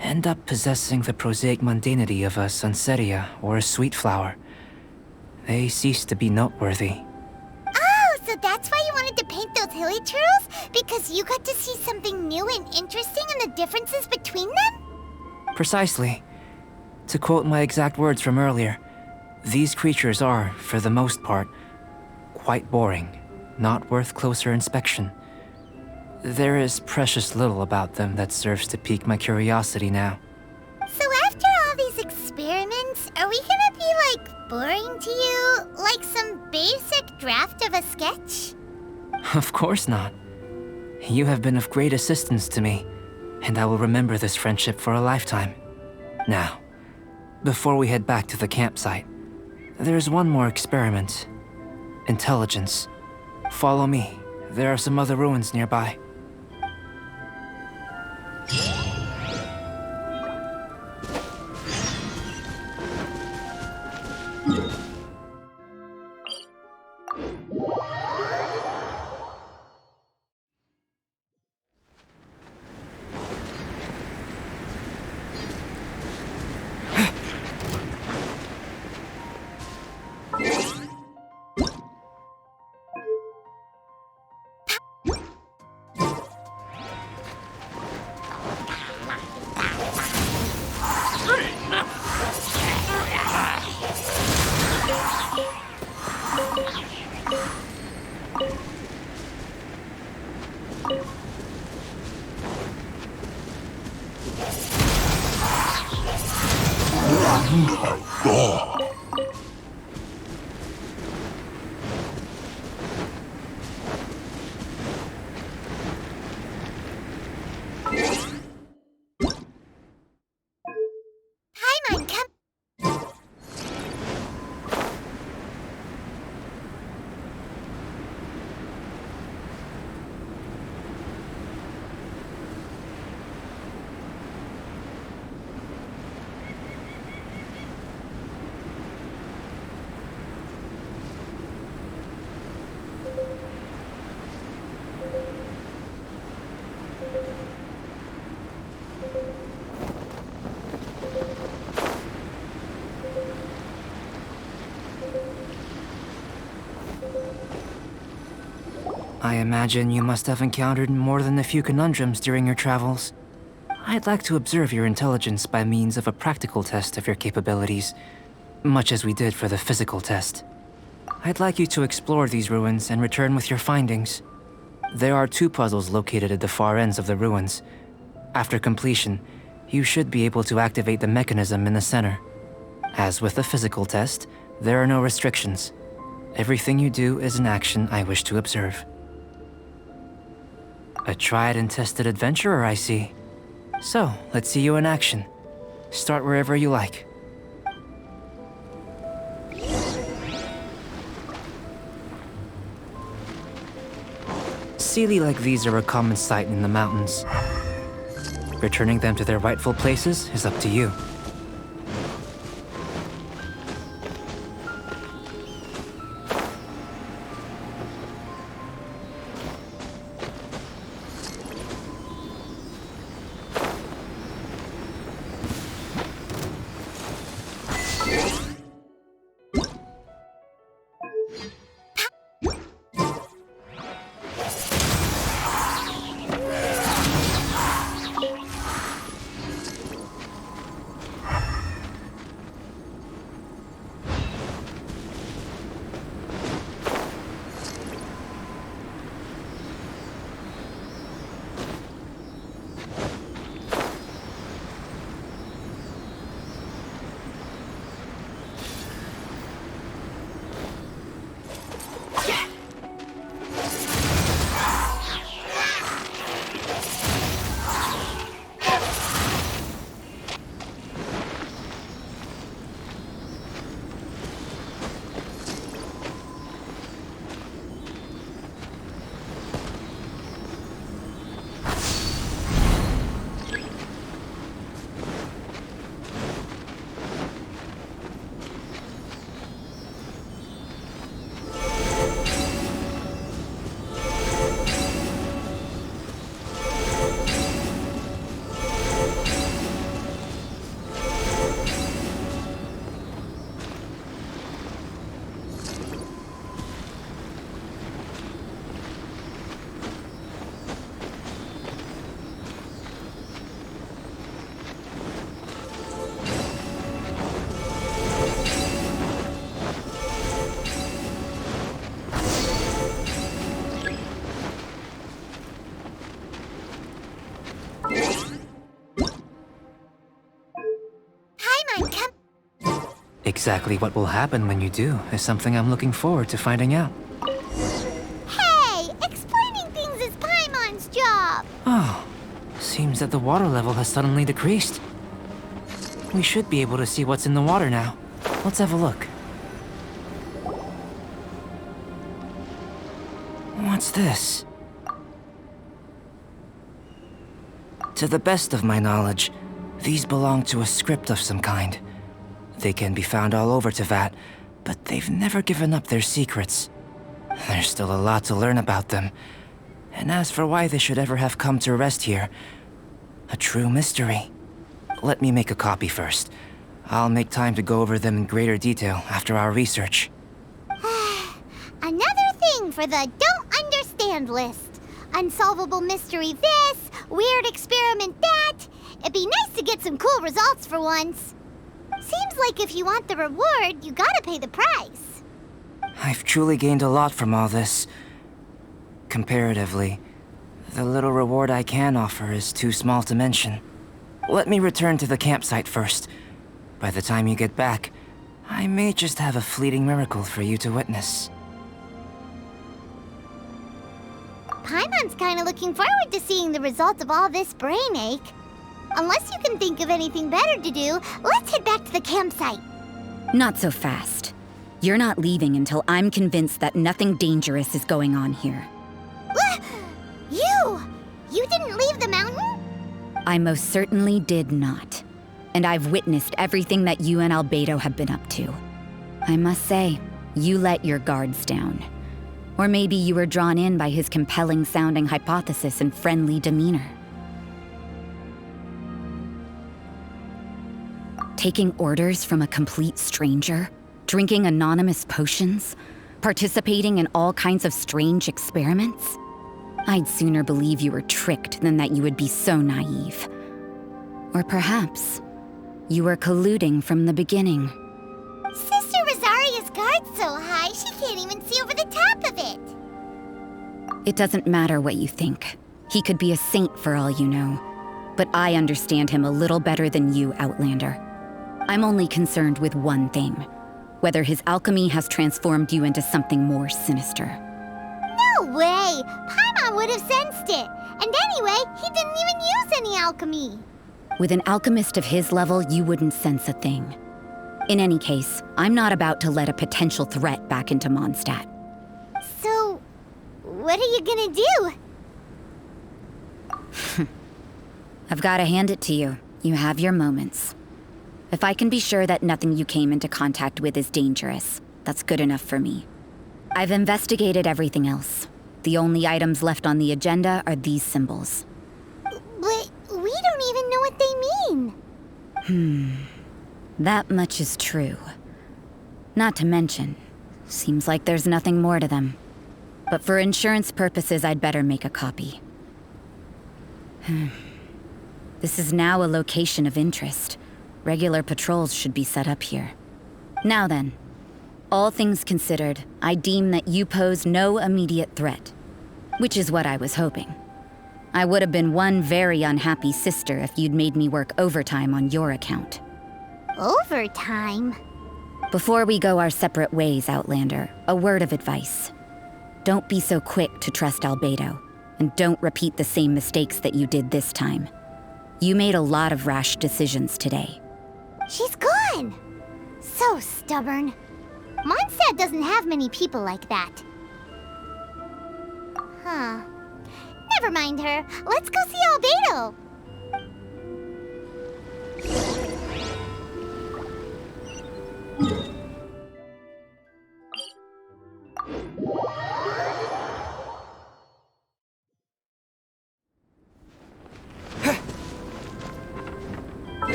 end up possessing the prosaic mundanity of a sunsetia or a sweet flower. They cease to be noteworthy. Oh, so that's why you wanted to paint those hilly turtles? Because you got to see something new and interesting and the differences between them? Precisely. To quote my exact words from earlier, these creatures are, for the most part, quite boring, not worth closer inspection. There is precious little about them that serves to pique my curiosity now. So after all these experiments, are we gonna be, like, boring to you? Like some basic draft of a sketch? Of course not. You have been of great assistance to me, and I will remember this friendship for a lifetime. Now, before we head back to the campsite, there's one more experiment. Intelligence. Follow me. There are some other ruins nearby. I imagine you must have encountered more than a few conundrums during your travels. I'd like to observe your intelligence by means of a practical test of your capabilities, much as we did for the physical test. I'd like you to explore these ruins and return with your findings. There are 2 puzzles located at the far ends of the ruins. After completion, you should be able to activate the mechanism in the center. As with the physical test, there are no restrictions. Everything you do is an action I wish to observe. A tried and tested adventurer, I see. So, let's see you in action. Start wherever you like. Sealy like these are a common sight in the mountains. Returning them to their rightful places is up to you. Exactly what will happen when you do is something I'm looking forward to finding out. Hey! Explaining things is Paimon's job! Oh, seems that the water level has suddenly decreased. We should be able to see what's in the water now. Let's have a look. What's this? To the best of my knowledge, these belong to a script of some kind. They can be found all over Teyvat, but they've never given up their secrets. There's still a lot to learn about them. And as for why they should ever have come to rest here, a true mystery. Let me make a copy first. I'll make time to go over them in greater detail after our research. Another thing for the don't understand list. Unsolvable mystery this, weird experiment that. It'd be nice to get some cool results for once. Seems like if you want the reward, you gotta pay the price. I've truly gained a lot from all this. Comparatively, the little reward I can offer is too small to mention. Let me return to the campsite first. By the time you get back, I may just have a fleeting miracle for you to witness. Paimon's kinda looking forward to seeing the results of all this brain ache. Unless you can think of anything better to do, let's head back to the campsite. Not so fast. You're not leaving until I'm convinced that nothing dangerous is going on here. You didn't leave the mountain? I most certainly did not. And I've witnessed everything that you and Albedo have been up to. I must say, you let your guards down. Or maybe you were drawn in by his compelling-sounding hypothesis and friendly demeanor. Taking orders from a complete stranger, drinking anonymous potions, participating in all kinds of strange experiments? I'd sooner believe you were tricked than that you would be so naive. Or perhaps, you were colluding from the beginning. Sister Rosaria's guard's so high, she can't even see over the top of it. It doesn't matter what you think. He could be a saint for all you know. But I understand him a little better than you, Outlander. I'm only concerned with one thing. Whether his alchemy has transformed you into something more sinister. No way! Paimon would have sensed it. And anyway, he didn't even use any alchemy. With an alchemist of his level, you wouldn't sense a thing. In any case, I'm not about to let a potential threat back into Mondstadt. So, what are you gonna do? I've gotta hand it to you. You have your moments. If I can be sure that nothing you came into contact with is dangerous, that's good enough for me. I've investigated everything else. The only items left on the agenda are these symbols. But we don't even know what they mean. That much is true. Not to mention, seems like there's nothing more to them. But for insurance purposes, I'd better make a copy. This is now a location of interest. Regular patrols should be set up here. Now then, all things considered, I deem that you pose no immediate threat. Which is what I was hoping. I would have been one very unhappy sister if you'd made me work overtime on your account. Overtime? Before we go our separate ways, Outlander, a word of advice. Don't be so quick to trust Albedo, and don't repeat the same mistakes that you did this time. You made a lot of rash decisions today. She's gone! So stubborn. Mondstadt doesn't have many people like that. Huh. Never mind her. Let's go see Albedo.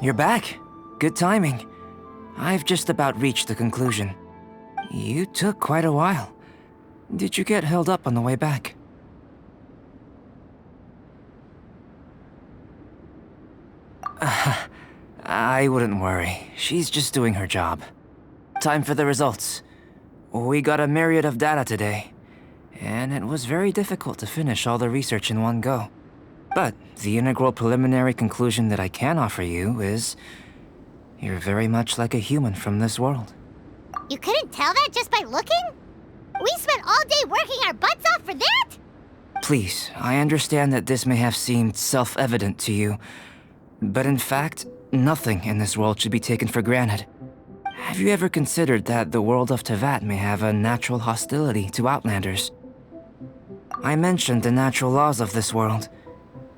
You're back. Good timing. I've just about reached the conclusion. You took quite a while. Did you get held up on the way back? I wouldn't worry. She's just doing her job. Time for the results. We got a myriad of data today, and it was very difficult to finish all the research in one go. But the integral preliminary conclusion that I can offer you is you're very much like a human from this world. You couldn't tell that just by looking? We spent all day working our butts off for that? Please, I understand that this may have seemed self-evident to you, but in fact, nothing in this world should be taken for granted. Have you ever considered that the world of Tevat may have a natural hostility to Outlanders? I mentioned the natural laws of this world.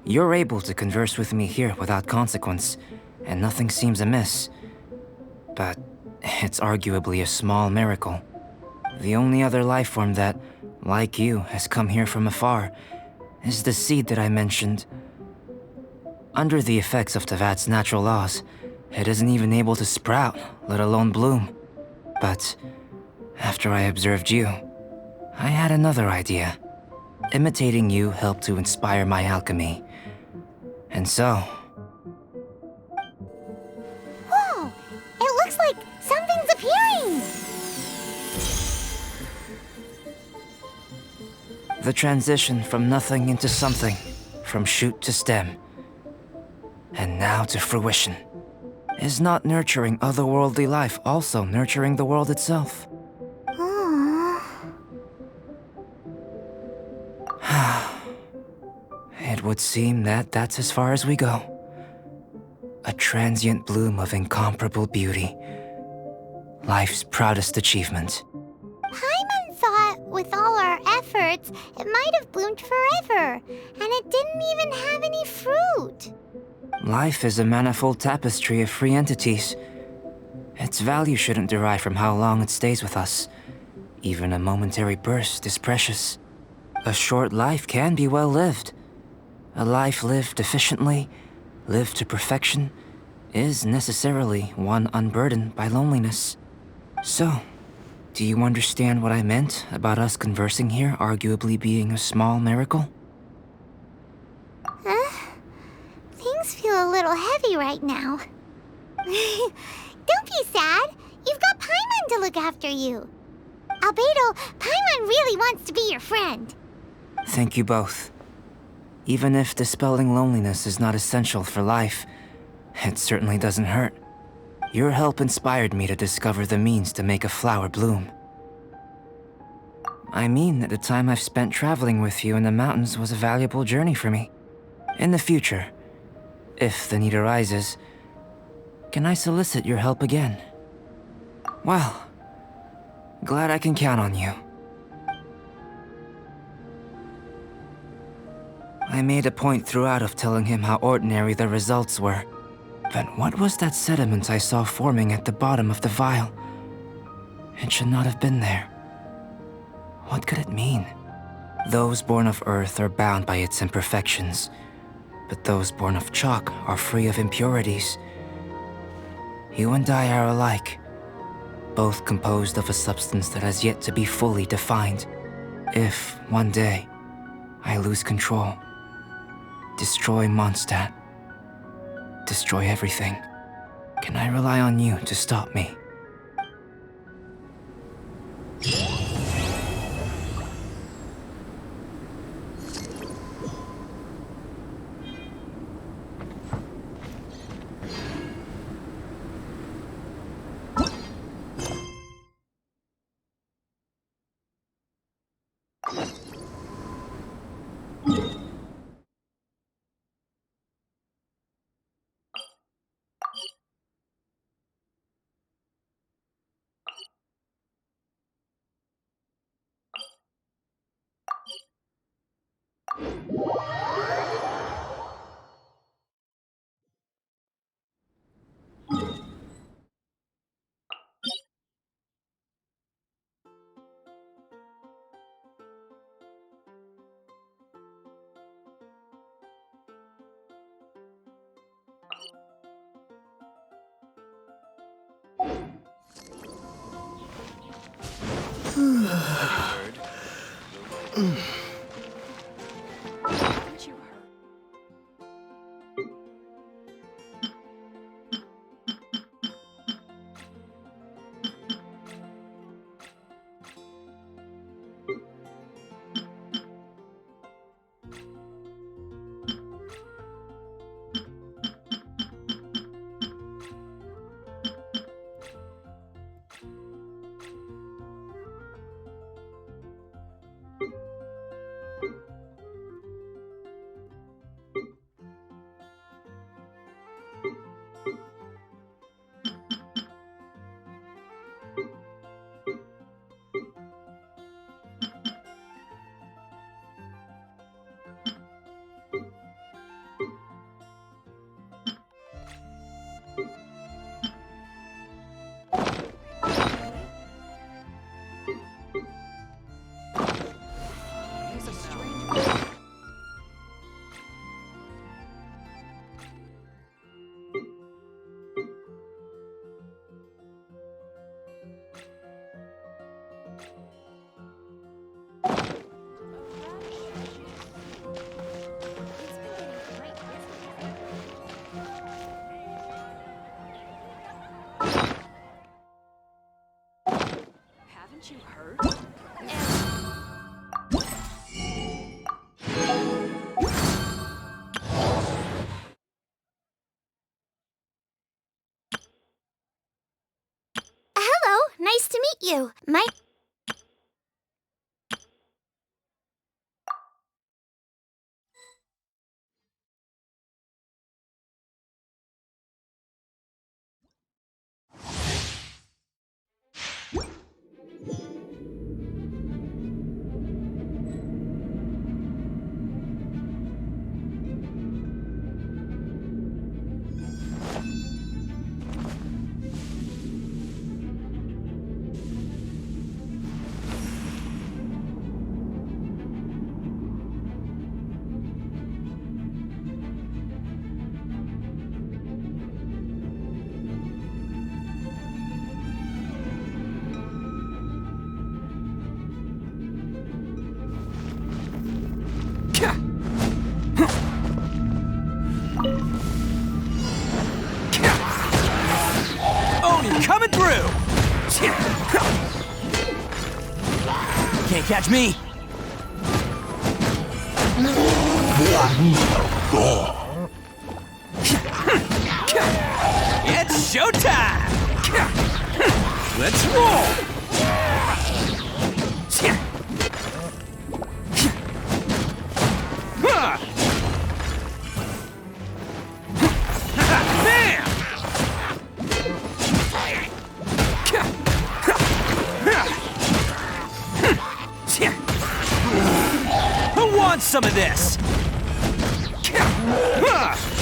You're able to converse with me here without consequence, and nothing seems amiss. But it's arguably a small miracle. The only other life form that, like you, has come here from afar is the seed that I mentioned. Under the effects of Tevat's natural laws, it isn't even able to sprout, let alone bloom. But after I observed you, I had another idea. Imitating you helped to inspire my alchemy. And so... Whoa! It looks like something's appearing! The transition from nothing into something, from shoot to stem, and now to fruition. Is not nurturing otherworldly life also nurturing the world itself? It would seem that that's as far as we go. A transient bloom of incomparable beauty. Life's proudest achievement. Paimon thought, with all our efforts, it might have bloomed forever, and it didn't even have any fruit. Life is a manifold tapestry of free entities. Its value shouldn't derive from how long it stays with us. Even a momentary burst is precious. A short life can be well lived. A life lived efficiently, lived to perfection, is necessarily one unburdened by loneliness. So, do you understand what I meant about us conversing here arguably being a small miracle? Things feel a little heavy right now. Don't be sad. You've got Paimon to look after you. Albedo, Paimon really wants to be your friend. Thank you both. Even if dispelling loneliness is not essential for life, it certainly doesn't hurt. Your help inspired me to discover the means to make a flower bloom. I mean that the time I've spent traveling with you in the mountains was a valuable journey for me. In the future, if the need arises, can I solicit your help again? Well, glad I can count on you. I made a point throughout of telling him how ordinary the results were. But what was that sediment I saw forming at the bottom of the vial? It should not have been there. What could it mean? Those born of Earth are bound by its imperfections, but those born of chalk are free of impurities. You and I are alike, both composed of a substance that has yet to be fully defined. If, one day, I lose control, destroy Mondstadt, destroy everything, can I rely on you to stop me? Haven't you heard? Hello, nice to meet you. through! Can't catch me! It's showtime! Let's roll! Who wants some of this?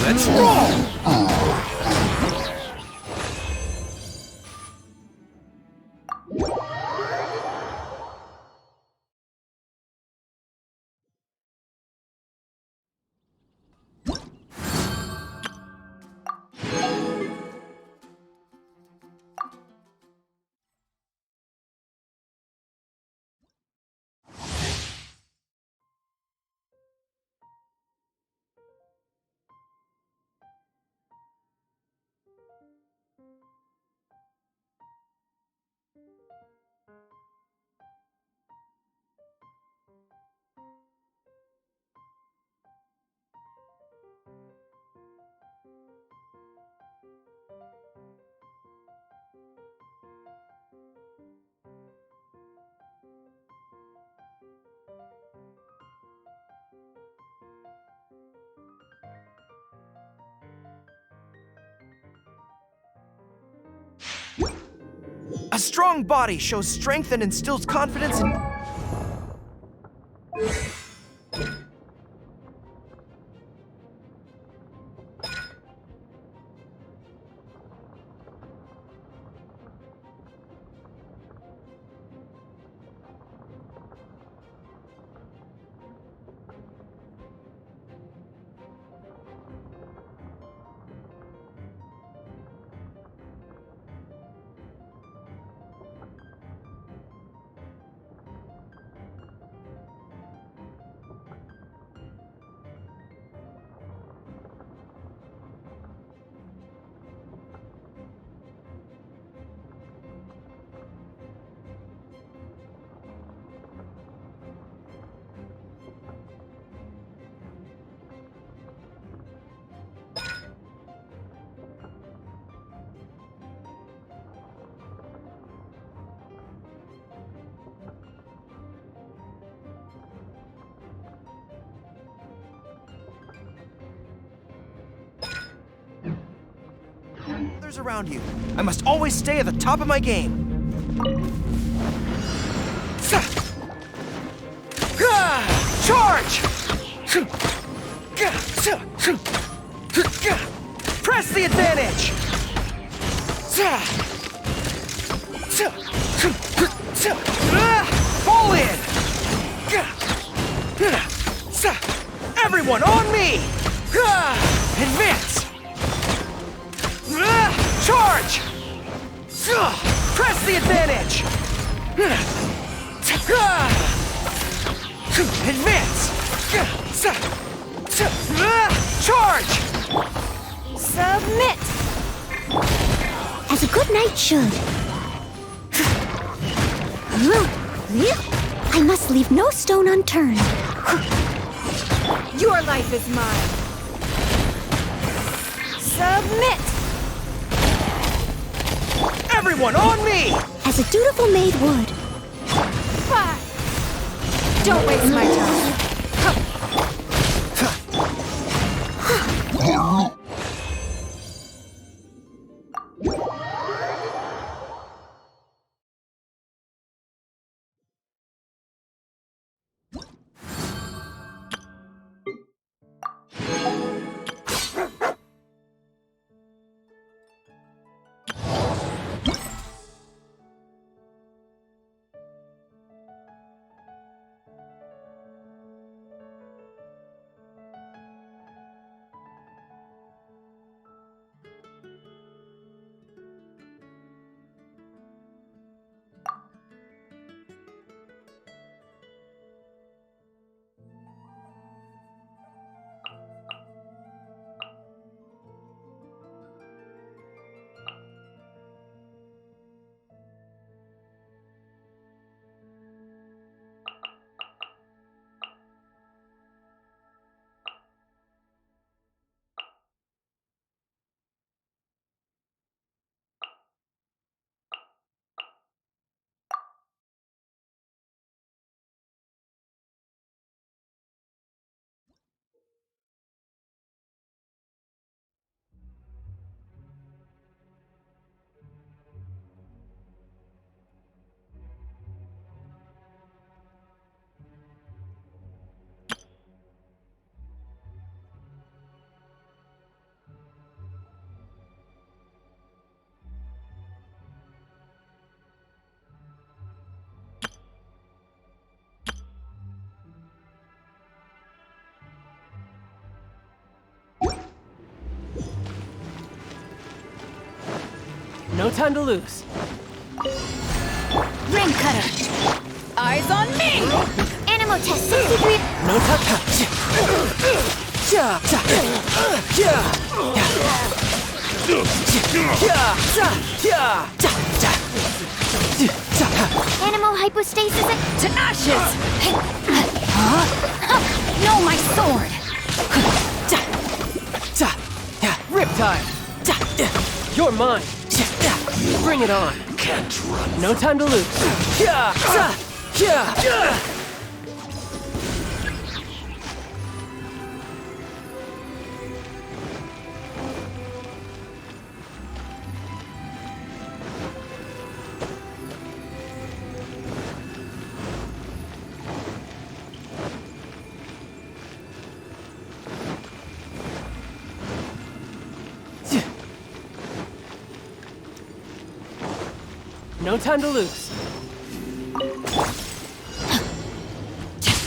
Let's roll! A strong body shows strength and instills confidence in... Others around you. I must always stay at the top of my game. Charge! Press the advantage! Fall in! Everyone on me! Advance! Charge! Press the advantage! Advance! Charge! Submit! As a good knight should. I must leave no stone unturned. Your life is mine. Submit! Everyone on me! As a dutiful maid would. Don't waste my time. No time to lose. Ring cutter. Eyes on me! Animal test 63. No time. Animal hypostasis. To ashes! No, my sword! Riptide. You're mine. Bring it on. Can't run. No time to lose. No time to lose.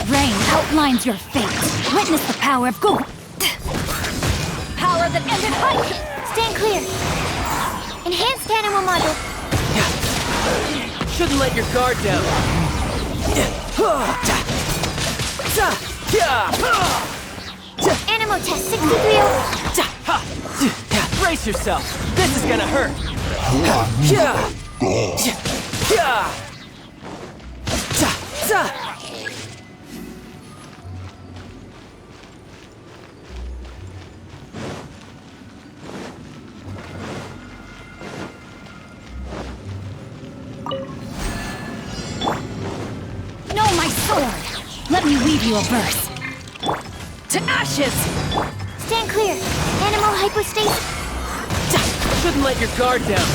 Rain outlines your fate. Witness the power of Google. Power that ended fight. Stand clear. Enhanced animal model. Shouldn't let your guard down. Animal test 63. Brace yourself. This is gonna hurt. No, my sword! Let me weave you a verse. To ashes! Stand clear. Animal hypostasis. Shouldn't let your guard down.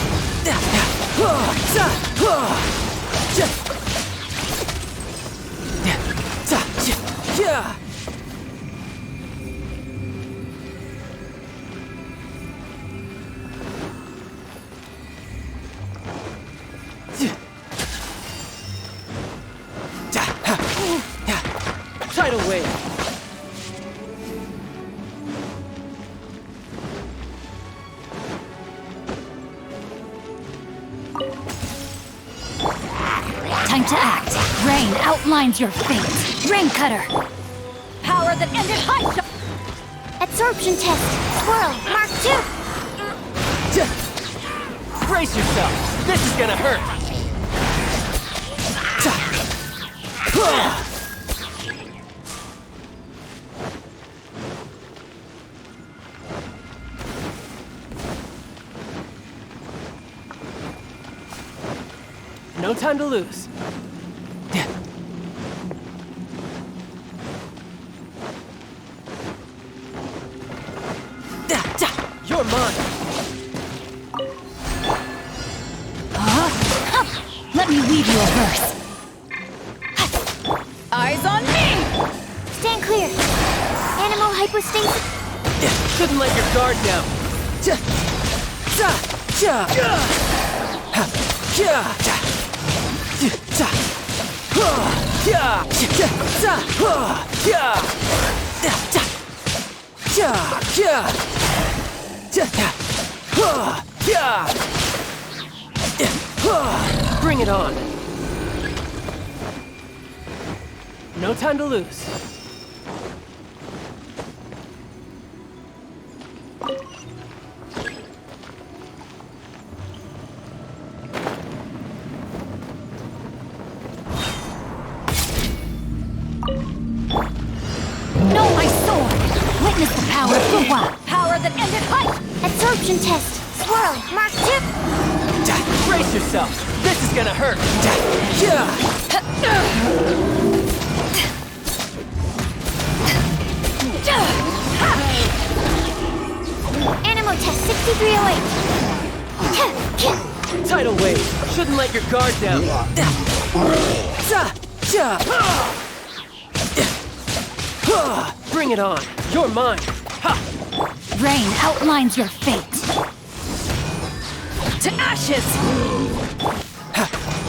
Tidal wave. Time to act. Rain outlines your fate. Rain cutter. Power that ended fight. Absorption test. Swirl. Mark 2. Brace yourself. This is gonna hurt. No time to lose. You're mine. Let me weave you a verse. Eyes on me! Stand clear. Animal hypostasis. Shouldn't let your guard down. Bring it on. No time to lose. No, my sword! Witness the power of Guwa! Power that ended fight! Absorption test. Swirl. Mark 2. Brace yourself. This is gonna hurt. Animal test 6308. Tidal wave. Shouldn't let your guard down. Bring it on. You're mine. Rain outlines your fate. To ashes!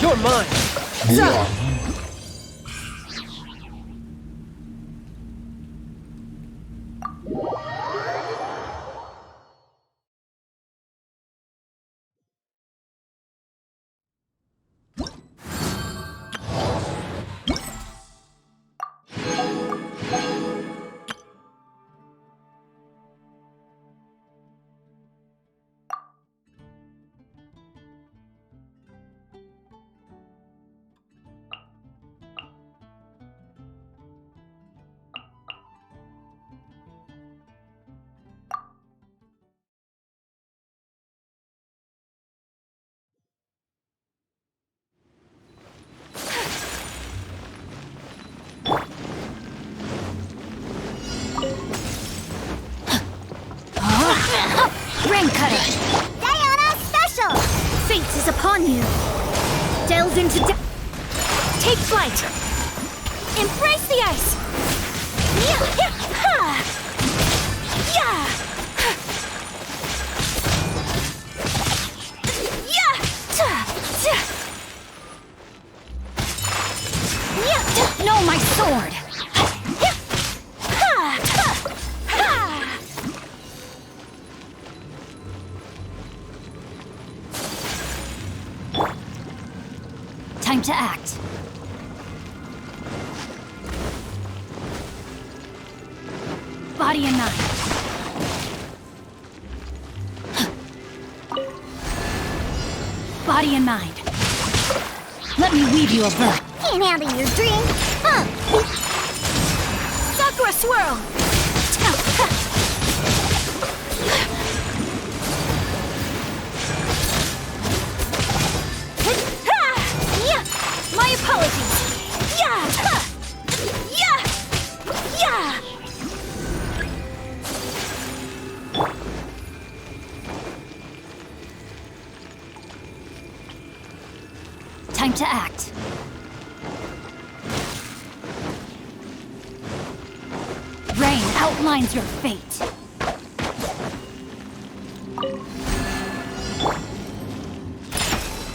You're mine. upon you. Delve into take flight. Embrace the ice. Yeah. Ha. Yeah. Yeah. Ta. Ta. Yeah. No, my sword. Ha. Ha. Ha. Time to act. Body and mind. Body and mind. Let me weave you a verse. Can't handle your dream. Sakura swirl. My apologies. Yeah. Yeah. Yeah. Time to act. Rain outlines your fate.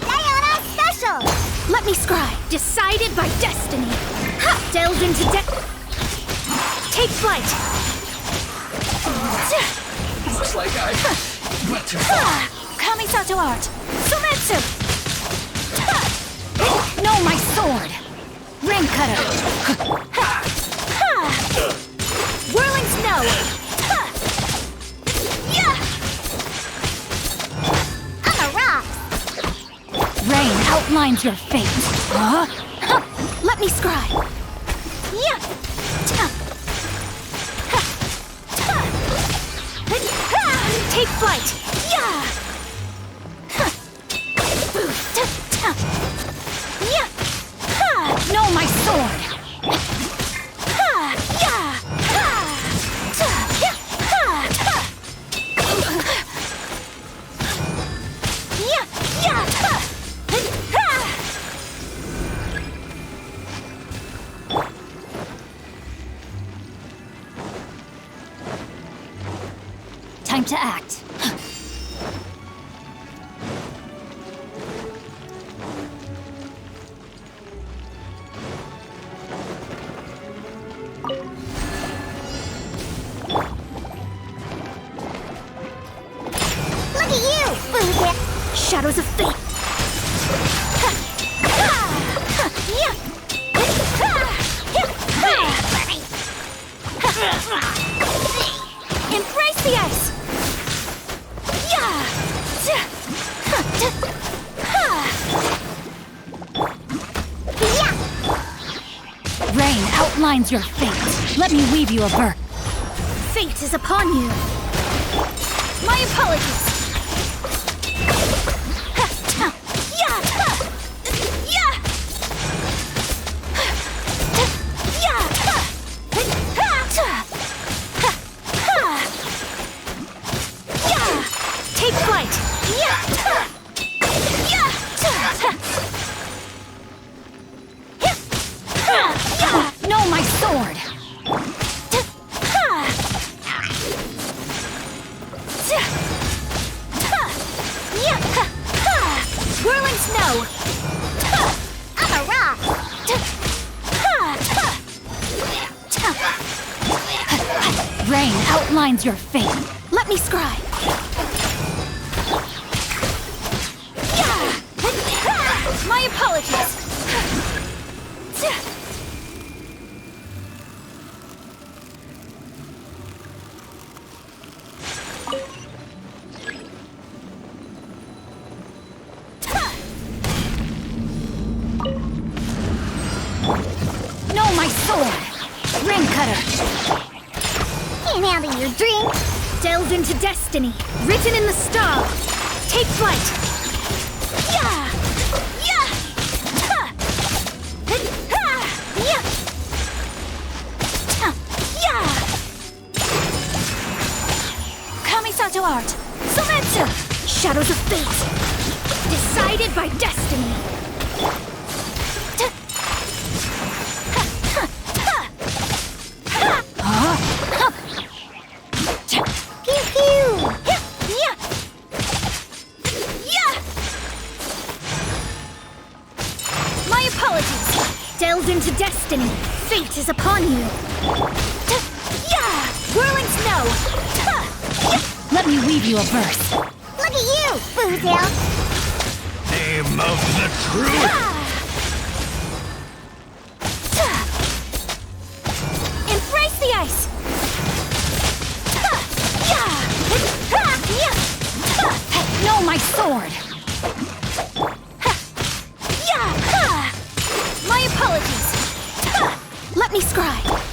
Diana Special! Let me scry. Decided by destiny. Ha! Delve into take flight. Looks like I went too far. Kamisato art. Sumetsu. No, my sword. Rain cutter. Whirling snow. Yeah. On the rocks. Rain outlines your fate. Let me scry. Yeah. Take flight. Yeah. Yeah. No, my sword. Yeah. Time to act. Look at you, Boo. Shadows of fate. Embrace the ice. Rain outlines your fate. Let me weave you a verse. Fate is upon you. My apologies. Take flight. No, my sword. Whirling snow. On the rock. Rain outlines your fate. Let me scry. My apologies. No, my sword. Rain cutter. Can't handle your dream. Delve into destiny. Written in the star. Take flight. Yeah. Kamisato art. Sumetsu. Shadows of fate. Decided by destiny. Pew pew! Yeah! Yeah! My apologies. Delved into destiny. Fate is upon you. Yeah! Whirling snow. Let me weave you a verse. Look at you, Boozle! Name of the truth! Embrace the ice. No, my sword! My apologies. Let me scry.